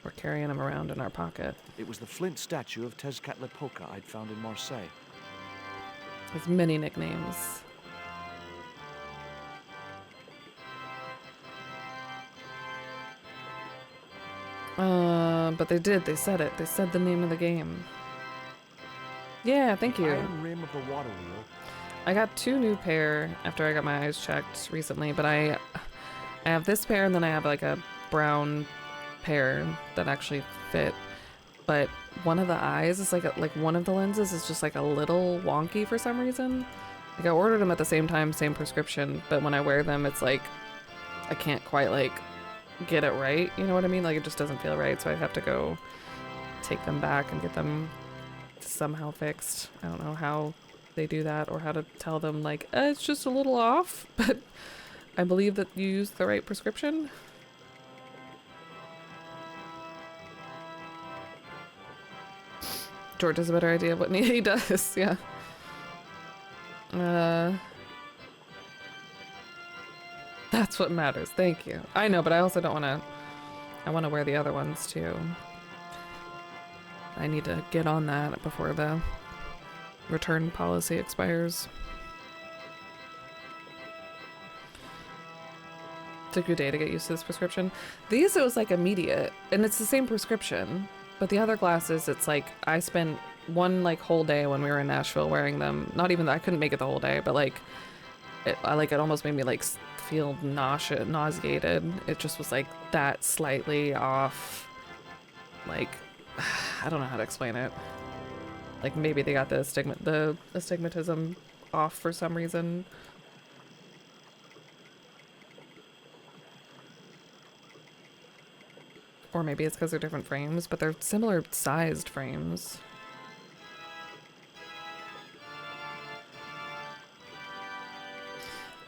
A: We're carrying him around in our pocket.
B: It was the flint statue of Tezcatlipoca I'd found in Marseille.
A: Has many nicknames. But they did. They said it. They said the name of the game. Yeah, thank you.
B: Iron rim of the water wheel.
A: I got 2 new pair after I got my eyes checked recently, but I have this pair and then I have like a brown pair that actually fit. But one of the eyes is like one of the lenses is just like a little wonky for some reason. Like I ordered them at the same time, same prescription, but when I wear them, it's like I can't quite like get it right. You know what I mean? Like it just doesn't feel right, so I have to go take them back and get them somehow fixed. I don't know how they do that or how to tell them like it's just a little off, but I believe that you used the right prescription. George has a better idea of what he does. Yeah. That's what matters. Thank you. I know, but I also don't want to. I want to wear the other ones too. I need to get on that before the return policy expires. Took your day to get used to this prescription. These, it was like immediate, and it's the same prescription, but the other glasses, it's like I spent one like whole day when we were in Nashville wearing them. Not even, I couldn't make it the whole day, but like it almost made me like feel nauseated. It just was like that slightly off, like I don't know how to explain it. Like maybe they got the astigmatism off for some reason. Or maybe it's because they're different frames, but they're similar sized frames.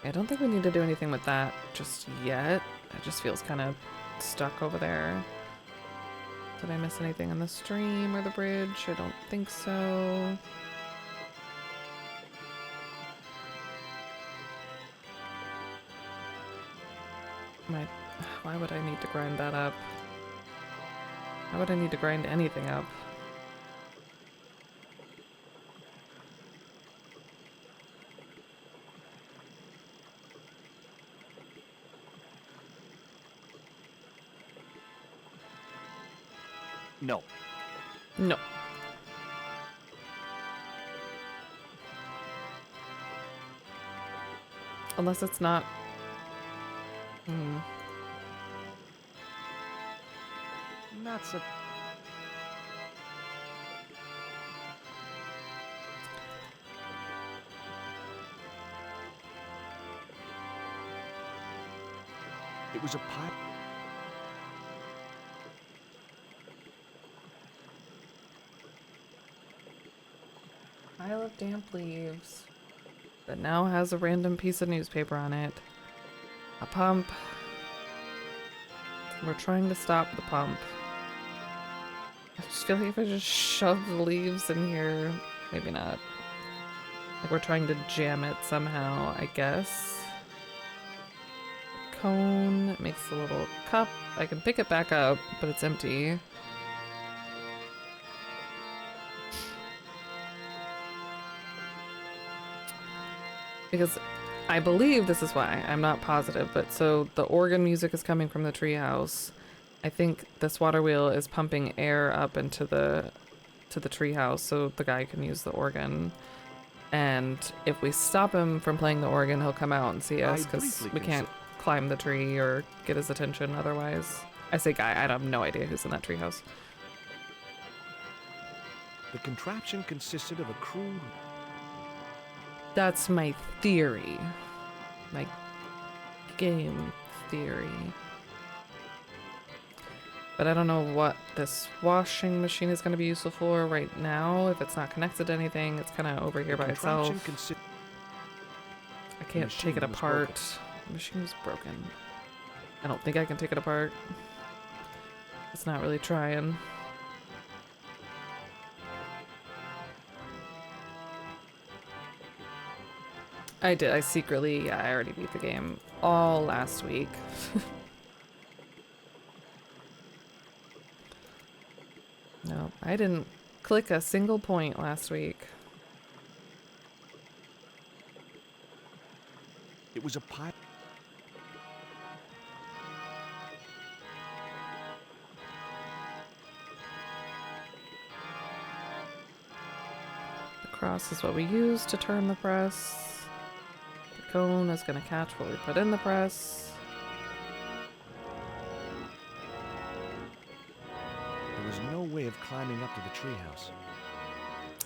A: I don't think we need to do anything with that just yet. It just feels kind of stuck over there. Did I miss anything on the stream or the bridge? I don't think so. Why would I need to grind that up? Why would I need to grind anything up?
B: No.
A: No. Unless it's not...
B: Not so... It was a pipe.
A: Pile of damp leaves that now has a random piece of newspaper on it. A pump. We're trying to stop the pump. I just feel like if I just shove the leaves in here, maybe not. Like we're trying to jam it somehow, I guess. Cone makes a little cup. I can pick it back up, but it's empty. Because I believe this is why. I'm not positive, but so the organ music is coming from the treehouse. I think this water wheel is pumping air up into the treehouse so the guy can use the organ. And if we stop him from playing the organ, he'll come out and see us because we can't climb the tree or get his attention otherwise. I say guy, I have no idea who's in that treehouse.
B: The contraption consisted of a crude...
A: That's my theory. My game theory. But I don't know what this washing machine is going to be useful for right now. If it's not connected to anything, it's kind of over here by itself. I can't take it apart. The machine is broken. I don't think I can take it apart. It's not really trying. I did. I secretly, yeah, I already beat the game all last week. No, I didn't click a single point last week.
B: It was a pile.
A: The cross is what we use to turn the press. The cone is going to catch what we put in the press.
B: There was no way of climbing up to the treehouse.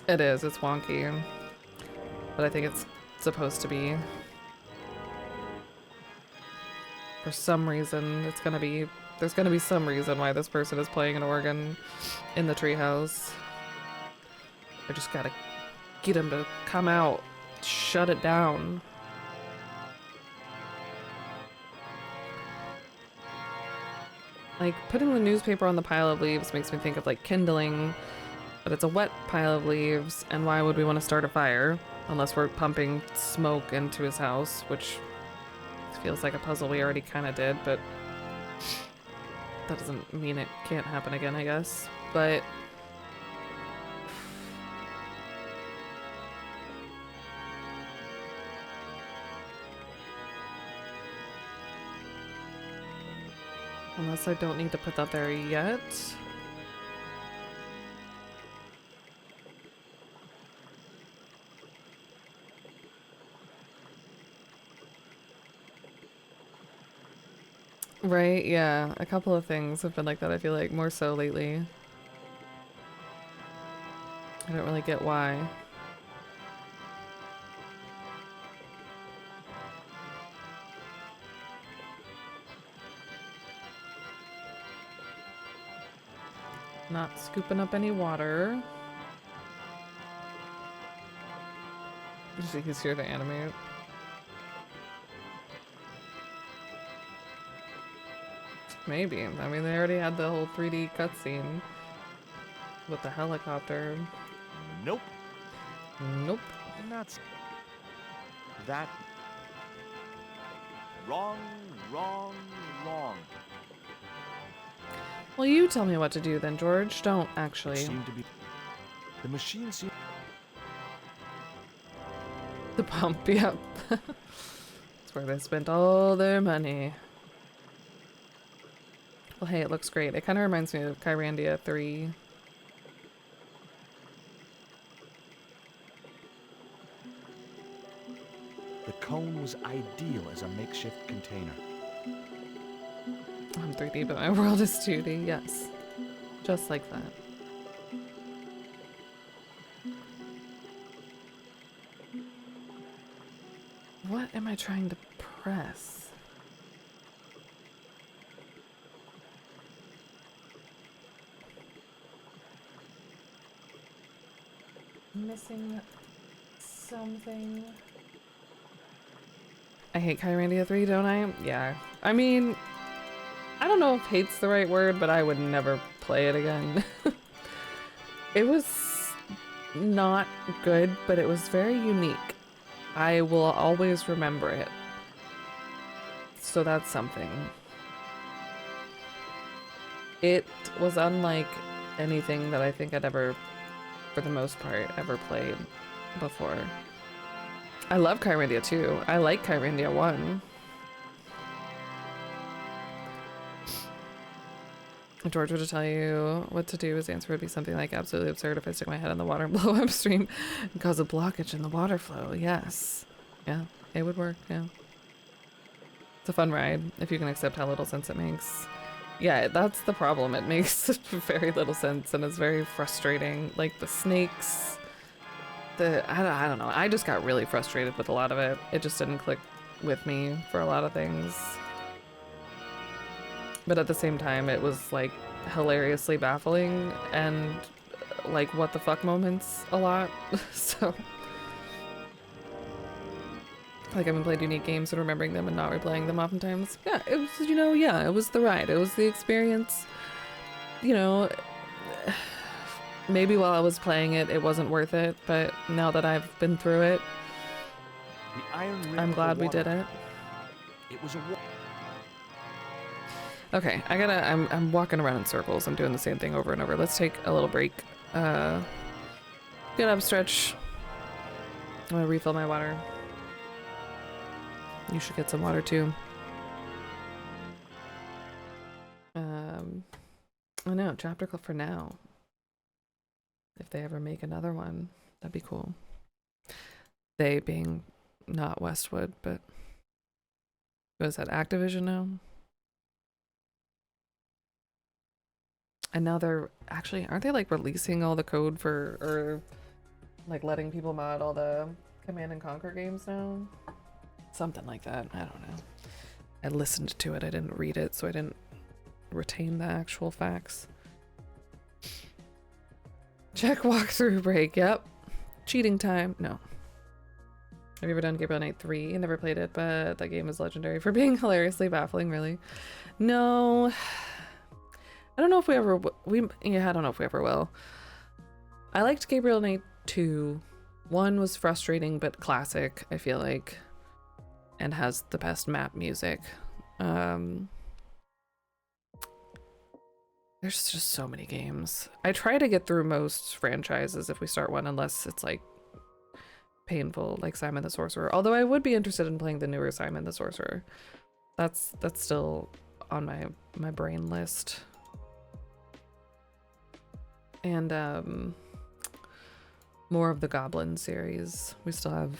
A: It is. It's wonky. But I think it's supposed to be. For some reason, it's gonna be... There's gonna be some reason why this person is playing an organ in the treehouse. I just gotta get him to come out. Shut it down. Like, putting the newspaper on the pile of leaves makes me think of, like, kindling. But it's a wet pile of leaves, and why would we want to start a fire? Unless we're pumping smoke into his house, which... feels like a puzzle we already kind of did, but that doesn't mean it can't happen again, I guess. But unless I don't need to put that there yet. Right, yeah. A couple of things have been like that, I feel like, more so lately. I don't really get why. Not scooping up any water. You think he's here to animate? Maybe. I mean, they already had the whole 3D cutscene with the helicopter.
B: Nope.
A: Nope.
B: Not that. Wrong, wrong, wrong.
A: Well, you tell me what to do then, George. Don't actually.
B: It seemed to be. The machine seemed.
A: The pump, yep. That's where they spent all their money. Well, hey, it looks great. It kind of reminds me of Kyrandia 3.
B: The cone was ideal as a makeshift container.
A: I'm 3D, but my world is 2D, yes. Just like that. What am I trying to press? Missing something. I hate Kyrandia 3, don't I? Yeah. I mean, I don't know if hate's the right word, but I would never play it again. It was not good, but it was very unique. I will always remember it. So that's something. It was unlike anything that I think I'd ever, for the most part, ever played before. I love Kyrandia 2. I like Kyrandia 1. If George were to tell you what to do, his answer would be something like absolutely absurd if I stick my head in the water and blow upstream and cause a blockage in the water flow. Yes. Yeah, it would work, yeah. It's a fun ride, if you can accept how little sense it makes. Yeah, that's the problem. It makes very little sense and it's very frustrating. Like the snakes, I don't know. I just got really frustrated with a lot of it. It just didn't click with me for a lot of things. But at the same time, it was like hilariously baffling and like what the fuck moments a lot. So like I've been playing unique games and remembering them and not replaying them oftentimes. Yeah, it was, you know, yeah, it was the ride. It was the experience. You know, maybe while I was playing it, it wasn't worth it, but now that I've been through it, I'm glad we did it.
B: It was a
A: Okay, I'm walking around in circles. I'm doing the same thing over and over. Let's take a little break. Get up, stretch. I'm gonna refill my water. You should get some water too. I know, chapter club for now. If they ever make another one, that'd be cool. They being not Westwood, but what is that, Activision now? And now they're actually, aren't they like releasing all the code for, or like letting people mod all the Command and Conquer games now? Something like that, I don't know. I listened to it, I didn't read it, so I didn't retain the actual facts. Check walkthrough break, yep. Cheating time, no. Have you ever done Gabriel Knight 3? I never played it, but that game is legendary for being hilariously baffling, really. No. I don't know if we ever, yeah, I don't know if we ever will. I liked Gabriel Knight 2. 1 was frustrating, but classic, I feel like. And has the best map music. There's just so many games. I try to get through most franchises if we start one, unless it's like painful, like Simon the Sorcerer. Although I would be interested in playing the newer Simon the Sorcerer. That's still on my brain list. And more of the Goblin series. We still have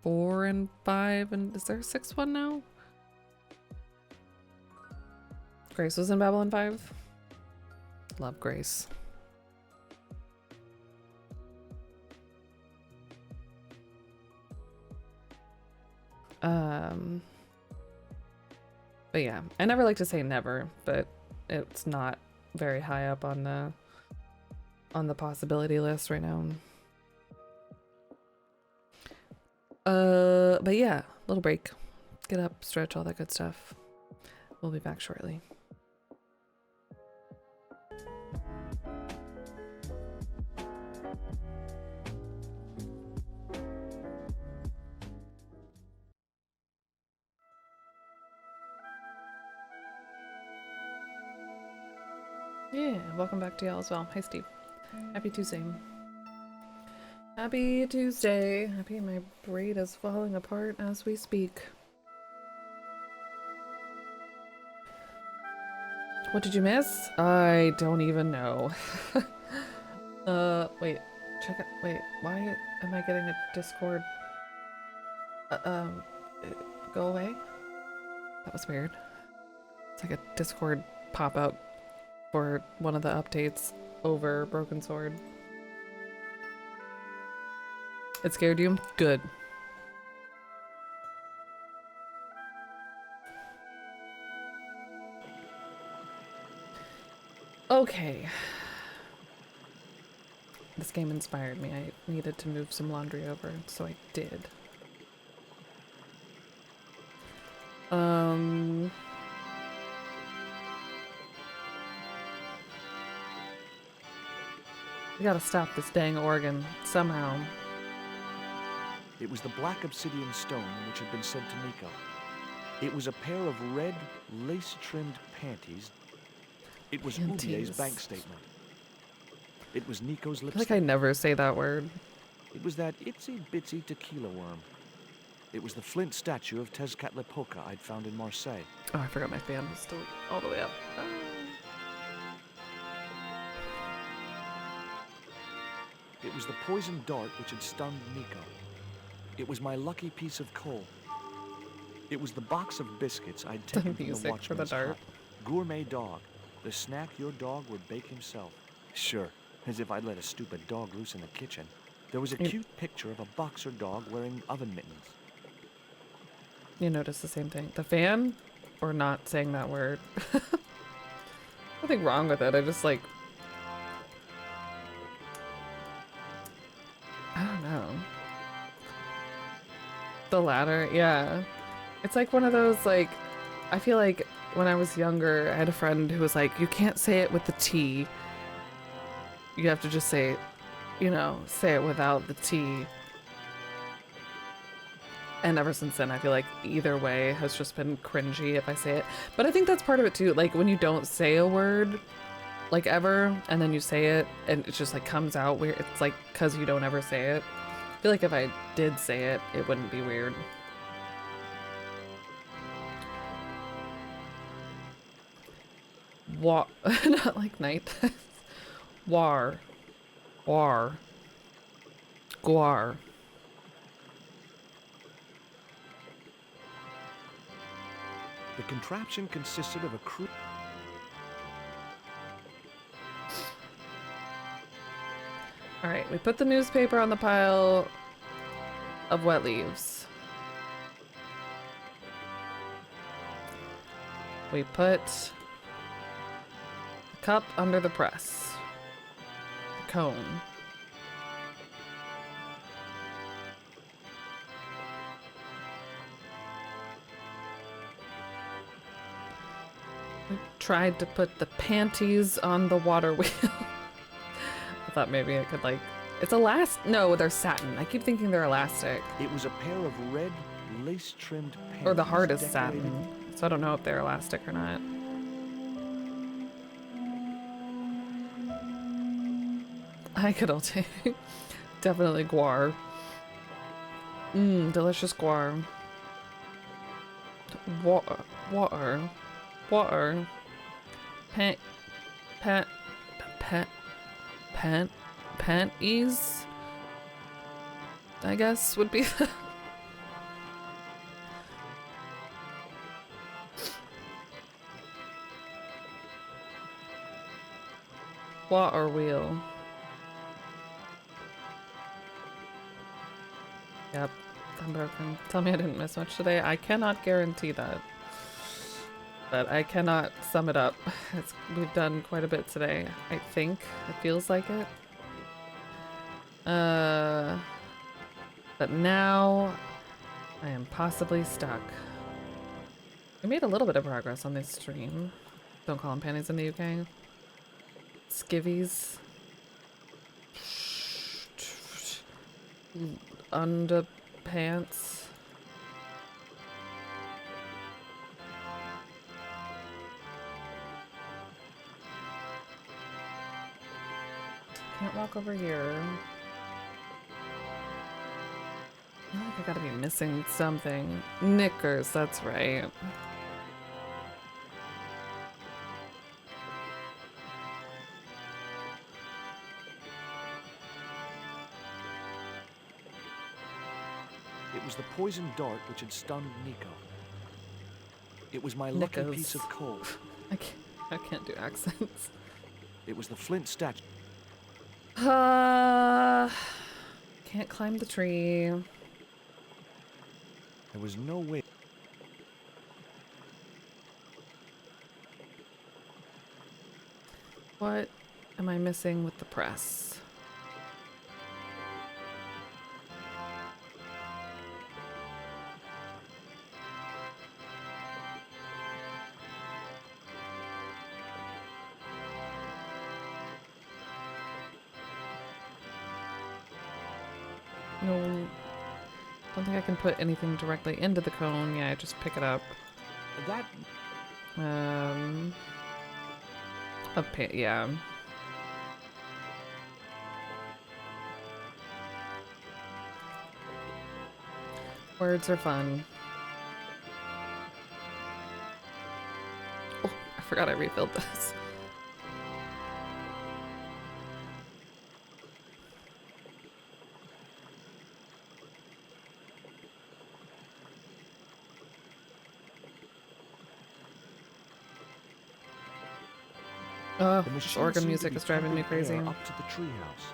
A: 4 and 5, and is there a 6th one now? Grace was in Babylon 5. Love Grace. But yeah, I never like to say never, but it's not very high up on the possibility list right now. But yeah, little break. Get up, stretch, all that good stuff. We'll be back shortly. Yeah, welcome back to y'all as well. Hi, Steve. Happy Tuesday. Happy Tuesday. Happy my braid is falling apart as we speak. What did you miss? I don't even know. Wait. Check it. Wait, why am I getting a Discord? Go away? That was weird. It's like a Discord pop-up for one of the updates over Broken Sword. It scared you? Good. Okay. This game inspired me. I needed to move some laundry over, so I did. We gotta stop this dang organ somehow.
B: It was the black obsidian stone which had been sent to Nico. It was a pair of red, lace-trimmed panties. It was Ubier's bank statement. It was Nico's lipstick.
A: I feel like I never say that word.
B: It was that itsy-bitsy tequila worm. It was the flint statue of Tezcatlipoca I'd found in Marseille.
A: Oh, I forgot my fan was still all the way up.
B: It was the poisoned dart which had stunned Nico. It was my lucky piece of coal. It was the box of biscuits I'd taken from the watchman's hut. Gourmet dog, the snack your dog would bake himself. Sure, as if I'd let a stupid dog loose in the kitchen. There was a cute picture of a boxer dog wearing oven mittens.
A: You notice the same thing. The fan, or not saying that word. Nothing wrong with it. I just like, I don't know. The latter, yeah. It's like one of those, like, I feel like when I was younger, I had a friend who was like, you can't say it with the T. You have to just say, you know, say it without the T. And ever since then, I feel like either way has just been cringy if I say it. But I think that's part of it too. Like when you don't say a word, like ever, and then you say it, and it just like comes out weird. It's like because you don't ever say it. I feel like if I did say it, it wouldn't be weird. Not like night. War. War. Guar.
B: The contraption consisted of a crew.
A: Alright, we put the newspaper on the pile of wet leaves. We put the cup under the press. The cone. We tried to put the panties on the water wheel. I thought maybe I could like, it's no, they're satin. I keep thinking they're elastic.
B: It was a pair of red lace-trimmed pants.
A: Or the heart is satin. So I don't know if they're elastic or not. I could all take definitely guar. Delicious guar. Water. Panties, I guess would be the water wheel. Yep, I'm broken. Tell me I didn't miss much today. I cannot guarantee that. But I cannot sum it up. We've done quite a bit today, I think. It feels like it. But now I am possibly stuck. We made a little bit of progress on this stream. Don't call them panties in the UK. Skivvies. Underpants. Can't walk over here. I feel like I gotta be missing something. Knickers, that's right.
B: It was the poisoned dart which had stunned Nico. It was my lucky piece of coal.
A: I can't do accents.
B: It was the flint statue.
A: Can't climb the tree.
B: There was no way.
A: What am I missing with the press? No, don't think I can put anything directly into the cone. Yeah, I just pick it up.
B: That.
A: Yeah. Words are fun. Oh, I forgot I refilled this. Oh, this organ music is driving me crazy.
B: Up to the treehouse.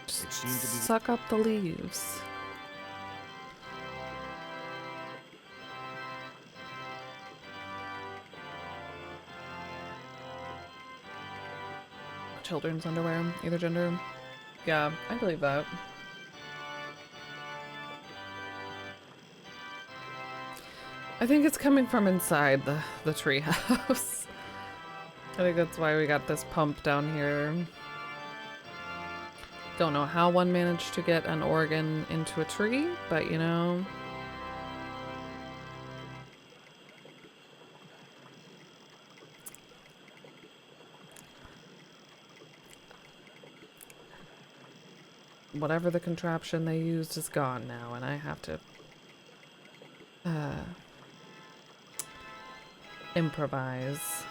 A: Just suck up the leaves. children's underwear, either gender. Yeah, I believe that. I think it's coming from inside the tree house. I think that's why we got this pump down here. Don't know how one managed to get an organ into a tree, but you know. Whatever the contraption they used is gone now, and I have to improvise.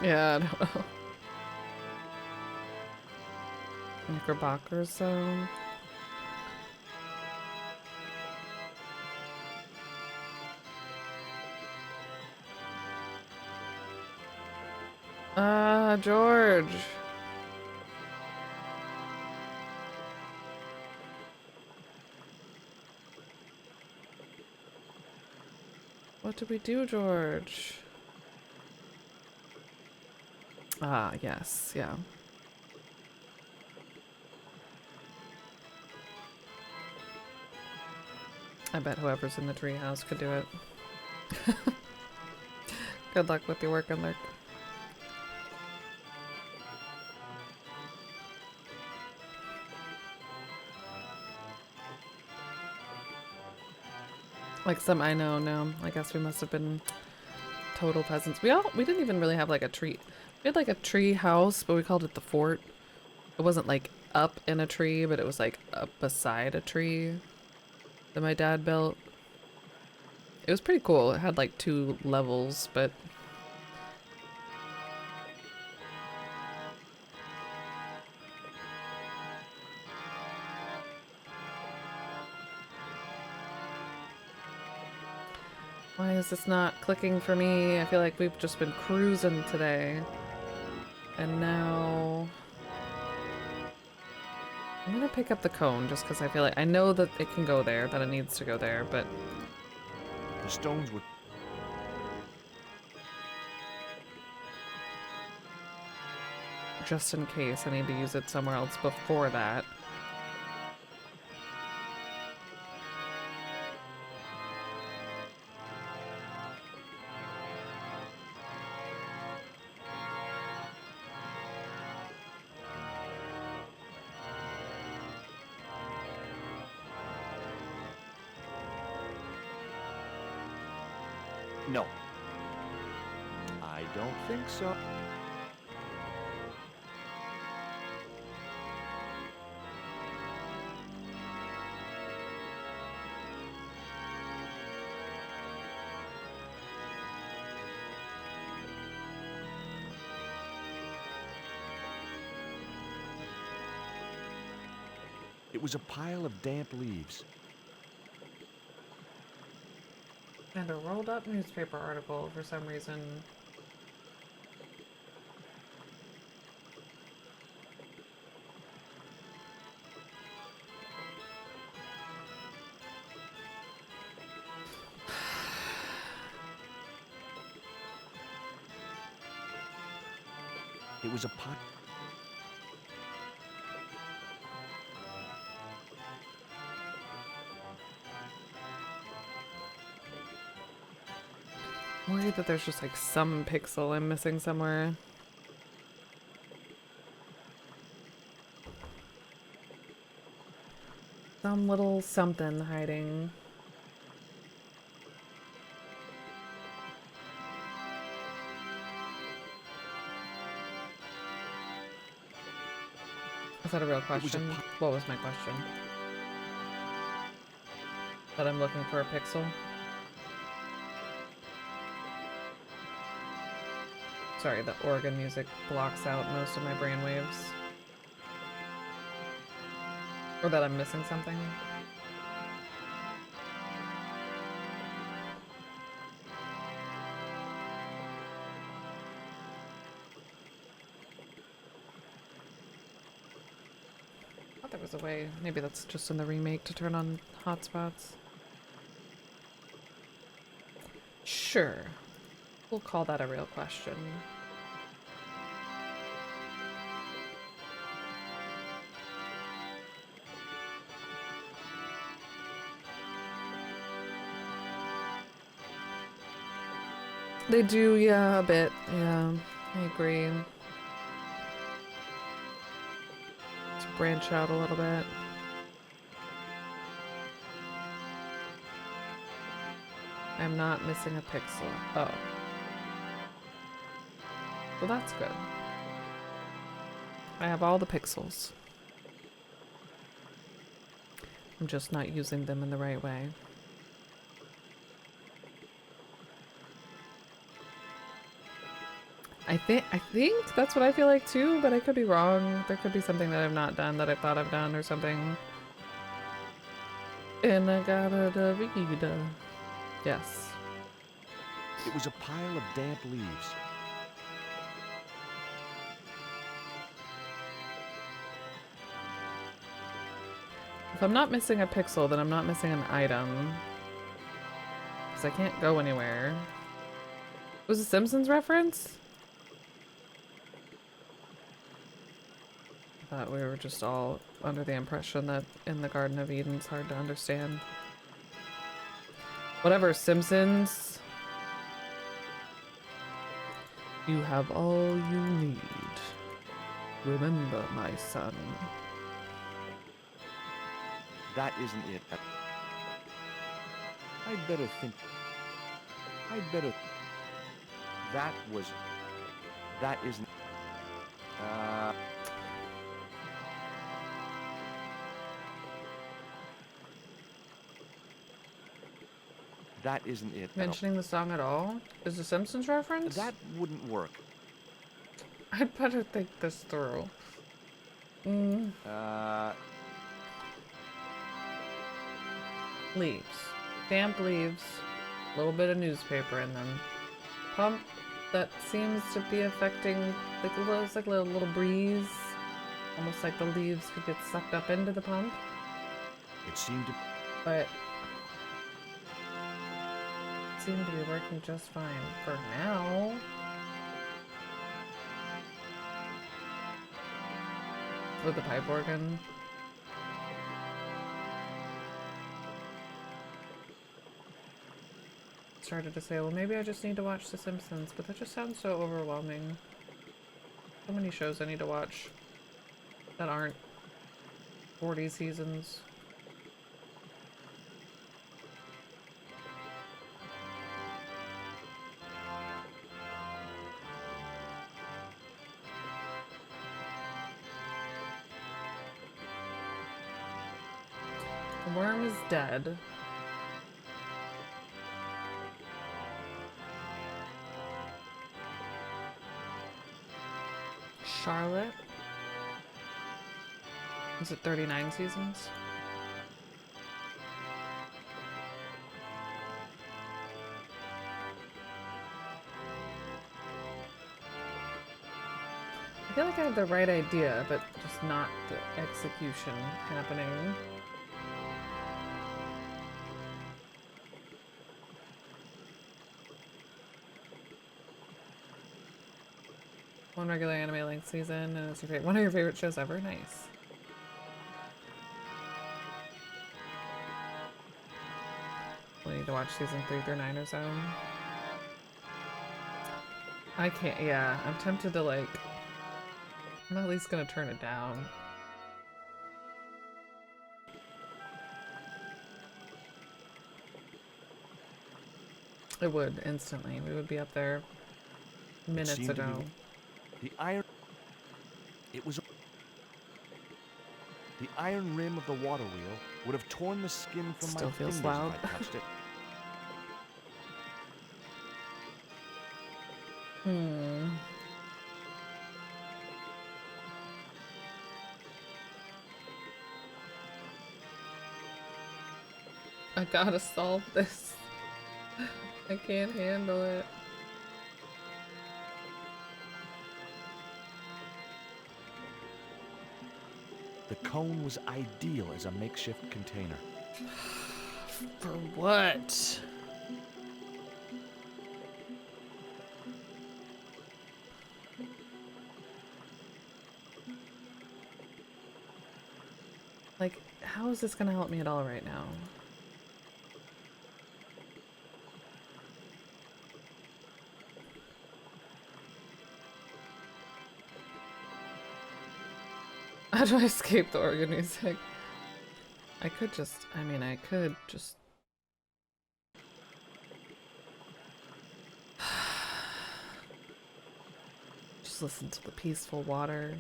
A: Yeah, I don't know. Knickerbockers, so. George. What did we do, George? Ah, yes, yeah. I bet whoever's in the treehouse could do it. Good luck with your work in there. Like some I know, no. I guess we must have been total peasants. We didn't even really have like a tree. We had like a tree house, but we called it the fort. It wasn't like up in a tree, but it was like up beside a tree that my dad built. It was pretty cool. It had like 2 levels, but why is this not clicking for me? I feel like we've just been cruising today. And now I'm gonna pick up the cone just because I feel like I know that it can go there, that it needs to go there, but
B: The stones were...
A: just in case I need to use it somewhere else before that.
B: No. I don't think so. It was a pile of damp leaves.
A: And a rolled up newspaper article for some reason.
B: It was a pot.
A: I'm worried that there's just like some pixel I'm missing somewhere. Some little something hiding. Is that a real question? What was my question? That I'm looking for a pixel? Sorry, the organ music blocks out most of my brainwaves. Or that I'm missing something. I thought there was a way, maybe that's just in the remake, to turn on hotspots. Shh. Sure. We'll call that a real question. They do, yeah, a bit. Yeah, I agree. Let's branch out a little bit. I'm not missing a pixel. Oh. Well, that's good. I have all the pixels. I'm just not using them in the right way. I think that's what I feel like too, but I could be wrong. There could be something that I've not done that I thought I've done or something. And I gotta read. Yes.
B: It was a pile of damp leaves.
A: If I'm not missing a pixel, then I'm not missing an item. Because I can't go anywhere. Was it a Simpsons reference? I thought we were just all under the impression that in the Garden of Eden it's hard to understand. Whatever, Simpsons. You have all you need. Remember, my son.
B: That isn't it. I'd better think. I'd better. That was. That isn't. That isn't it.
A: Mentioning the song at all? Is a Simpsons reference?
B: That wouldn't work.
A: I'd better think this through. Leaves. Damp leaves. A little bit of newspaper in them. Pump that seems to be affecting, like, it's like a little breeze. Almost like the leaves could get sucked up into the pump.
B: It seemed to.
A: But it seemed to be working just fine for now. With the pipe organ. Started to say, well, maybe I just need to watch The Simpsons, but that just sounds so overwhelming. So many shows I need to watch that aren't 40 seasons. The worm is dead. Charlotte? Is it 39 seasons? I feel like I have the right idea, but just not the execution happening. One regular anime length season, and it's your one of your favorite shows ever. Nice. We need to watch season 3 through 9 or so. I can't. Yeah, I'm tempted to like. I'm at least gonna turn it down. It would instantly. We would be up there minutes ago.
B: The iron. It was. The iron rim of the water wheel would have torn the skin from
A: Still
B: my
A: feels
B: fingers
A: loud.
B: if I touched it.
A: I gotta solve this. I can't handle it.
B: The cone was ideal as a makeshift container.
A: For what? Like, how is this gonna help me at all right now? How do I escape the organ music? I could just, I mean, I could just... just listen to the peaceful water.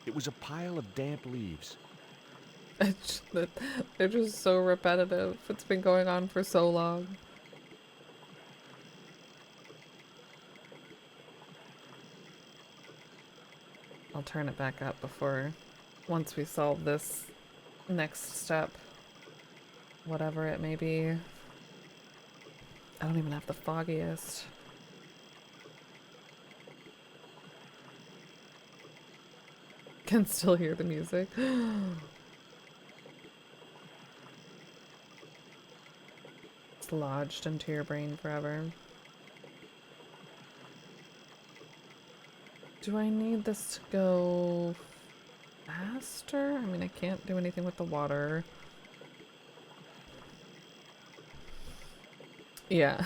B: It was a pile of damp leaves.
A: They're just so repetitive. It's been going on for so long. I'll turn it back up once we solve this next step. Whatever it may be. I don't even have the foggiest. Can still hear the music. It's lodged into your brain forever. Do I need this to go faster? I mean, I can't do anything with the water. Yeah.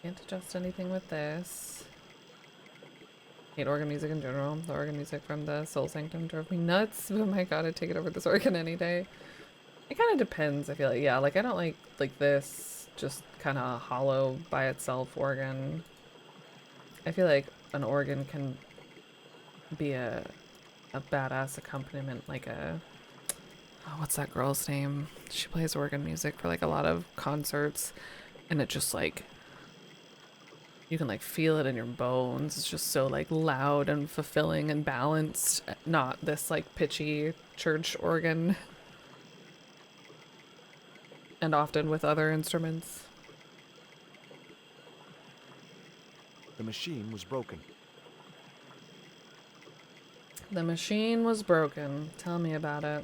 A: Can't adjust anything with this. Hate organ music in general. The organ music from the Soul Sanctum drove me nuts. Oh my god, I'd take it over this organ any day. It kind of depends, I feel like. Yeah, like I don't like this just kind of hollow by itself organ. I feel like an organ can be a badass accompaniment, like a... Oh, what's that girl's name? She plays organ music for like a lot of concerts, and it just like... You can like feel it in your bones. It's just so like loud and fulfilling and balanced. Not this like pitchy church organ. And often with other instruments.
B: The machine was broken.
A: The machine was broken. Tell me about it.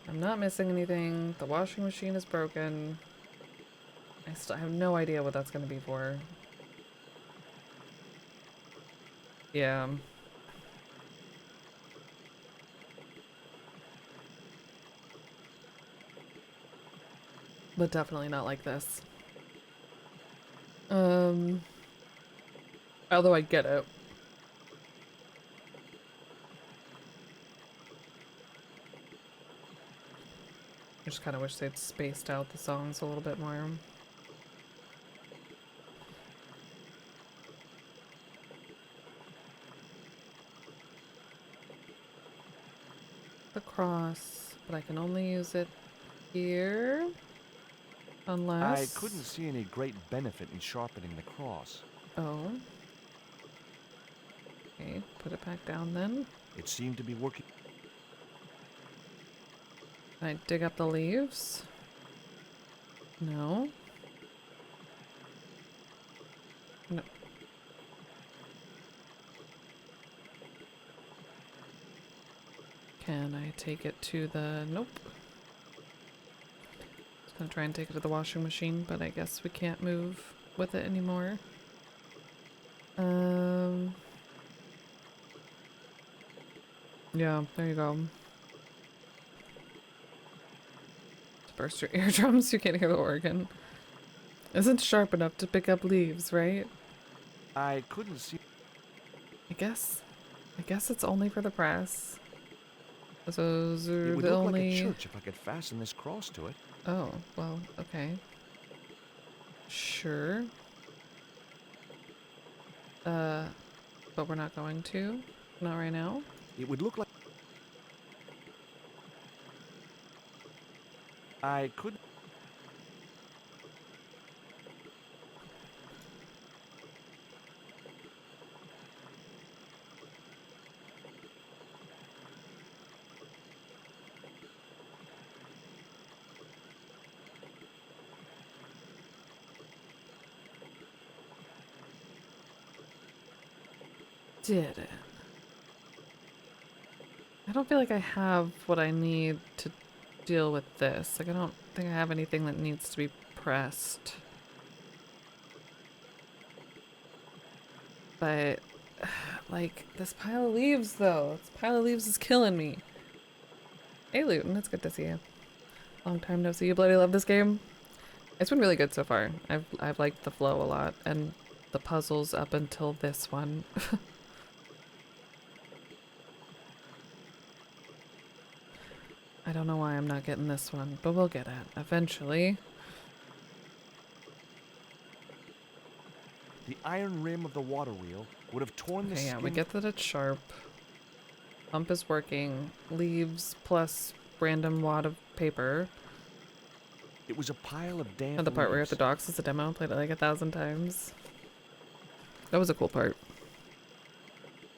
A: I'm not missing anything. The washing machine is broken. I still have no idea what that's going to be for. Yeah. But definitely not like this. Although I get it. I just kind of wish they'd spaced out the songs a little bit more. The cross, but I can only use it here. Unless...
B: I couldn't see any great benefit in sharpening the cross.
A: Oh. Okay, put it back down then.
B: It seemed to be working.
A: Can I dig up the leaves? No. No. Can I take it to the... Nope. I was gonna try and take it to the washing machine, but I guess we can't move with it anymore. Yeah, there you go. To burst your eardrums, you can't hear the organ. Isn't sharp enough to pick up leaves, right?
B: I couldn't see.
A: I guess it's only for the press. Those are
B: It would
A: the
B: look
A: only...
B: like a church if I could fasten this cross to it.
A: Oh, well, okay. Sure. But we're not going to? Not right now?
B: It would look like... I could...
A: Did it. I don't feel like I have what I need to deal with this. Like, I don't think I have anything that needs to be pressed. But, like, this pile of leaves, though. This pile of leaves is killing me. Hey, Luton, it's good to see you. Long time no see. You bloody love this game. It's been really good so far. I've liked the flow a lot, and the puzzles up until this one. I don't know why I'm not getting this one, but we'll get it eventually.
B: The iron rim of the water wheel would have torn the
A: Okay, yeah,
B: skin.
A: we get that it's sharp. Pump is working. Leaves plus random wad of paper.
B: It was a pile of damp
A: And the part where you're at
B: leaves.
A: the docks is a demo. I played it like 1,000 times. That was a cool part.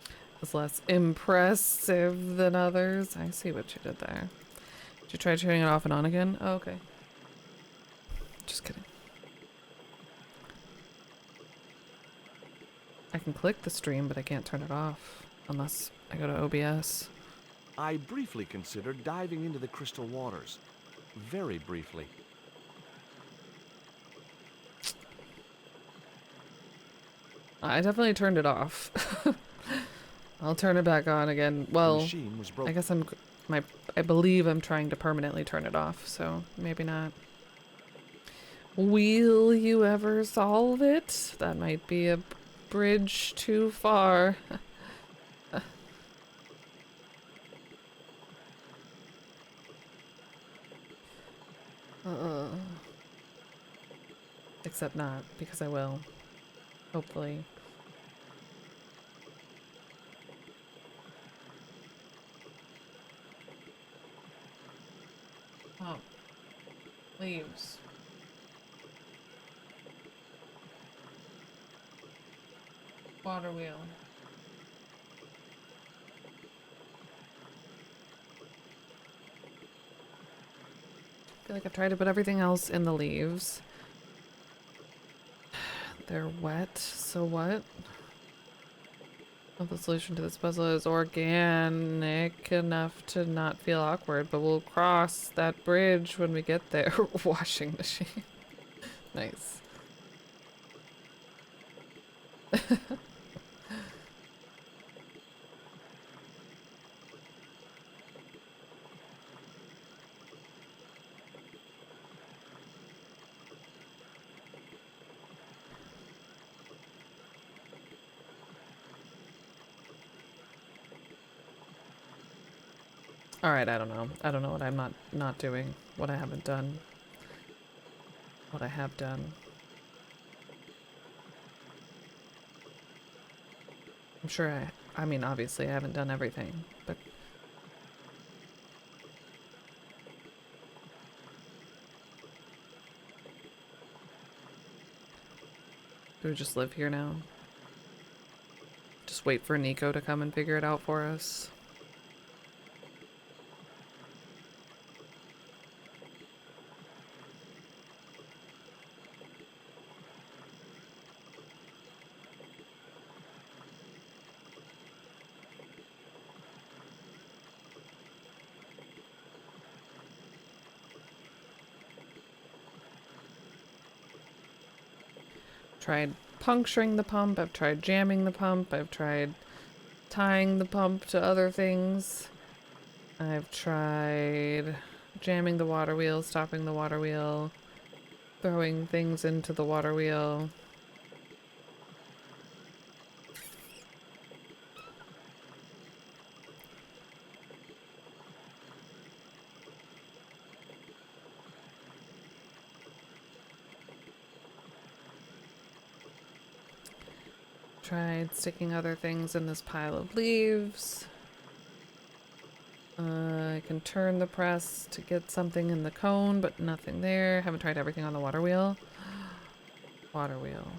A: It was less impressive than others. I see what you did there. Did you try turning it off and on again? Oh, okay. Just kidding. I can click the stream, but I can't turn it off unless I go to OBS.
B: I briefly considered diving into the crystal waters. Very briefly.
A: I definitely turned it off. I'll turn it back on again. Well,
B: The machine was broken.
A: I guess I believe I'm trying to permanently turn it off, so maybe not. Will you ever solve it? That might be a bridge too far. Except not, because I will. Hopefully. Oh. Leaves. Water wheel. I feel like I've tried to put everything else in the leaves. They're wet, so what? Well, the solution to this puzzle is organic enough to not feel awkward, but we'll cross that bridge when we get there. Washing machine. Nice. Alright, I don't know. I don't know what I'm not doing. What I haven't done. What I have done. I'm sure I mean, obviously I haven't done everything, but... Do we just live here now? Just wait for Nico to come and figure it out for us? Tried puncturing the pump, I've tried jamming the pump, I've tried tying the pump to other things. I've tried jamming the water wheel, stopping the water wheel, throwing things into the water wheel. Tried sticking other things in this pile of leaves. I can turn the press to get something in the cone, but nothing there. Haven't tried everything on the water wheel. Water wheel.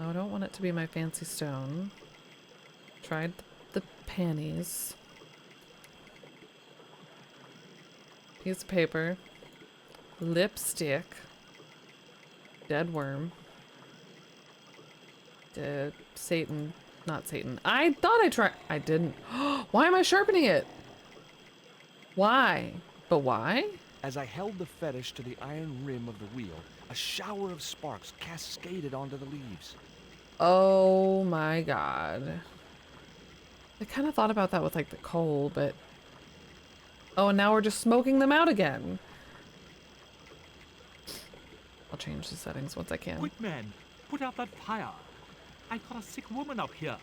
A: Oh, I don't want it to be my fancy stone. Tried the panties. Piece of paper. Lipstick. Dead worm. Satan Not Satan. I thought I tried. I didn't. Why am I sharpening it? Why? But why?
B: As I held the fetish to the iron rim of the wheel, a shower of sparks cascaded onto the leaves.
A: Oh my god. I kind of thought about that with like the coal, but... Oh, and now we're just smoking them out again. I'll change the settings once I can.
M: Quick, man! Put out that fire! I've got a sick woman up here.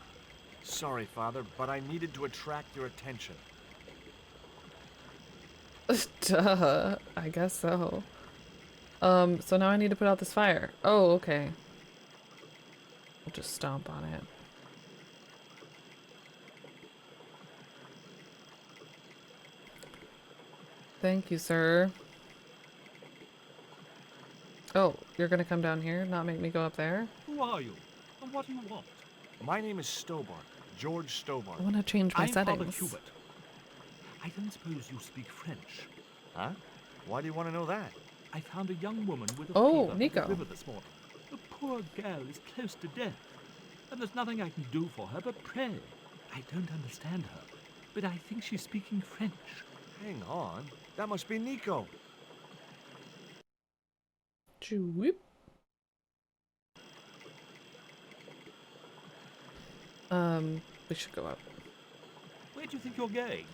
B: Sorry, Father, but I needed to attract your attention.
A: Duh. I guess so. So now I need to put out this fire. Oh, okay. I'll just stomp on it. Thank you, sir. Oh, you're gonna come down here, not make me go up there?
M: Who are you? And what do you want?
B: My name is Stobart, George Stobart.
A: I want to change my
M: I'm Father
A: settings.
M: Hubert. I don't suppose you speak French.
B: Huh? Why do you want to know that?
M: I found a young woman with a
A: Oh,
M: fever
A: Nico.
M: at the river this morning. The poor girl is close to death, and there's nothing I can do for her but pray. I don't understand her, but I think she's speaking French.
B: Hang on. That must be Nico.
A: Choo-whoop. We should go up.
M: Where do you think you're going?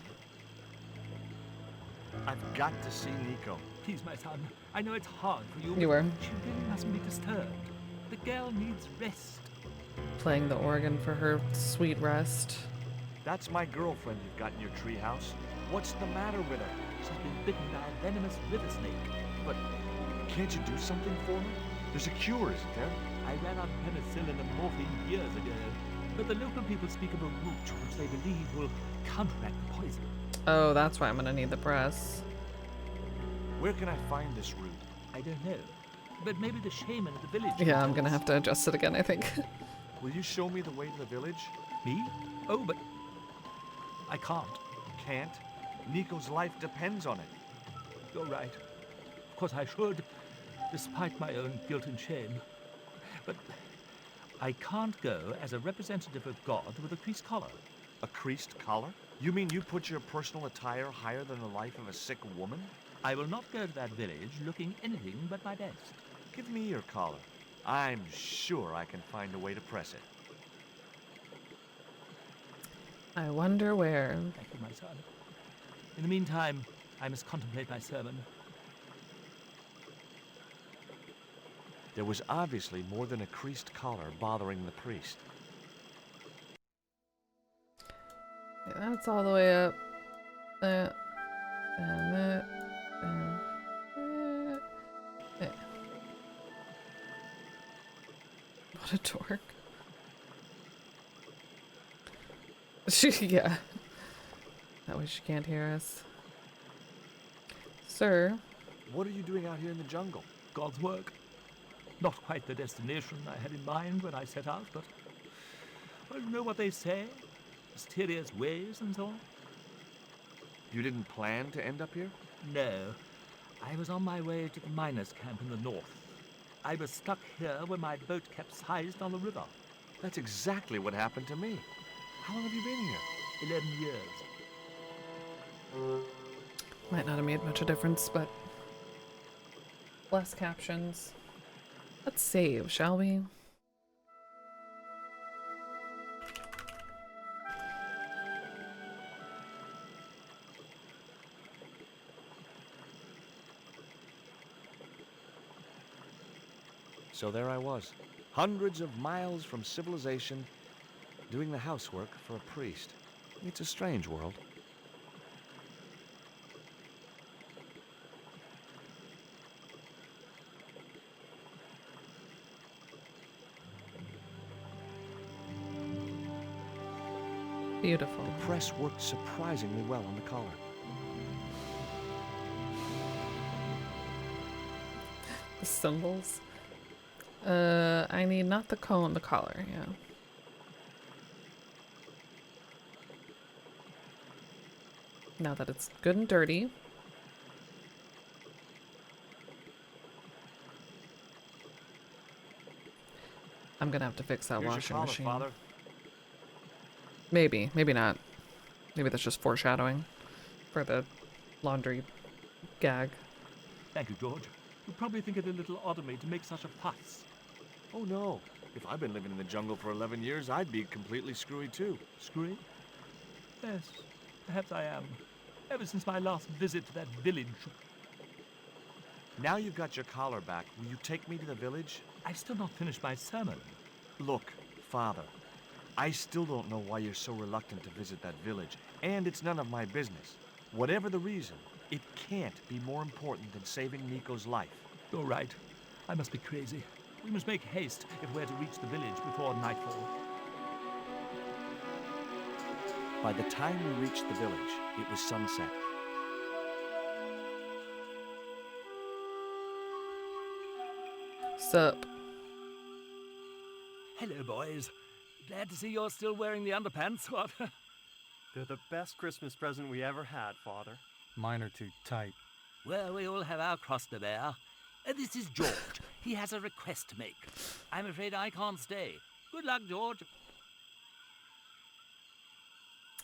B: I've got to see Nico.
M: Please, my son, I know it's hard for you.
A: You
M: but
A: were.
M: She really mustn't be disturbed. The girl needs rest.
A: Playing the organ for her sweet rest.
B: That's my girlfriend you've got in your treehouse. What's the matter with her?
M: She's been bitten by a venomous river snake.
B: But can't you do something for her? There's a cure, isn't there?
M: I ran out of penicillin and morphine years ago, but the local people speak of a root which they believe will counteract the poison.
A: Oh, that's why I'm gonna need the press.
B: Where can I find this root?
M: I don't know, but maybe the shaman at the village.
A: Yeah, I'm gonna have to adjust it again, I think.
B: Will you show me the way to the village?
M: Me? Oh, but I can't.
B: Can't? Nico's life depends on it.
M: You're right. Of course I should, despite my own guilt and shame. But I can't go as a representative of God with a creased collar.
B: A creased collar? You mean you put your personal attire higher than the life of a sick woman?
M: I will not go to that village looking anything but my best.
B: Give me your collar. I'm sure I can find a way to press it.
A: I wonder where.
M: Thank you, my son. In the meantime, I must contemplate my sermon.
B: There was obviously more than a creased collar bothering the priest.
A: Yeah, that's all the way up. That. And that. And that. What a dork. Yeah. That way she can't hear us. Sir.
B: What are you doing out here in the jungle?
M: God's work. Not quite the destination I had in mind when I set out, but well, you know what they say? Mysterious ways and so on.
B: You didn't plan to end up here?
M: No. I was on my way to the miners' camp in the north. I was stuck here when my boat capsized on the river.
B: That's exactly what happened to me. How long have you been here?
M: 11 years.
A: Might not have made much of a difference, but less captions. Let's save, shall we?
B: So there I was, hundreds of miles from civilization, doing the housework for a priest. It's a strange world.
A: Beautiful.
B: The press worked surprisingly well on the collar.
A: The symbols. I need not the cone, the collar, yeah. Now that it's good and dirty. I'm gonna have to fix that
B: Here's
A: washing
B: your collar,
A: machine.
B: Father.
A: Maybe, maybe not. Maybe that's just foreshadowing for the laundry gag.
M: Thank you, George. You probably think it a little odd of me to make such a fuss.
B: Oh no. If I've been living in the jungle for 11 years, I'd be completely screwy too.
M: Screwy? Yes, perhaps I am. Ever since my last visit to that village.
B: Now you've got your collar back, will you take me to the village?
M: I've still not finished my sermon.
B: Look, Father, I still don't know why you're so reluctant to visit that village, and it's none of my business. Whatever the reason, it can't be more important than saving Nico's life.
M: You're right. I must be crazy. We must make haste if we're to reach the village before nightfall.
B: By the time we reached the village, it was sunset.
A: Sup?
M: Hello, boys. Glad to see you're still wearing the underpants. What?
N: They're the best Christmas present we ever had, Father.
I: Mine are too tight.
M: Well, we all have our cross to bear. This is George. He has a request to make. I'm afraid I can't stay. Good luck, George.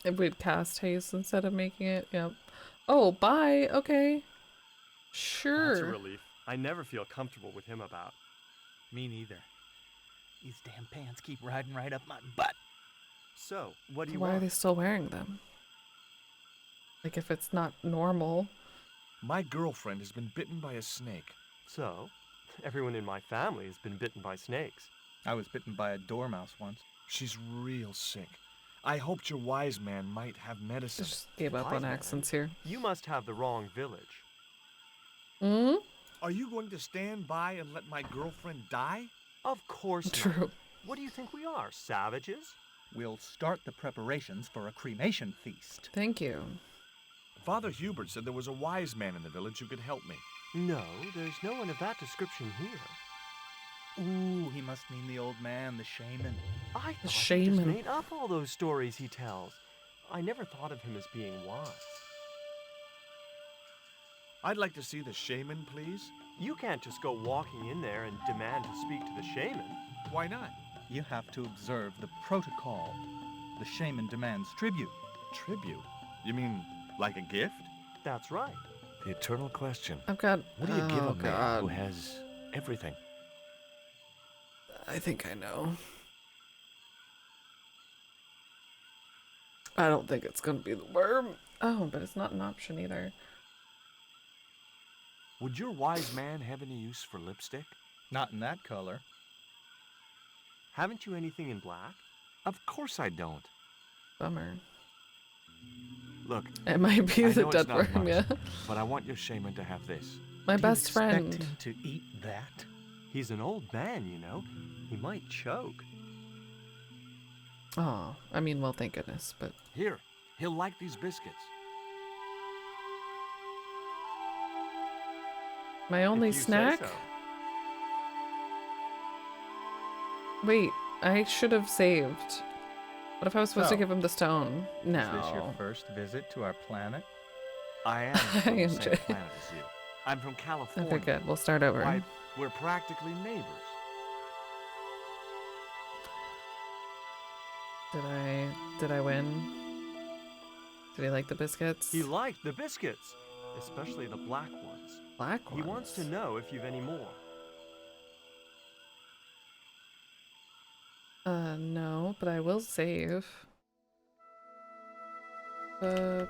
A: If we'd cast haste instead of making it, yep. Oh, bye. Okay. Sure.
N: That's a relief. I never feel comfortable with him about.
I: Me neither. These damn pants keep riding right up my butt.
N: So, what do you
A: Why
N: want?
A: are they still wearing them? Like, if it's not normal.
B: My girlfriend has been bitten by a snake.
N: So, everyone in my family has been bitten by snakes.
I: I was bitten by a dormouse once.
B: She's real sick. I hoped your wise man might have medicine.
A: Just gave up
N: Wise
A: on
N: man?
A: accents here.
N: You must have the wrong village.
A: Hmm?
B: Are you going to stand by and let my girlfriend die?
N: Of course not.
A: True.
N: What do you think we are, savages?
I: We'll start the preparations for a cremation feast.
A: Thank you.
B: Father Hubert said there was a wise man in the village who could help me.
N: No, there's no one of that description here.
I: Ooh, he must mean the old man, the shaman.
N: I thought he just
A: shaman.
N: made up all those stories he tells. I never thought of him as being wise.
B: I'd like to see the shaman, please.
N: You can't just go walking in there and demand to speak to the shaman.
B: Why not?
I: You have to observe the protocol. The shaman demands tribute.
B: Tribute? You mean like a gift?
N: That's right.
B: The eternal question.
A: I've got.
B: What do you give
A: Oh,
B: a man
A: God.
B: who has everything?
A: I think I know. I don't think it's gonna be the worm. Oh, but it's not an option either.
B: Would your wise man have any use for lipstick?
I: Not in that color.
N: Haven't you anything in black?
B: Of course I don't.
A: Bummer.
B: Look,
A: It might be
B: I
A: the
B: know
A: dead
B: it's not
A: worm,
B: much,
A: yeah.
B: but I want your shaman to have this.
A: My
I: Do
A: best
I: you expect
A: friend.
I: him to eat that?
N: He's an old man, you know. He might choke.
A: Oh, I mean, well, thank goodness, but
B: Here, he'll like these biscuits.
A: my only
N: If you say
A: snack?
N: so.
A: Wait, I should have saved. What if I was supposed to
I: So,
A: give him the stone? No.
I: Is this your first visit to our planet?
B: I am
A: I
B: from the
A: am
B: same
A: Jay.
B: planet as you. I'm from California.
A: Okay, good. We'll start over.
B: Why, we're practically neighbors.
A: Did I win? Did he like the biscuits?
N: He liked the biscuits, especially the black ones.
A: Black
N: He
A: ones?
N: wants to know if you've any more.
A: No, but I will save. The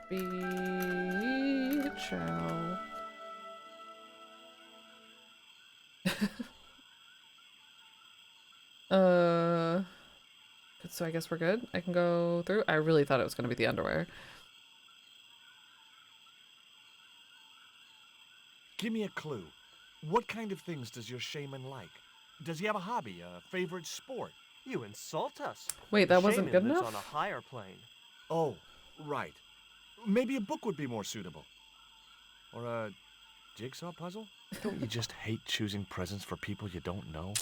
A: beach owl. So I guess we're good. I can go through. I really thought it was going to be the underwear.
B: Give me a clue. What kind of things does your shaman like? Does he have a hobby, a favorite sport?
N: You insult us.
A: Wait,
N: The
A: that wasn't
N: shaman
A: good
N: lives
A: enough?
N: on a higher plane.
B: Oh, right. Maybe a book would be more suitable. Or a jigsaw puzzle? Don't you just hate choosing presents for people you don't know?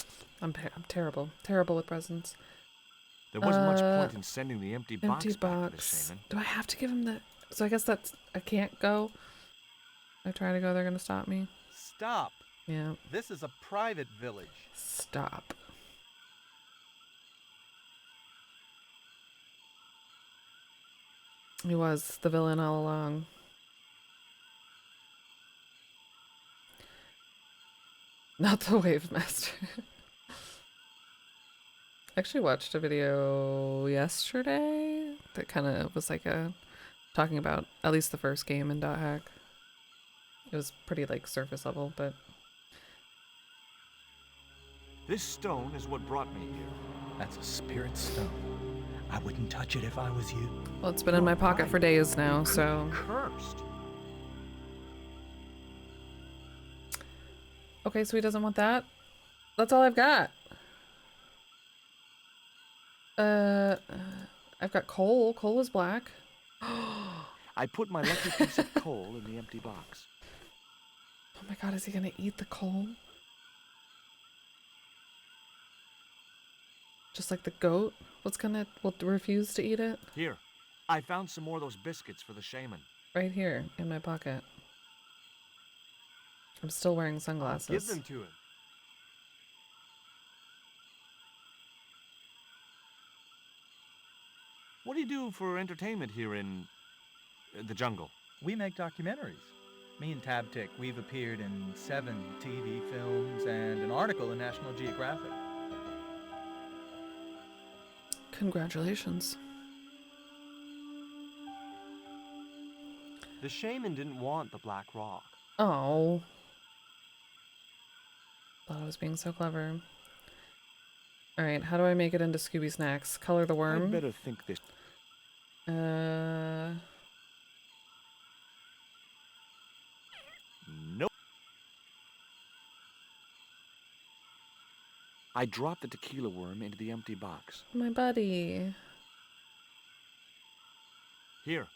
A: I'm terrible. Terrible with presents.
B: There wasn't much point in sending the empty box
A: Empty
B: back to the
A: box.
B: shaman.
A: Do I have to give him the... So I guess that's... I can't go. I try to go, they're going to stop me.
L: Stop.
A: Yeah.
L: This is a private village.
A: Stop. He was the villain all along. Not the Wave Master. I actually watched a video yesterday that kind of was like talking about at least the first game in .hack. It was pretty like surface level, but
B: This stone is what brought me here.
I: That's a spirit stone. I wouldn't touch it if I was you.
A: well, it's been in my pocket for days now, so
B: Cursed.
A: okay, so he doesn't want that. That's all I've got. I've got coal. Coal is black.
B: I put my lucky piece of coal in the empty box.
A: Oh my god, is he gonna eat the coal? Just like the goat? Will refuse to eat it?
B: Here, I found some more of those biscuits for the shaman.
A: Right here in my pocket. I'm still wearing
N: Give
A: sunglasses.
N: them to him.
B: What do you do for entertainment here in the jungle?
I: We make documentaries. Me and Tabtic, we've appeared in 7 TV films and an article in National Geographic.
A: Congratulations.
N: The shaman didn't want the black rock.
A: Oh. Thought I was being so clever. Alright, how do I make it into Scooby Snacks? Color the worm.
B: I'd better think this. Nope. I dropped the tequila worm into the empty box.
A: My buddy.
B: Here,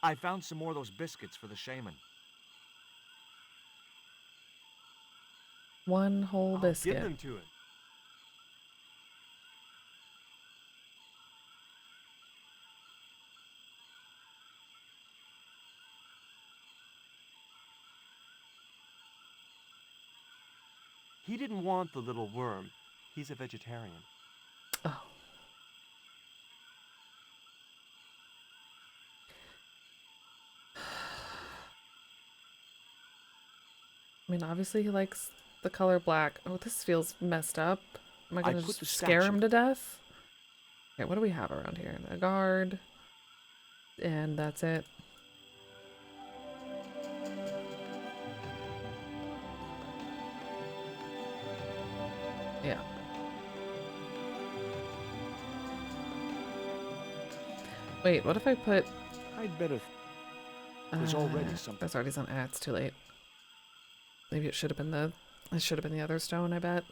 B: I found some more of those biscuits for the shaman.
A: One whole biscuit.
N: Give them to him. He didn't want the little worm. He's a vegetarian.
A: Oh. I mean, obviously he likes the color black. Oh, this feels messed up. Am I gonna
B: put
A: just
B: the
A: scare
B: statue-
A: him to death? Okay, what do we have around here? A guard. And that's it. Yeah. Wait, what if I put...
B: I'd better... There's already something.
A: There's already some... Ah, it's too late. Maybe it should have been the... It should have been the other stone, I bet.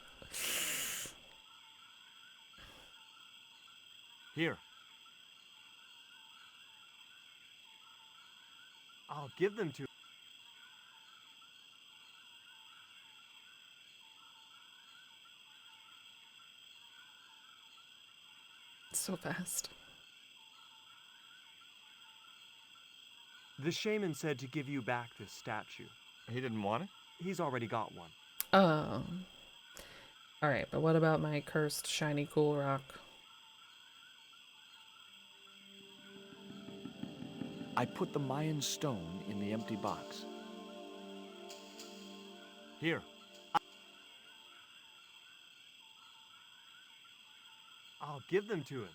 B: Here.
N: I'll give them to him.
A: So fast.
N: The shaman said to give you back this statue.
B: He didn't want it?
N: He's already got one.
A: Oh. Alright, but what about my cursed shiny cool rock?
B: I put the Mayan stone in the empty box. Here.
N: I'll give them to him.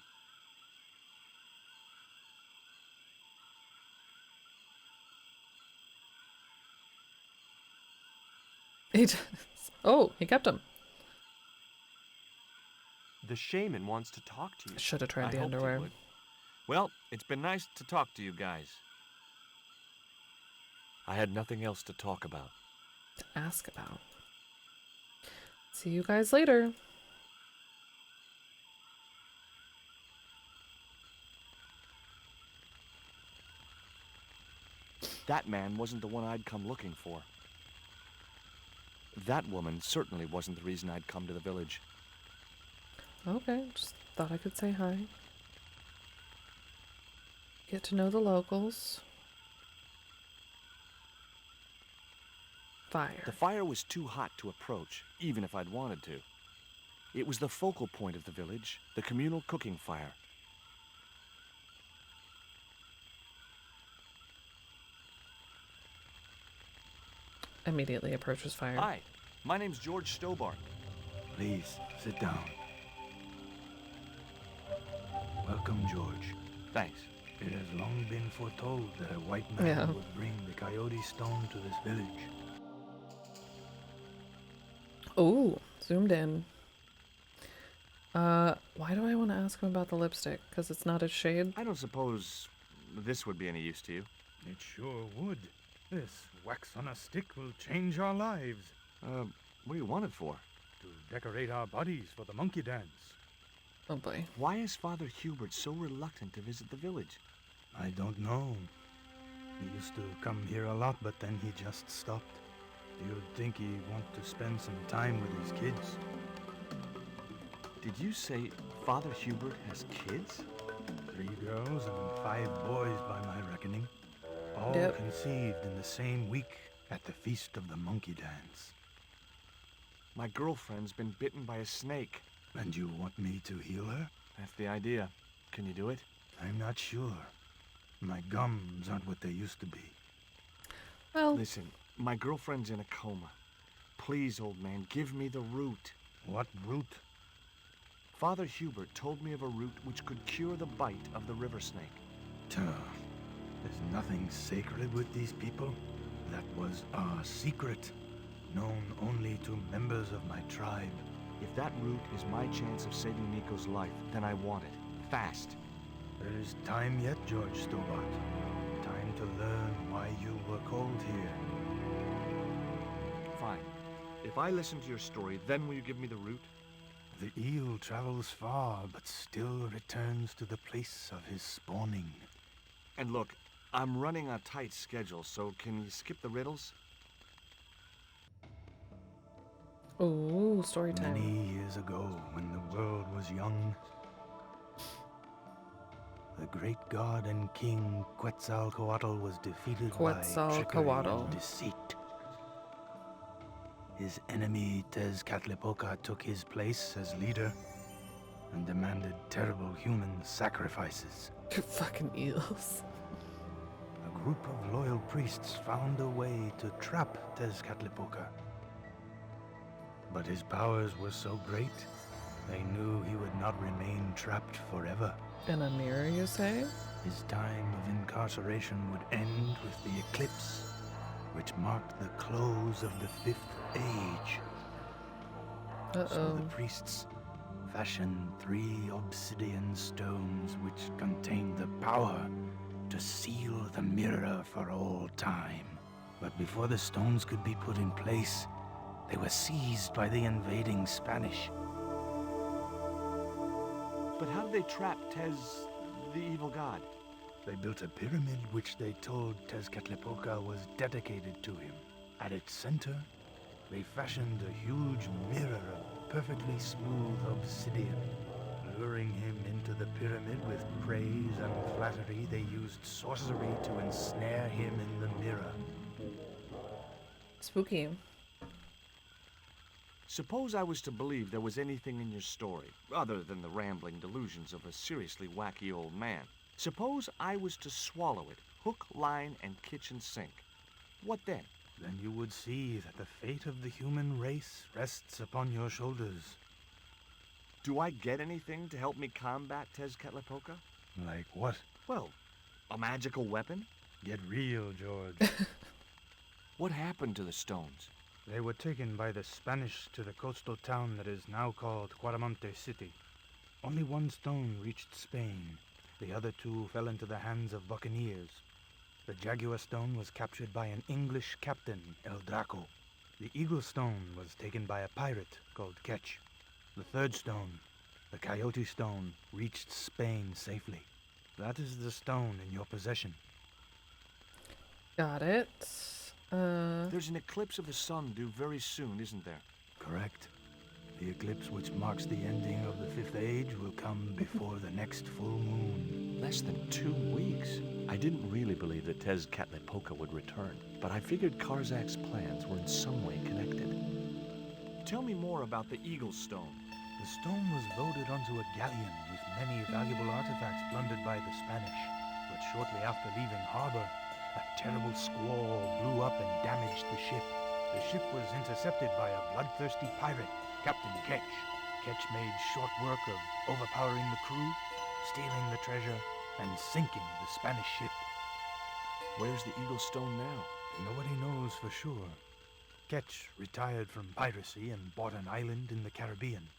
A: He does. Oh, he kept him.
N: The shaman wants to talk to you.
A: Should have tried
B: I
A: the
B: hoped he
A: underwear.
B: would. Well, it's been nice to talk to you guys. I had nothing else to talk about.
A: To ask about. See you guys later.
B: That man wasn't the one I'd come looking for. That woman certainly wasn't the reason I'd come to the village.
A: Okay, just thought I could say hi. Get to know the locals. Fire.
B: The fire was too hot to approach, even if I'd wanted to. It was the focal point of the village, the communal cooking fire.
A: immediately approaches fire.
B: Hi, my name's George Stobart.
I: Please, sit down. Welcome, George.
B: Thanks.
I: It has long been foretold that a white man would bring the Coyote Stone to this village.
A: Oh, zoomed in. Why do I want to ask him about the lipstick? Because it's not his shade?
B: I don't suppose this would be any use to you.
I: It sure would. This wax on a stick will change our lives.
B: What do you want it for?
I: To decorate our bodies for the monkey dance.
A: Oh boy.
B: Why is Father Hubert so reluctant to visit the village?
I: I don't know. He used to come here a lot, but then he just stopped. You'd think he'd want to spend some time with his kids.
B: Did you say Father Hubert has kids?
I: 3 girls and 5 boys by my reckoning. All conceived in the same week at the Feast of the Monkey Dance.
B: My girlfriend's been bitten by a snake.
I: And you want me to heal her?
B: That's the idea. Can you do it?
I: I'm not sure. My gums aren't what they used to be.
A: Well...
B: Listen, my girlfriend's in a coma. Please, old man, give me the root.
I: What root?
B: Father Hubert told me of a root which could cure the bite of the river snake.
I: There's nothing sacred with these people. That was our secret, known only to members of my tribe.
B: If that root is my chance of saving Nico's life, then I want it. Fast.
I: There is time yet, George Stobart. Time to learn why you were called here.
B: Fine. If I listen to your story, then will you give me the root?
I: The eel travels far, but still returns to the place of his spawning.
B: And look, I'm running a tight schedule, so can you skip the riddles?
A: Oh, story time.
I: Many years ago, when the world was young, the great god and king Quetzalcoatl was defeated by trickery and deceit. His enemy Tezcatlipoca took his place as leader and demanded terrible human sacrifices.
A: Fucking eels.
I: A group of loyal priests found a way to trap Tezcatlipoca. But his powers were so great, they knew he would not remain trapped forever.
A: In a mirror, you say?
I: His time of incarceration would end with the eclipse, which marked the close of the 5th age. So the priests fashioned 3 obsidian stones which contained the power to seal the mirror for all time. But before the stones could be put in place, they were seized by the invading Spanish.
B: But how did they trap Tez, the evil god?
I: They built a pyramid which they told Tezcatlipoca was dedicated to him. At its center, they fashioned a huge mirror of perfectly smooth obsidian. Luring him into the pyramid with praise and flattery, they used sorcery to ensnare him in the mirror.
A: Spooky.
B: Suppose I was to believe there was anything in your story, other than the rambling delusions of a seriously wacky old man. Suppose I was to swallow it, hook, line, and kitchen sink. What then?
I: Then you would see that the fate of the human race rests upon your shoulders.
B: Do I get anything to help me combat Tezcatlipoca?
I: Like what?
B: Well, a magical weapon?
I: Get real, George.
B: What happened to the stones?
I: They were taken by the Spanish to the coastal town that is now called Cuaramonte City. Only 1 stone reached Spain. The other 2 fell into the hands of buccaneers. The Jaguar stone was captured by an English captain, El Draco. The Eagle stone was taken by a pirate called Ketch. The 3rd stone, the Coyote stone, reached Spain safely. That is the stone in your possession.
A: Got it.
B: There's an eclipse of the sun due very soon, isn't there?
I: Correct. The eclipse which marks the ending of the 5th age will come before the next full moon.
B: Less than 2 weeks. I didn't really believe that Tezcatlipoca would return, but I figured Karzak's plans were in some way connected. Tell me more about the Eagle Stone.
I: The stone was loaded onto a galleon with many valuable artifacts plundered by the Spanish. But shortly after leaving harbor, a terrible squall blew up and damaged the ship. The ship was intercepted by a bloodthirsty pirate, Captain Ketch. Ketch made short work of overpowering the crew, stealing the treasure, and sinking the Spanish ship.
B: Where's the Eagle Stone now?
I: Nobody knows for sure. Ketch retired from piracy and bought an island in the Caribbean.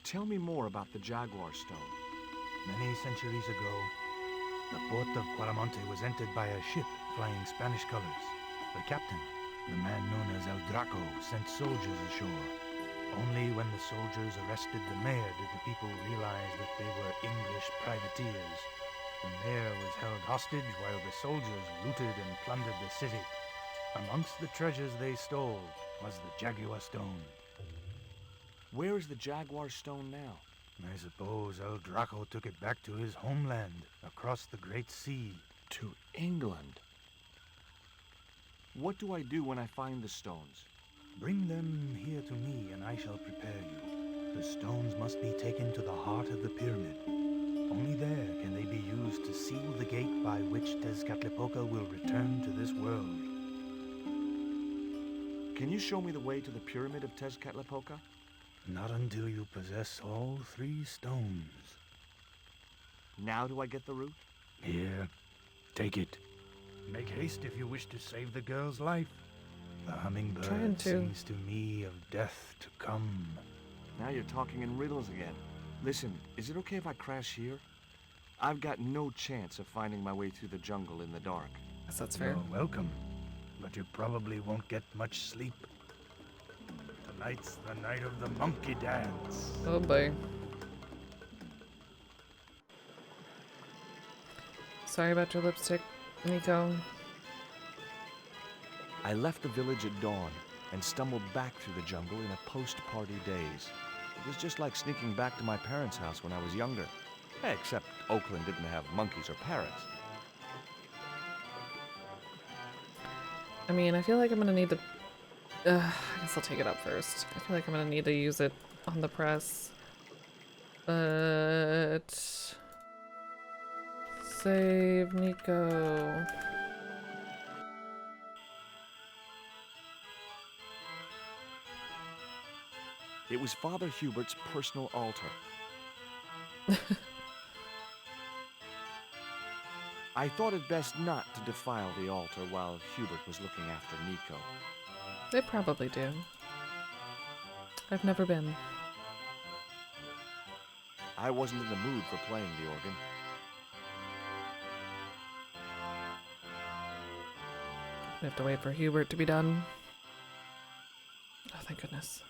B: Tell me more about the Jaguar Stone.
I: Many centuries ago, the port of Quaramonte was entered by a ship flying Spanish colors. The captain, the man known as El Draco, sent soldiers ashore. Only when the soldiers arrested the mayor did the people realize that they were English privateers. The mayor was held hostage while the soldiers looted and plundered the city. Amongst the treasures they stole was the Jaguar Stone.
B: Where is the Jaguar Stone now?
I: I suppose El Draco took it back to his homeland, across the Great Sea.
B: To England? What do I do when I find the stones?
I: Bring them here to me, and I shall prepare you. The stones must be taken to the heart of the pyramid. Only there can they be used to seal the gate by which Tezcatlipoca will return to this world.
B: Can you show me the way to the pyramid of Tezcatlipoca?
I: Not until you possess all 3 stones.
B: Now do I get the root?
I: Here, take it. Make haste if you wish to save the girl's life. The hummingbird sings to me of death to come.
B: Now you're talking in riddles again. Listen, is it okay if I crash here? I've got no chance of finding my way through the jungle in the dark.
A: Yes, that's fair.
I: You're welcome, but you probably won't get much sleep. Tonight's the night of the monkey dance.
A: Oh boy. Sorry about your lipstick, Nico.
B: I left the village at dawn and stumbled back through the jungle in a post-party daze. It was just like sneaking back to my parents' house when I was younger. Except Oakland didn't have monkeys or parrots.
A: I mean, I feel like I'm gonna need to... I guess I'll take it up first. I feel like I'm gonna need to use it on the press. But... Save Nico.
B: It was Father Hubert's personal altar. I thought it best not to defile the altar while Hubert was looking after Nico.
A: They probably do. I've never been.
B: I wasn't in the mood for playing the organ.
A: We have to wait for Hubert to be done. Oh, thank goodness.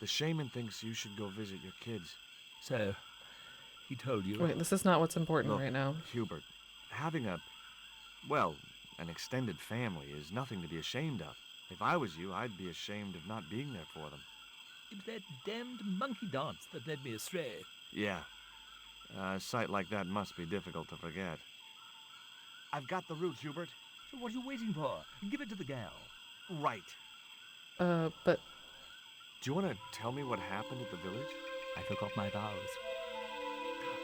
B: The shaman thinks you should go visit your kids.
M: So, he told you?
A: Wait, this is not what's important
B: Look,
A: right now.
B: Hubert, having an extended family is nothing to be ashamed of. If I was you, I'd be ashamed of not being there for them.
M: It was that damned monkey dance that led me astray.
B: Yeah. A sight like that must be difficult to forget. I've got the root, Hubert.
M: So what are you waiting for? Give it to the gal.
B: Right.
A: But...
B: Do you want to tell me what happened at the village?
M: I forgot my vows.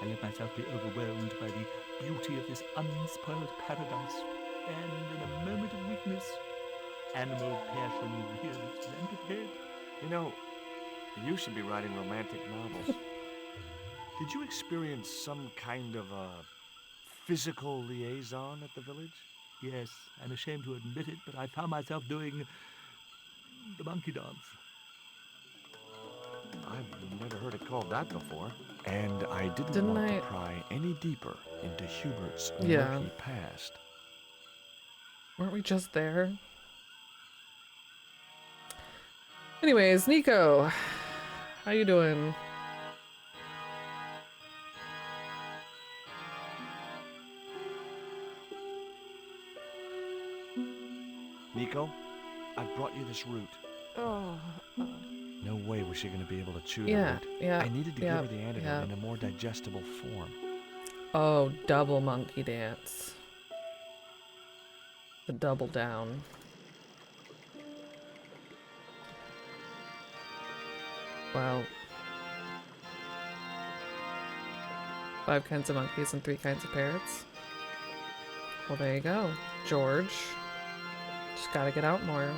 M: I let myself be overwhelmed by the beauty of this unspoiled paradise, and in a moment of weakness, animal passion reared its rampant head.
B: You know, you should be writing romantic novels. Did you experience some kind of a physical liaison at the village?
M: Yes, I'm ashamed to admit it, but I found myself doing the monkey dance.
B: I've never heard it called that before. And I didn't want to pry any deeper into Hubert's murky past.
A: Weren't we just there? Anyways, Nico, how you doing?
B: Nico, I've brought you this root.
A: Oh.
B: No way was she going to be able to chew
A: Yeah,
B: the root.
A: yeah,
B: I needed to give her the antidote
A: yeah.
B: in a more digestible form.
A: Oh, double monkey dance. The double down. Wow. 5 kinds of monkeys and 3 kinds of parrots. Well, there you go. George. Just gotta get out more.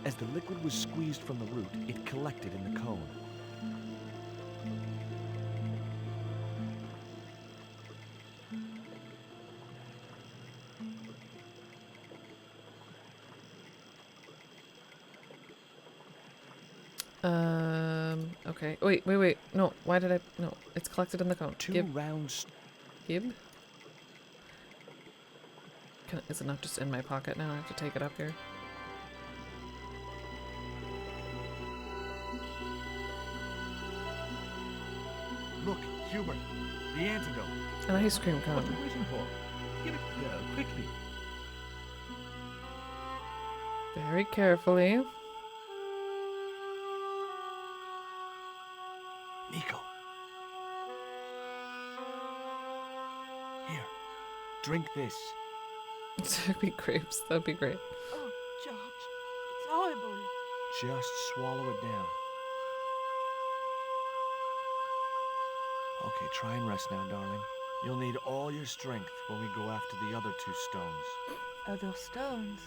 B: As the liquid was squeezed from the root, it collected in the cone.
A: Okay. Wait. No, why did I... No, it's collected in the cone.
B: Two rounds...
A: Gib? Is it not just in my pocket now? I have to take it up here.
B: Look, Hubert, the antidote.
A: An ice cream cone.
M: What are you waiting for? Give it to her, quickly.
A: Very carefully.
B: Nico. Here, drink this.
A: It'd be grapes. That'd be great.
C: Oh, George, it's horrible.
B: Just swallow it down. Okay, try and rest now, darling. You'll need all your strength when we go after the other two stones.
C: Other stones?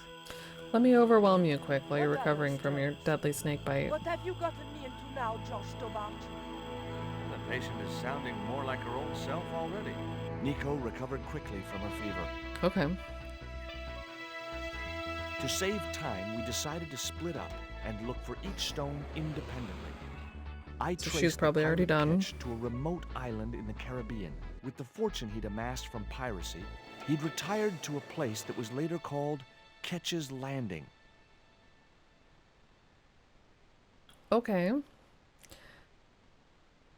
A: Let me overwhelm you quick while you're recovering from your deadly snake bite.
C: What have you gotten me into now, George Stobart?
B: The patient is sounding more like her old self already. Nico recovered quickly from her fever.
A: Okay.
B: To save time, we decided to split up and look for each stone independently. I
A: So
B: traced
A: she's probably
B: the
A: already
B: pirate
A: done.
B: catch to a remote island in the Caribbean. With the fortune he'd amassed from piracy, he'd retired to a place that was later called Ketch's Landing.
A: Okay.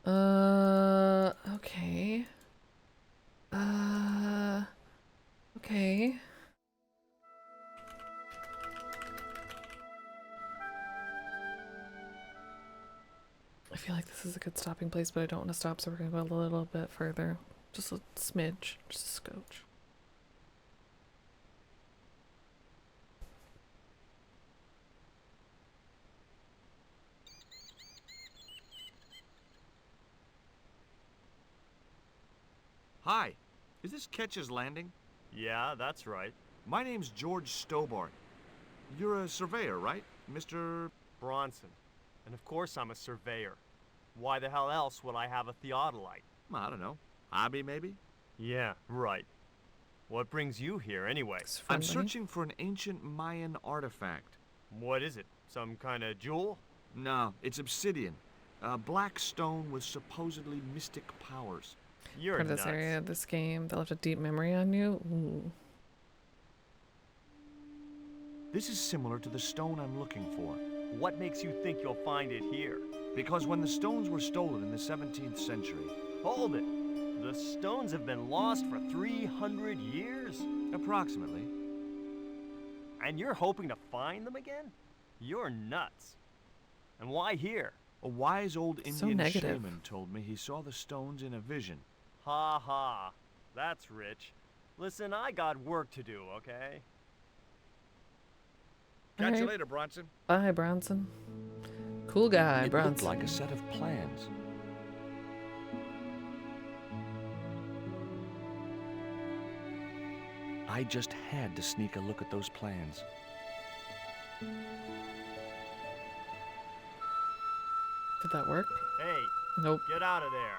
A: Okay. Okay. I feel like this is a good stopping place, but I don't want to stop, so we're gonna go a little bit further. Just a smidge, just a scotch.
B: Hi, is this Ketch's Landing?
K: Yeah, that's right.
B: My name's George Stobart. You're a surveyor, right, Mr.
K: Bronson. And of course I'm a surveyor. Why the hell else would I have a theodolite?
B: I don't know. Hobby, maybe?
K: Yeah, right. What brings you here, anyway?
B: I'm searching for an ancient Mayan artifact.
K: What is it? Some kind of jewel?
B: No, it's obsidian. A black stone with supposedly mystic powers.
K: You're
A: Part of this area of this game that left a deep memory on you. Ooh.
B: This is similar to the stone I'm looking for.
K: What makes you think you'll find it here?
B: Because when the stones were stolen in the 17th century...
K: Hold it! The stones have been lost for 300 years?
B: Approximately.
K: And you're hoping to find them again? You're nuts. And why here?
B: A wise old
A: So
B: Indian
A: negative.
B: shaman told me he saw the stones in a vision.
K: Ha ha. That's rich. Listen, I got work to do, okay?
B: Catch you
A: Alright.
B: later, Bronson.
A: Bye, Bronson. Cool guy,
B: It
A: Bronson.
B: looked like a set of plans. I just had to sneak a look at those plans.
A: Did that work?
K: Hey,
A: Nope.
K: get out of there.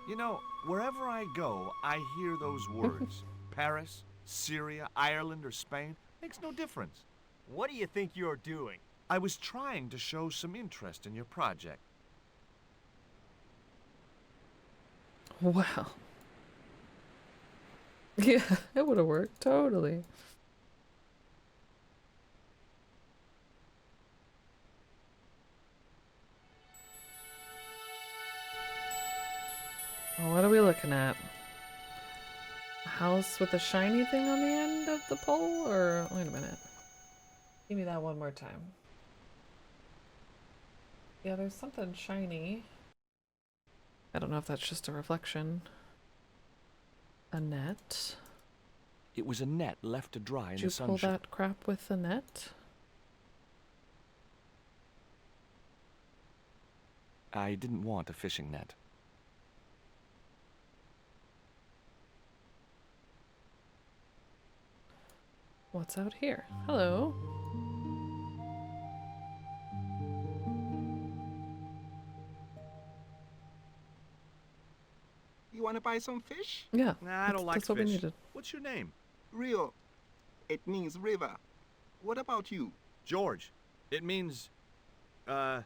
B: You know, wherever I go, I hear those words. Paris, Syria, Ireland, or Spain. Makes no difference.
K: What do you think you're doing?
B: I was trying to show some interest in your project.
A: Wow. Yeah, it would have worked. Totally. Well, what are we looking at? A house with a shiny thing on the end of the pole? Or, wait a minute. Give me that one more time. Yeah, there's something shiny. I don't know if that's just a reflection. A net.
B: It was a net left to dry in
A: Did you
B: the
A: pull
B: sunshine.
A: that crap with the net?
B: I didn't want a fishing net.
A: What's out here? Hello.
O: You want to buy some fish?
A: Yeah.
B: Nah, I don't like
A: that's what we
B: fish.
A: needed.
B: What's your name?
O: Rio. It means river. What about you?
B: George. It means, well,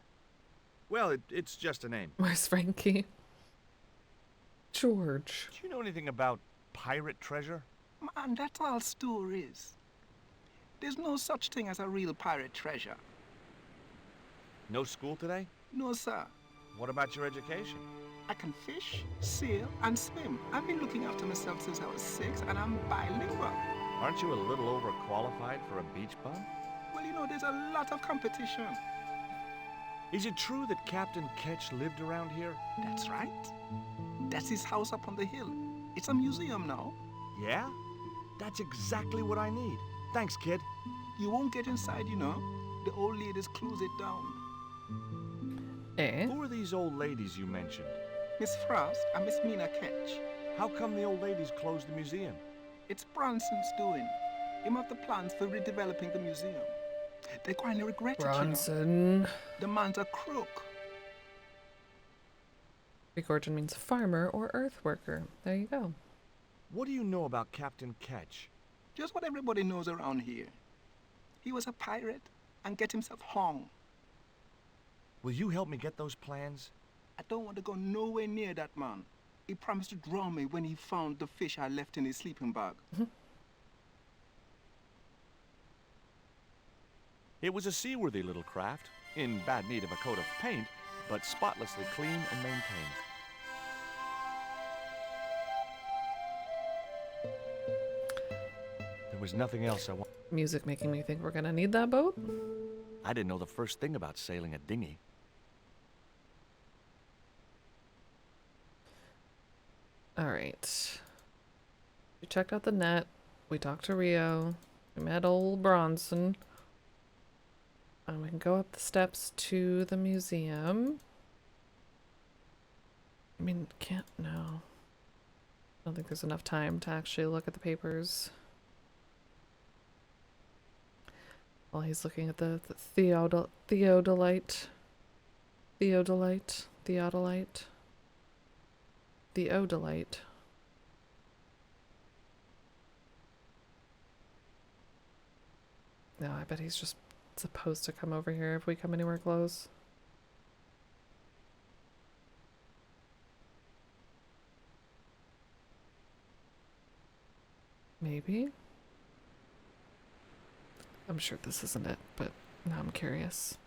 B: it's just a name.
A: Where's Frankie? George.
B: Do you know anything about pirate treasure?
O: Man, that's all stories. There's no such thing as a real pirate treasure.
B: No school today?
O: No, sir.
B: What about your education?
O: I can fish, sail, and swim. I've been looking after myself since I was 6, and I'm bilingual.
B: Aren't you a little overqualified for a beach bum?
O: Well, you know, there's a lot of competition.
B: Is it true that Captain Ketch lived around here?
O: That's right. That's his house up on the hill. It's a museum now.
B: Yeah? That's exactly what I need. Thanks, kid.
O: You won't get inside, you know. The old ladies close it down.
A: Eh?
B: Who are these old ladies you mentioned?
O: Miss Frost and Miss Mina Ketch.
B: How come the old ladies closed the museum?
O: It's Bronson's doing. Him have the plans for redeveloping the museum. They're going to regret it, you know.
A: Bronson.
O: The man's a crook.
A: Greek origin means farmer or earth worker. There you go.
B: What do you know about Captain Ketch?
O: Just what everybody knows around here. He was a pirate and get himself hung.
B: Will you help me get those plans?
O: I don't want to go nowhere near that man. He promised to drown me when he found the fish I left in his sleeping bag.
B: It was a seaworthy little craft, in bad need of a coat of paint, but spotlessly clean and maintained. There was nothing else I wanted.
A: Music making me think we're gonna need that boat.
B: I didn't know the first thing about sailing a dinghy.
A: Alright. We checked out the net. We talked to Rio. We met old Bronson. And we can go up the steps to the museum. I mean, can't, no. I don't think there's enough time to actually look at the papers. While he's looking at the theodolite. No, I bet he's just supposed to come over here if we come anywhere close. Maybe? I'm sure this isn't it, but now I'm curious.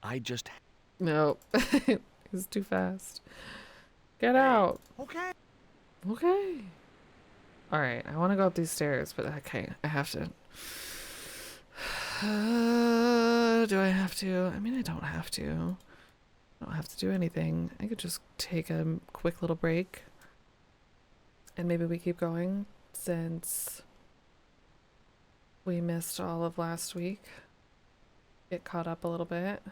B: I just...
A: No. He's too fast. Get out.
B: Okay.
A: Okay. Alright, I want to go up these stairs, but okay, I have to. Do I have to? I mean, I don't have to. I don't have to do anything. I could just take a quick little break. And maybe we keep going since we missed all of last week. Get caught up a little bit.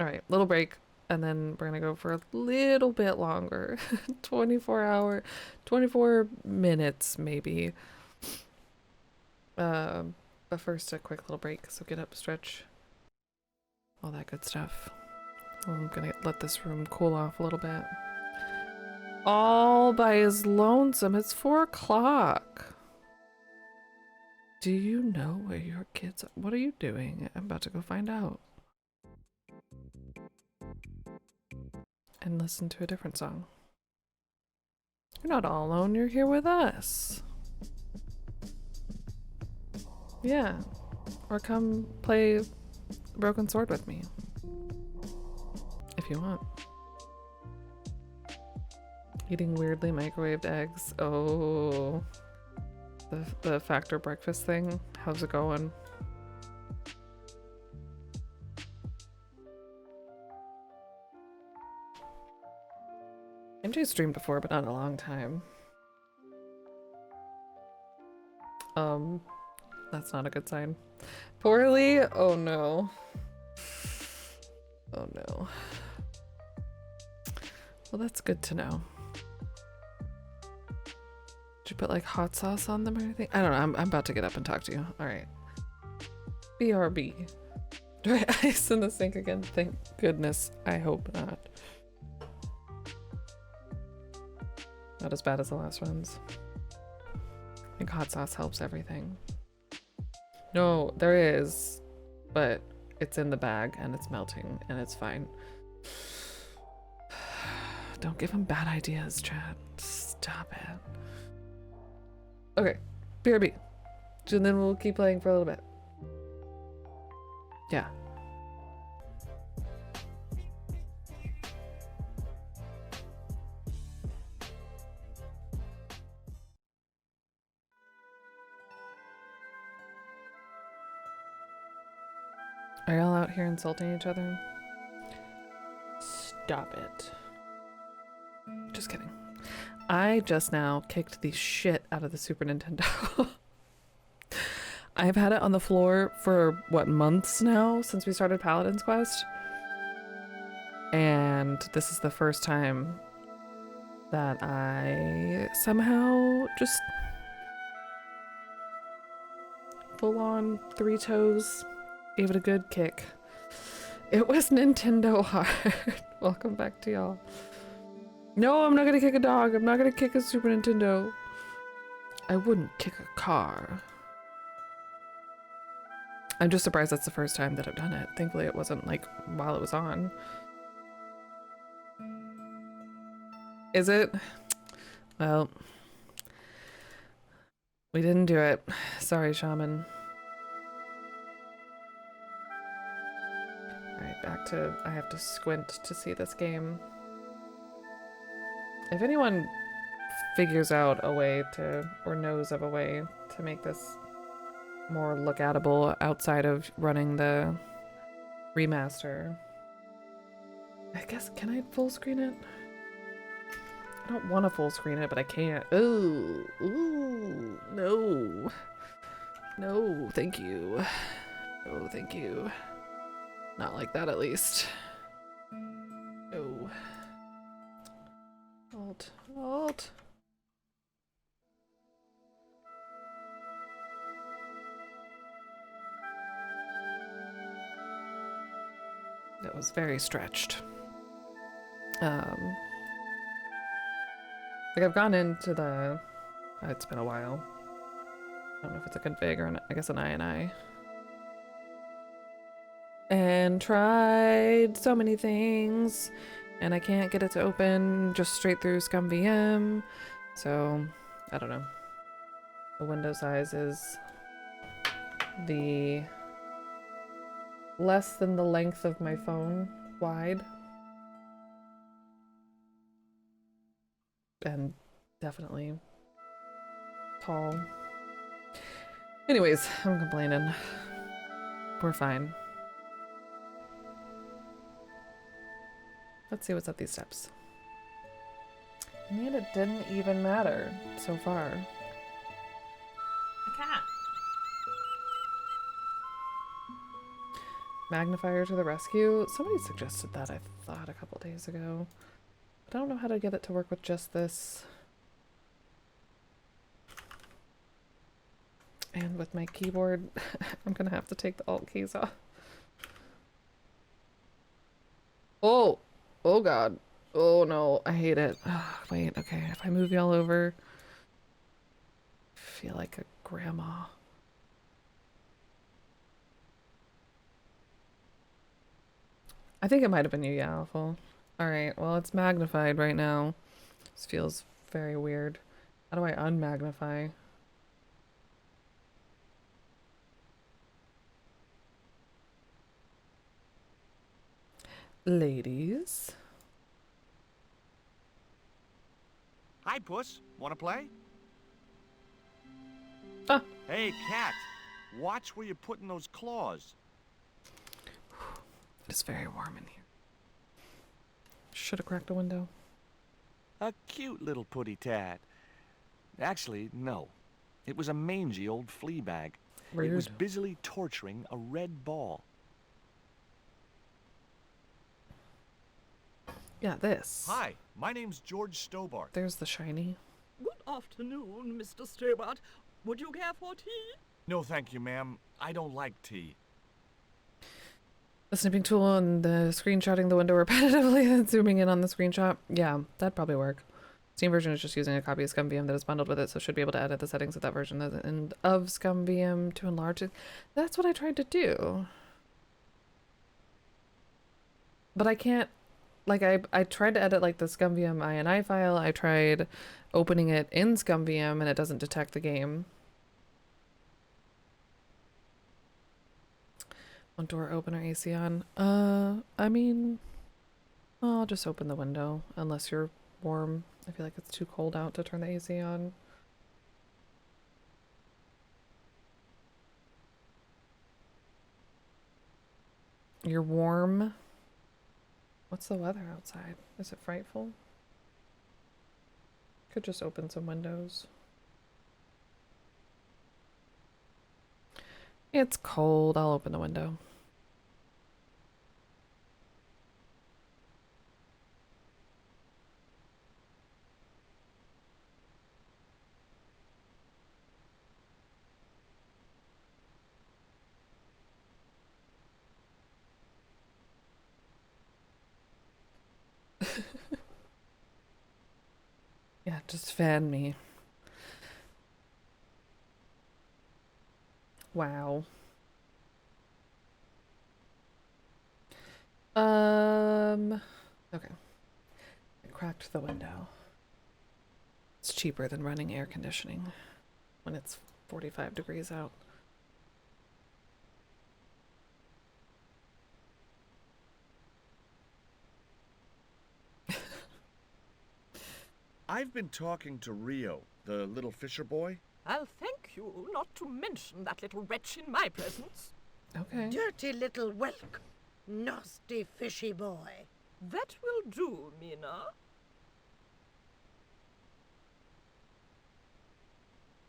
A: Alright, little break. And then we're gonna go for a little bit longer. 24 minutes maybe. But first a quick little break, so get up, stretch, all that good stuff. I'm gonna let this room cool off a little bit. All by his lonesome. It's 4 o'clock. Do you know where your kids are? What are you doing? I'm about to go find out. And listen to a different song. You're not all alone, you're here with us. Yeah. Or come play Broken Sword with me. If you want. Eating weirdly microwaved eggs. Oh. The Factor breakfast thing. How's it going? MJ streamed before, but not in a long time. That's not a good sign. Poorly? Oh no. Oh no. Well, that's good to know. Did you put like hot sauce on them or anything? I don't know. I'm about to get up and talk to you. All right. BRB. Do I ice in the sink again? Thank goodness. I hope not. Not as bad as the last ones. I think hot sauce helps everything. No, there is, but it's in the bag and it's melting and it's fine. Don't give him bad ideas, Chad. Stop it. Okay, BRB. And then we'll keep playing for a little bit. Yeah. Are y'all out here insulting each other? Stop it. Just kidding. I just now kicked the shit out of the Super Nintendo. I've had it on the floor for, what, months now since we started Paladin's Quest? And this is the first time that I somehow just full on 3 toes gave it a good kick. It was Nintendo hard. Welcome back to y'all. No, I'm not gonna kick a dog. I'm not gonna kick a Super Nintendo. I wouldn't kick a car. I'm just surprised that's the first time that I've done it. Thankfully it wasn't like while it was on. Is it? Well, we didn't do it. Sorry, Shaman. Alright, back to... I have to squint to see this game. If anyone figures out a way to, or knows of a way to make this more look-atable outside of running the remaster, I guess, can I full screen it? I don't want to full screen it, but I can't. Ooh, ooh, no. No, thank you. No, thank you. Not like that, at least. No. Alt. Alt. That was very stretched. Like I've gone into the... it's been a while. I don't know if it's a config or I guess an INI. And tried so many things, and I can't get it to open just straight through ScumVM. So, I don't know. The window size is the less than the length of my phone wide. And definitely tall. Anyways, I'm complaining. We're fine. Let's see what's up these steps. I mean, it didn't even matter so far. A cat. Magnifier to the rescue. Somebody suggested that, I thought, a couple days ago. But I don't know how to get it to work with just this. And with my keyboard, I'm gonna have to take the alt keys off. Oh! Oh god. Oh no, I hate it. Oh, wait, okay, if I move y'all over, I feel like a grandma. I think it might have been you, yeah, Awful. Alright, well, it's magnified right now. This feels very weird. How do I unmagnify? Ladies.
B: Hi, Puss. Wanna play?
A: Ah.
B: Hey, cat. Watch where you're putting those claws.
A: It is very warm in here. Should have cracked a window.
B: A cute little putty tat. Actually, no. It was a mangy old flea bag. It was
A: Rude.
B: busily torturing a red ball.
A: Yeah, this.
B: Hi, my name's George Stobart.
A: There's the shiny.
P: Good afternoon, Mr. Stobart. Would you care for tea?
B: No, thank you, ma'am. I don't like tea.
A: The snipping tool and the screenshotting the window repetitively and zooming in on the screenshot. Yeah, that'd probably work. Steam version is just using a copy of ScumVM that is bundled with it, so should be able to edit the settings of that version of ScumVM to enlarge it. That's what I tried to do. But I can't, like, I tried to edit, like, the ScumVM INI file. I tried opening it in ScumVM, and it doesn't detect the game. One door open or AC on? I mean, I'll just open the window, unless you're warm. I feel like it's too cold out to turn the AC on. You're warm? What's the weather outside? Is it frightful? Could just open some windows. It's cold. I'll open the window. Yeah, just fan me. Wow. Okay. I cracked the window. It's cheaper than running air conditioning when it's 45 degrees out.
B: I've been talking to Rio, the little fisher boy.
P: I'll thank you not to mention that little wretch in my presence.
A: Okay.
H: Dirty little whelk. Nasty fishy boy.
P: That will do, Mina.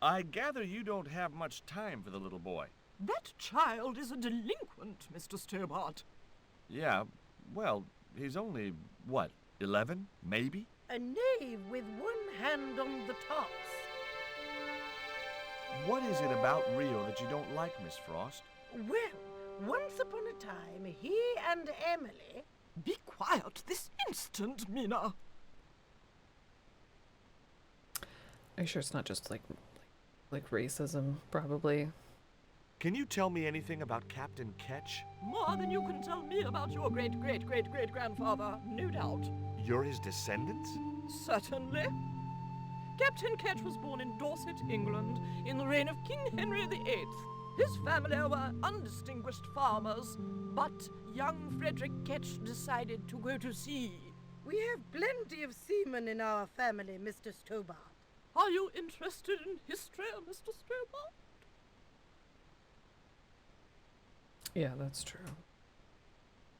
B: I gather you don't have much time for the little boy.
P: That child is a delinquent, Mr. Stobart.
B: Yeah, well, he's only, what, 11, maybe?
H: A knave with one hand on the tops.
B: What is it about Rio that you don't like, Miss Frost?
H: Well, once upon a time, he and Emily...
P: Be quiet this instant, Mina.
A: Are you sure it's not just like racism, probably?
B: Can you tell me anything about Captain Ketch?
P: More than you can tell me about your great-great-great-great-grandfather, no doubt.
B: You're his descendants?
P: Certainly. Captain Ketch was born in Dorset, England, in the reign of King Henry VIII. His family were undistinguished farmers, but young Frederick Ketch decided to go to sea.
H: We have plenty of seamen in our family, Mr. Stobart.
P: Are you interested in history, Mr. Stobart?
A: Yeah, that's true.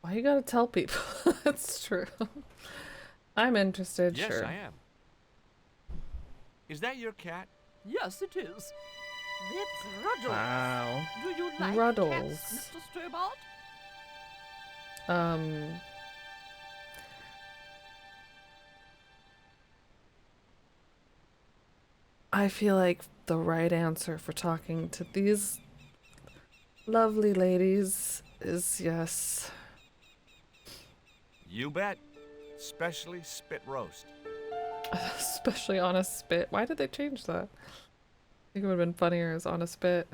A: Why you gotta tell people? That's true. I'm interested,
B: Yes,
A: sure.
B: I am. Is that your cat?
P: Yes, it is.
H: That's Ruddles.
A: Wow.
P: Do you like
A: Ruddles.
P: cats, Mr. Stobart?
A: I feel like the right answer for talking to these lovely ladies is yes.
B: You bet. Especially spit roast.
A: Especially on a spit. Why did they change that? I think it would have been funnier as on a spit.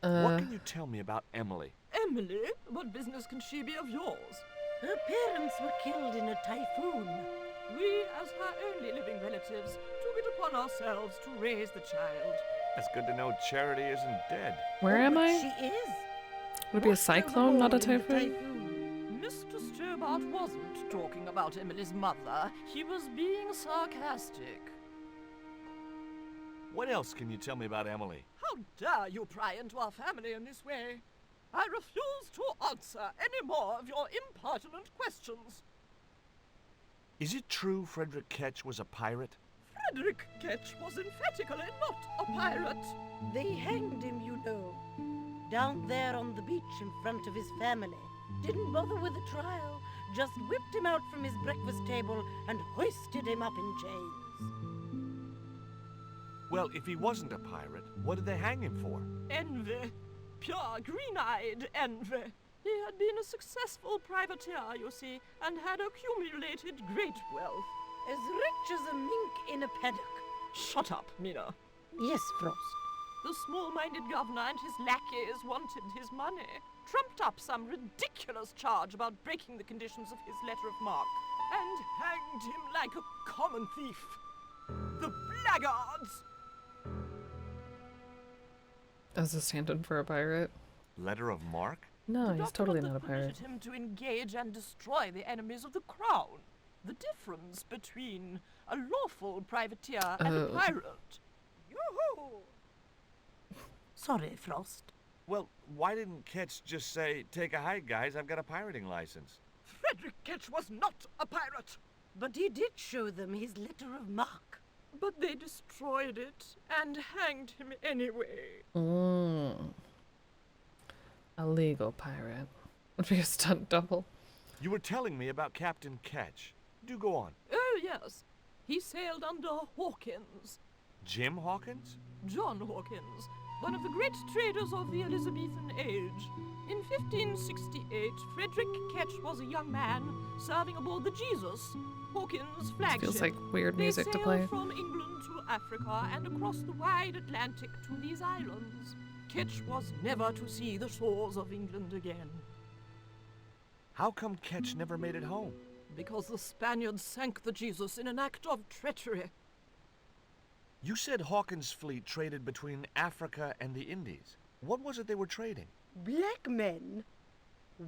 B: What can you tell me about Emily?
P: Emily? What business can she be of yours?
H: Her parents were killed in a typhoon.
P: We, as her only living relatives, took it upon ourselves to raise the child.
B: That's good to know Charity isn't dead.
A: Where am I?
H: She is.
A: Would it be a cyclone, not a typhoon?
P: Mr. Stobart wasn't talking about Emily's mother. He was being sarcastic.
B: What else can you tell me about Emily?
P: How dare you pry into our family in this way? I refuse to answer any more of your impertinent questions.
B: Is it true Frederick Ketch was a pirate?
P: Frederick Ketch was emphatically not a pirate.
H: They hanged him, you know. Down there on the beach in front of his family. Didn't bother with the trial. Just whipped him out from his breakfast table and hoisted him up in chains.
B: Well, if he wasn't a pirate, what did they hang him for?
P: Envy. Pure green-eyed envy. He had been a successful privateer, you see, and had accumulated great wealth.
H: As rich as a mink in a paddock.
P: Shut up, Mina.
H: Yes, Frost.
P: The small-minded governor and his lackeys wanted his money, trumped up some ridiculous charge about breaking the conditions of his letter of marque, and hanged him like a common thief. The blackguards!
A: As a stand-in for a pirate?
B: Letter of marque?
A: No, he's totally not a pirate.
P: Permitted him to engage and destroy the enemies of the crown. The difference between a lawful privateer and a pirate. Yoo-hoo! Sorry, Frost.
B: Well, why didn't Ketch just say, take a hike, guys, I've got a pirating license?
P: Frederick Ketch was not a pirate.
H: But he did show them his letter of marque.
P: But they destroyed it and hanged him anyway.
A: A legal pirate. Would be a stunt double.
B: You were telling me about Captain Ketch. Do go on.
P: Oh, yes. He sailed under Hawkins.
B: Jim Hawkins?
P: John Hawkins, one of the great traders of the Elizabethan age. In 1568, Frederick Ketch was a young man serving aboard the Jesus, Hawkins' flagship.
A: Feels like weird music to play.
P: They sailed from England to Africa and across the wide Atlantic to these islands. Ketch was never to see the shores of England again.
B: How come Ketch never made it home?
P: Because the Spaniards sank the Jesus in an act of treachery.
B: You said Hawkins' fleet traded between Africa and the Indies. What was it they were trading?
H: Black men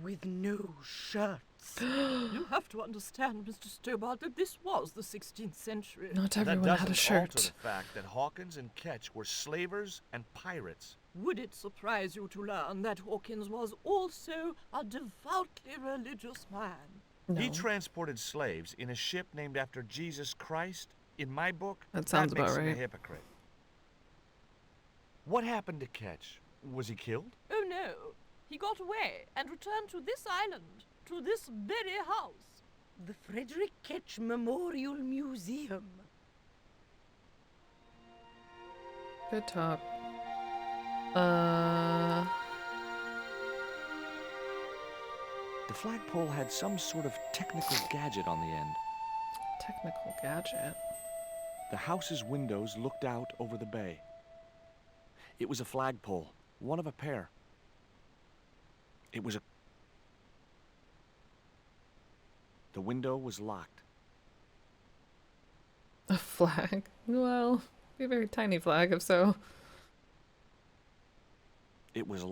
H: with no shirts.
P: You have to understand, Mr. Stobart, that this was the 16th century.
A: Not everyone
B: that
A: had a
B: doesn't alter
A: shirt.
B: the fact that Hawkins and Ketch were slavers and pirates.
P: Would it surprise you to learn that Hawkins was also a devoutly religious man?
A: No.
B: He transported slaves in a ship named after Jesus Christ. In my book,
A: That sounds
B: makes
A: about
B: him
A: right.
B: a hypocrite. What happened to Ketch? Was he killed?
P: Oh no, he got away and returned to this island, to this very house.
H: The Frederick Ketch Memorial Museum.
A: Good talk.
B: The flagpole had some sort of technical gadget on the end.
A: Technical gadget.
B: The house's windows looked out over the bay. It was a flagpole, one of a pair. It was a... The window was locked.
A: A flag? Well, be a very tiny flag if so.
B: It was...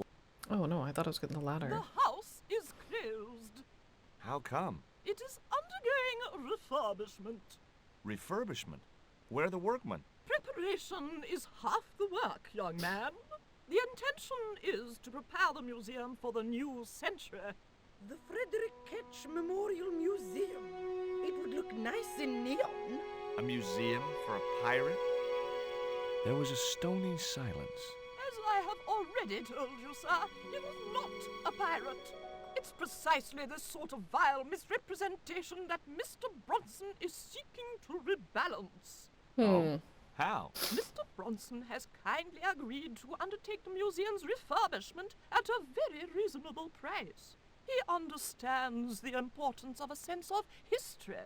A: Oh no, I thought I was getting the ladder.
P: The house is closed.
B: How come?
P: It is undergoing refurbishment.
B: Refurbishment? Where are the workmen?
P: Preparation is half the work, young man. The intention is to prepare the museum for the new century.
H: The Frederick Ketch Memorial Museum. It would look nice in neon.
B: A museum for a pirate? There was a stony silence.
P: As I have already told you, sir, he was not a pirate. It's precisely this sort of vile misrepresentation that Mr. Bronson is seeking to rebalance.
B: Oh, how?
P: Mr. Bronson has kindly agreed to undertake the museum's refurbishment at a very reasonable price. He understands the importance of a sense of history.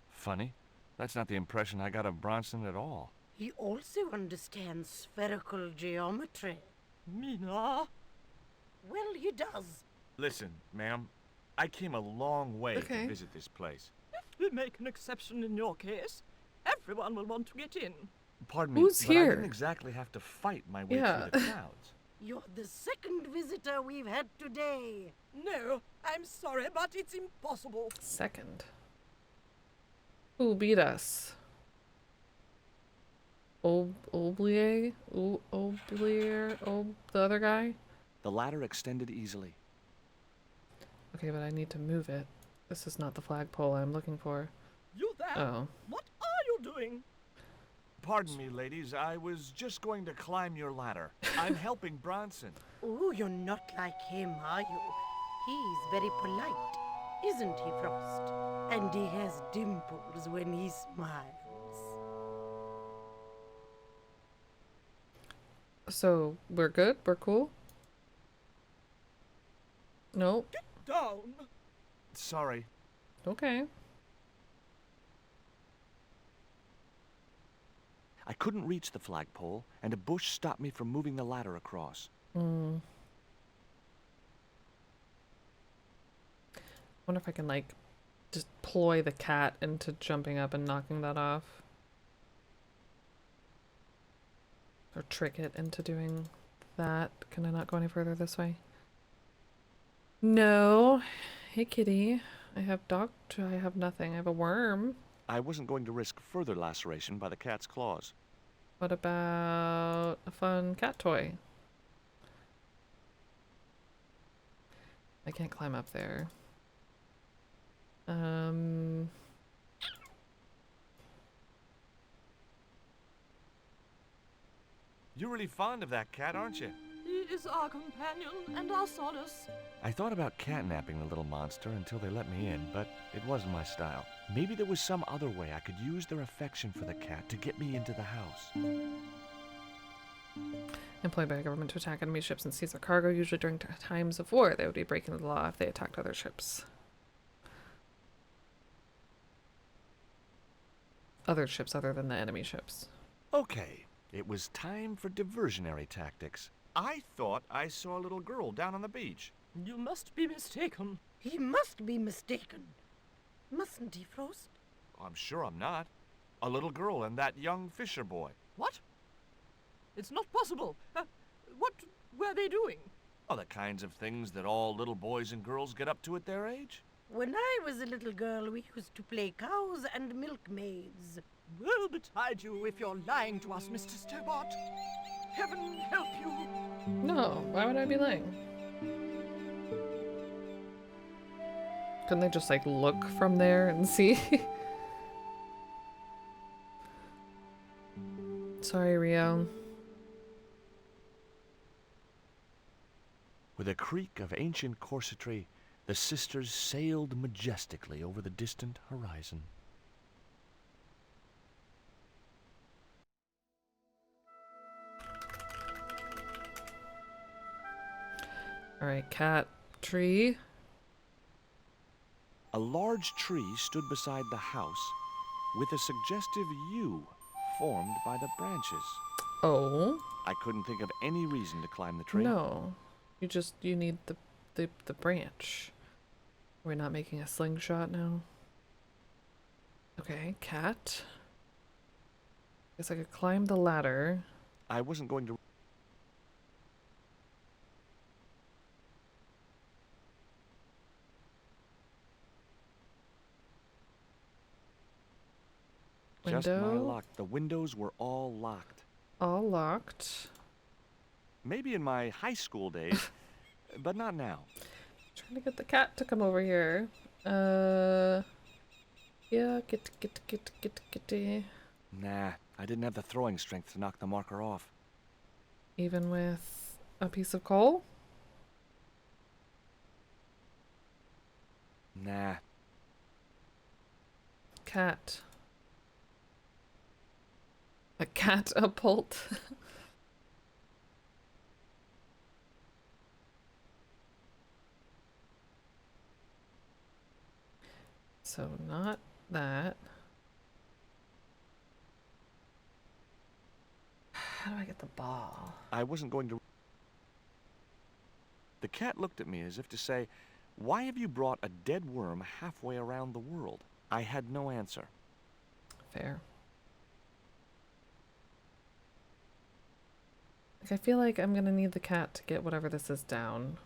B: Funny. That's not the impression I got of Bronson at all.
H: He also understands spherical geometry.
P: Mina?
H: Well, he does.
B: Listen, ma'am, I came a long way
A: Okay.
B: to visit this place.
P: If we make an exception in your case, everyone will want to get in.
B: Pardon me,
A: Who's
B: but I
A: here?
B: didn't exactly have to fight my way
A: Yeah.
B: through the crowds.
H: You're the second visitor we've had today.
P: No, I'm sorry, but it's impossible.
A: Second. Who beat us? Oblier? Oblier? The other guy?
B: The ladder extended easily.
A: Okay, but I need to move it. This is not the flagpole I'm looking for.
P: You there?
A: Oh.
P: What are you doing?
B: Pardon me, ladies. I was just going to climb your ladder. I'm helping Bronson.
H: Oh, you're not like him, are you? He's very polite, isn't he, Frost? And he has dimples when he smiles.
A: So, we're good? We're cool? No?
P: Down.
B: Sorry.
A: Okay.
B: I couldn't reach the flagpole, and a bush stopped me from moving the ladder across.
A: Hmm. Wonder if I can, like, just ploy the cat into jumping up and knocking that off. Or trick it into doing that. Can I not go any further this way? No. Hey, kitty. I have I have nothing. I have a worm.
B: I wasn't going to risk further laceration by the cat's claws.
A: What about a fun cat toy? I can't climb up there.
B: You're really fond of that cat, aren't you?
P: He is our companion and our solace.
B: I thought about catnapping the little monster until they let me in, but it wasn't my style. Maybe there was some other way I could use their affection for the cat to get me into the house.
A: Employed by a government to attack enemy ships and seize their cargo, usually during times of war. They would be breaking the law if they attacked other ships. Other ships other than the enemy ships.
B: Okay, it was time for diversionary tactics. I thought I saw a little girl down on the beach.
P: You must be mistaken.
H: He must be mistaken. Mustn't he, Frost?
B: I'm sure I'm not. A little girl and that young fisher boy.
P: What? It's not possible. What were they doing?
B: Oh, the kinds of things that all little boys and girls get up to at their age.
H: When I was a little girl, we used to play cows and milkmaids.
P: Woe betide you if you're lying to us, Mr. Stobart. Heaven help you.
A: No, why would I be lying? Couldn't they just, like, look from there and see? Sorry, Rio.
B: With a creak of ancient corsetry, the sisters sailed majestically over the distant horizon.
A: Alright, cat. Tree.
B: A large tree stood beside the house, with a suggestive U formed by the branches.
A: Oh?
B: I couldn't think of any reason to climb the tree.
A: No. You need the branch. We're not making a slingshot now. Okay, cat. Guess I could climb the ladder.
B: I wasn't going to...
A: Window.
B: Just my luck. The windows were all locked.
A: All locked.
B: Maybe in my high school days, but not now.
A: Trying to get the cat to come over here. Yeah, get.
B: Nah, I didn't have the throwing strength to knock the marker off.
A: Even with a piece of coal?
B: Nah.
A: Cat. A catapult. So not that. How do I get the ball?
B: I wasn't going to... The cat looked at me as if to say, "Why have you brought a dead worm halfway around the world?" I had no answer.
A: Fair. Like, I feel like I'm gonna need the cat to get whatever this is down.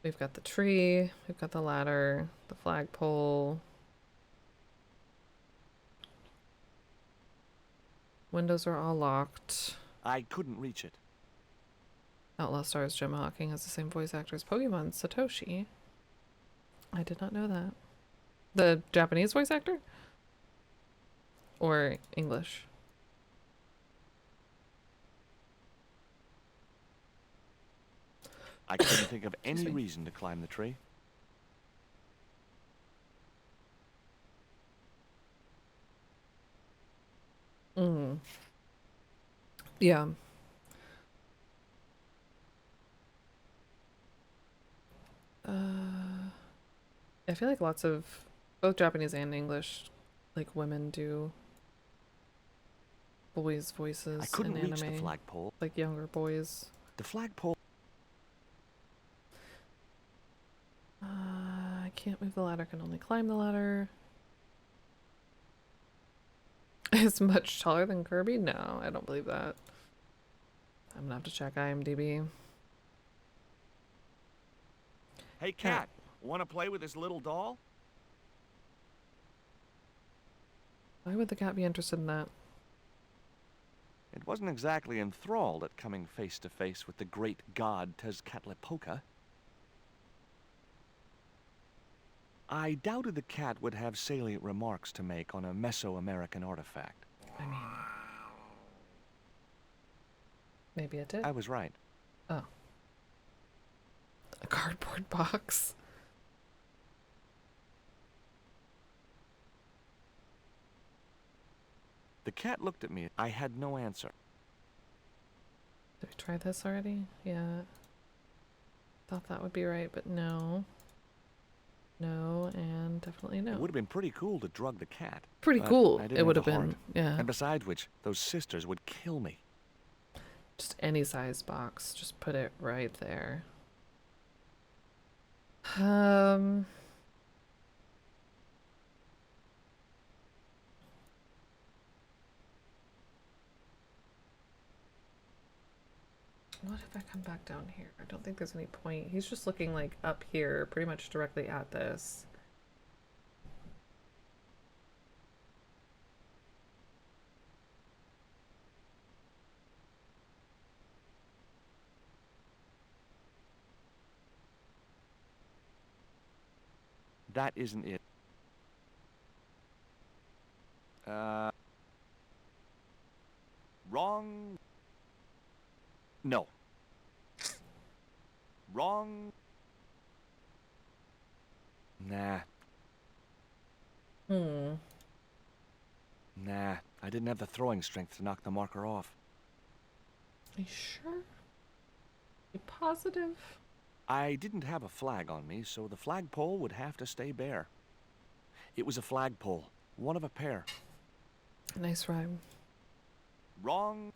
A: We've got the tree, we've got the ladder, the flagpole. Windows are all locked.
B: I couldn't reach it.
A: Outlaw Stars Jim Hawking has the same voice actor as Pokemon Satoshi. I did not know that. The Japanese voice actor? Or English?
B: I couldn't think of any reason to climb the tree.
A: Yeah. I feel like lots of both Japanese and English, like women do boys' voices
B: I couldn't
A: in
B: reach
A: anime,
B: the flagpole.
A: like younger boys.
B: The flagpole.
A: I can't move the ladder, can only climb the ladder. Is much taller than Kirby? No, I don't believe that. I'm gonna have to check IMDb.
B: Hey, cat, want to play with this little doll?
A: Why would the cat be interested in that?
B: It wasn't exactly enthralled at coming face to face with the great god Tezcatlipoca. I doubted the cat would have salient remarks to make on a Mesoamerican artifact.
A: I mean, maybe it did.
B: I was right.
A: Oh. A cardboard box.
B: The cat looked at me. I had no answer.
A: Did we try this already? Yeah. Thought that would be right, but no. No, and definitely no.
B: It would have been pretty cool to drug the cat.
A: Pretty
B: but
A: cool.
B: I didn't
A: It would
B: have
A: have
B: the
A: been,
B: heart.
A: yeah.
B: And besides which, those sisters would kill me.
A: Just any size box. Just put it right there. What if I come back down here? I don't think there's any point. He's just looking like up here, pretty much directly at this.
B: That isn't it. Wrong. No. Wrong. Nah. Nah, I didn't have the throwing strength to knock the marker off.
A: Are you sure? You positive?
B: I didn't have a flag on me, so the flagpole would have to stay bare. It was a flagpole, one of a pair.
A: Nice rhyme.
B: Wrong.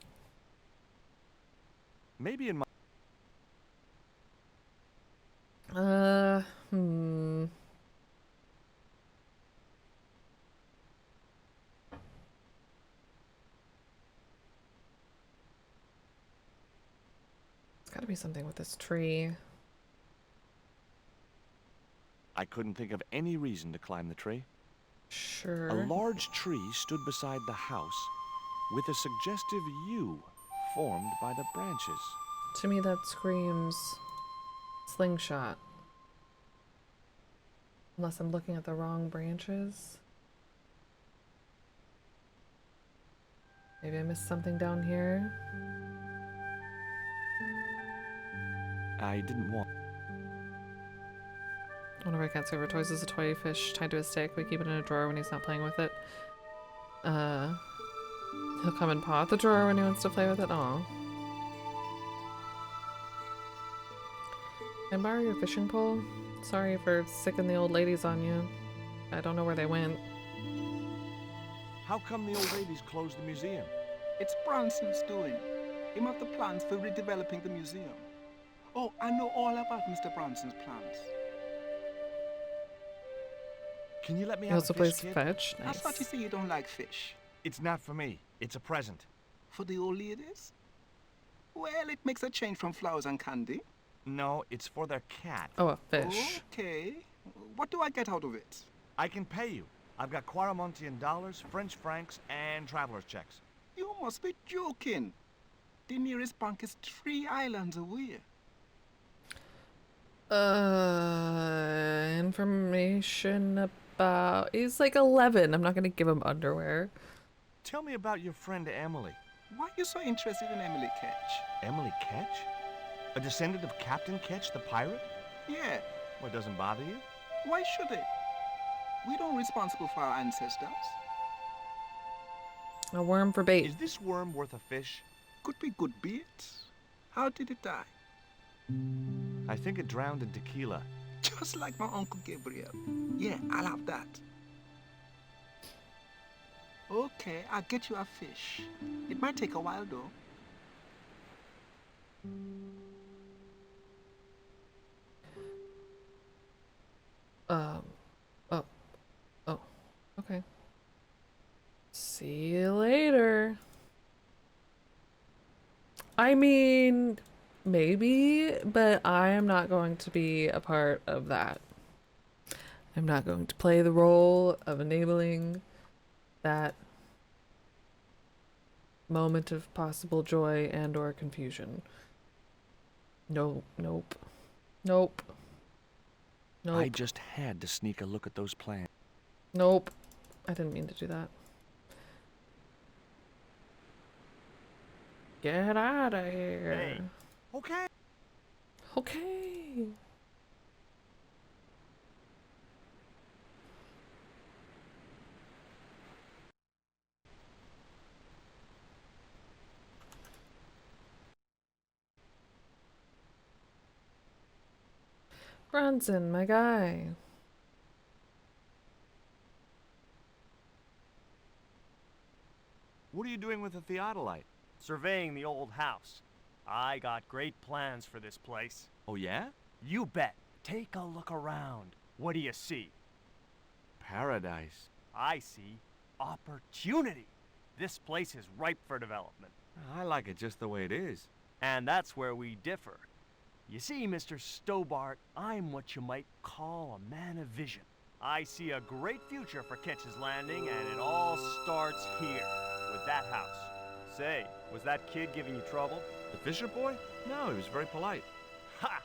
B: Maybe in my...
A: It's gotta be something with this tree.
B: I couldn't think of any reason to climb the tree.
A: Sure.
B: A large tree stood beside the house, with a suggestive U formed by the branches.
A: To me, that screams slingshot. Unless I'm looking at the wrong branches. Maybe I missed something down here.
B: I didn't want...
A: One of our cat's favorite toys is a toy fish tied to a stick. We keep it in a drawer when he's not playing with it. He'll come and paw at the drawer when he wants to play with it. Aw. Can I borrow your fishing pole? Sorry for sicking the old ladies on you. I don't know where they went.
B: How come the old ladies closed the museum?
O: It's Branson's doing. Him have the plans for redeveloping the museum. Oh, I know all about Mr. Branson's plans.
B: Can you let me
A: He
B: have
A: also
B: a fish,
A: plays
B: kid?
A: fetch.
O: I
A: Nice.
O: thought you say you don't like fish.
B: It's not for me. It's a present.
O: For the old ladies? Well, it makes a change from flowers and candy.
B: No, it's for their cat.
A: Oh, a fish.
O: Okay. What do I get out of it?
B: I can pay you. I've got Quaramontian dollars, French francs, and traveler's checks.
O: You must be joking. The nearest bank is 3 islands away.
A: Information about... He's like 11. I'm not going to give him underwear.
B: Tell me about your friend Emily.
O: Why are you so interested in Emily Ketch?
B: Emily Ketch? A descendant of Captain Ketch, the pirate?
O: Yeah.
B: Well, it doesn't bother you?
O: Why should it? We don't responsible for our ancestors.
A: A worm for bait.
B: Is this worm worth a fish?
O: Could be good bait. How did it die?
B: I think it drowned in tequila.
O: Just like my Uncle Gabriel. Yeah, I'll have that. Okay, I'll get you a fish. It might take a while, though.
A: Oh, okay. See you later. I mean, maybe, but I am not going to be a part of that. I'm not going to play the role of enabling that moment of possible joy and or confusion. No, nope. Nope. Nope.
B: I just had to sneak a look at those plans.
A: Nope. I didn't mean to do that. Get out of here.
B: Hey. Okay.
A: Okay. Bronson, my guy.
B: What are you doing with the theodolite?
K: Surveying the old house. I got great plans for this place.
B: Oh, yeah?
K: You bet. Take a look around. What do you see?
B: Paradise.
K: I see opportunity. This place is ripe for development.
B: I like it just the way it is.
K: And that's where we differ. You see, Mr. Stobart, I'm what you might call a man of vision. I see a great future for Ketch's Landing, and it all starts here, with that house. Say, was that kid giving you trouble?
B: The Fisher boy? No, he was very polite.
K: Ha!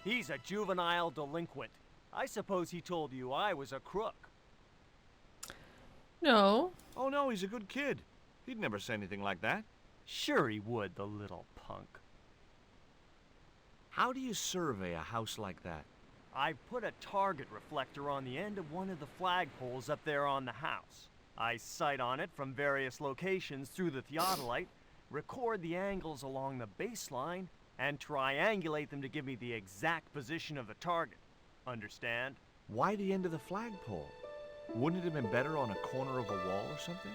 K: He's a juvenile delinquent. I suppose he told you I was a crook.
A: No.
B: Oh, no, he's a good kid. He'd never say anything like that.
K: Sure he would, the little punk.
B: How do you survey a house like that?
K: I put a target reflector on the end of one of the flagpoles up there on the house. I sight on it from various locations through the theodolite, record the angles along the baseline, and triangulate them to give me the exact position of the target. Understand?
B: Why the end of the flagpole? Wouldn't it have been better on a corner of a wall or something?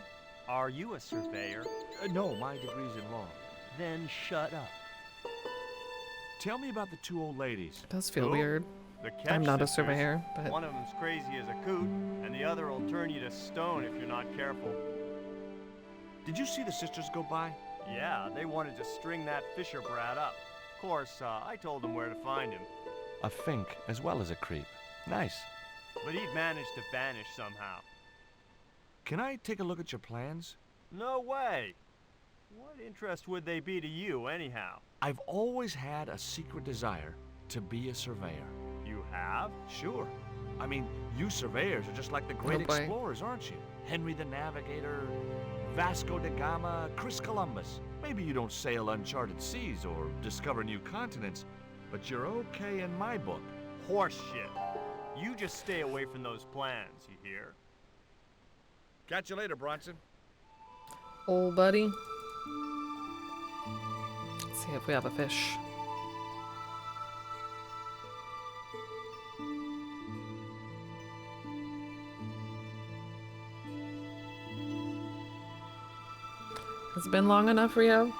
K: Are you a surveyor?
B: No, my degree's in law.
K: Then shut up.
B: Tell me about the two old ladies.
A: It does feel
K: Who?
A: weird.
K: The Ketch
A: I'm not a
K: sisters.
A: surveyor, but...
K: One of them's crazy as a coot, and the other will turn you to stone if you're not careful.
B: Did you see the sisters go by?
K: Yeah, they wanted to string that Fisher brat up. Of course, I told them where to find him.
B: A fink as well as a creep. Nice.
K: But he'd managed to vanish somehow.
B: Can I take a look at your plans?
K: No way! What interest would they be to you, anyhow?
B: I've always had a secret desire to be a surveyor.
K: You have?
B: Sure. I mean, you surveyors are just like the great explorers, aren't you? Henry the Navigator, Vasco da Gama, Chris Columbus. Maybe you don't sail uncharted seas or discover new continents, but you're okay in my book.
K: Horseshit. You just stay away from those plans, you hear?
B: Catch you later, Bronson.
A: Old buddy. Let's see if we have a fish. Has it been long enough, Rio?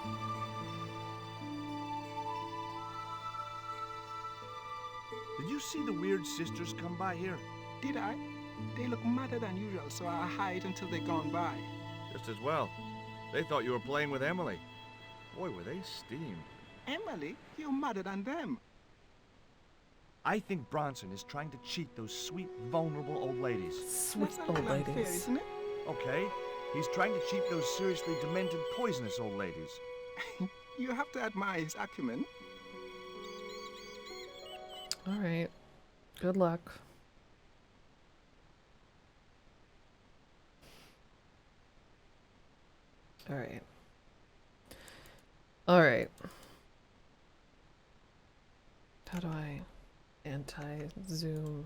E: Did you see the weird sisters come by here?
O: Did I? They look madder than usual, so I hide until they're gone by.
B: Just as well. They thought you were playing with Emily. Boy, were they steamed.
O: Emily, you're madder than them.
B: I think Bronson is trying to cheat those sweet, vulnerable old ladies.
A: Sweet
O: That's
A: old
O: unfair,
A: ladies.
O: isn't it?
B: Okay, he's trying to cheat those seriously demented, poisonous old ladies.
O: You have to admire his acumen.
A: All right. Good luck. Alright. Alright. How do I anti-zoom?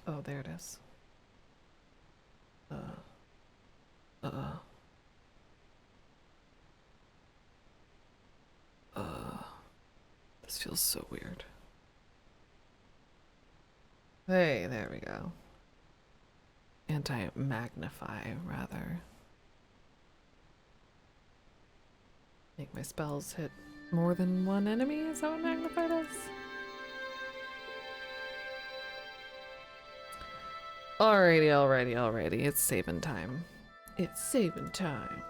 A: Oh, there it is. This feels so weird. Hey, there we go. Anti-magnify, rather. Make my spells hit more than one enemy? Is that what magnify does? Alrighty. It's saving time. It's saving time.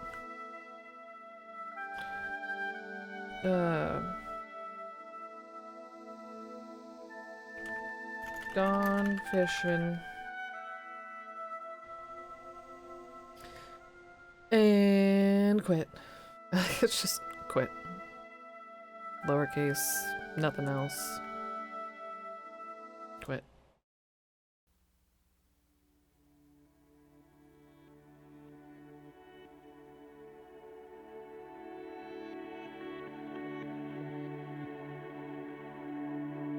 A: Gone fishing. And quit. It's just quit. Lowercase, nothing else.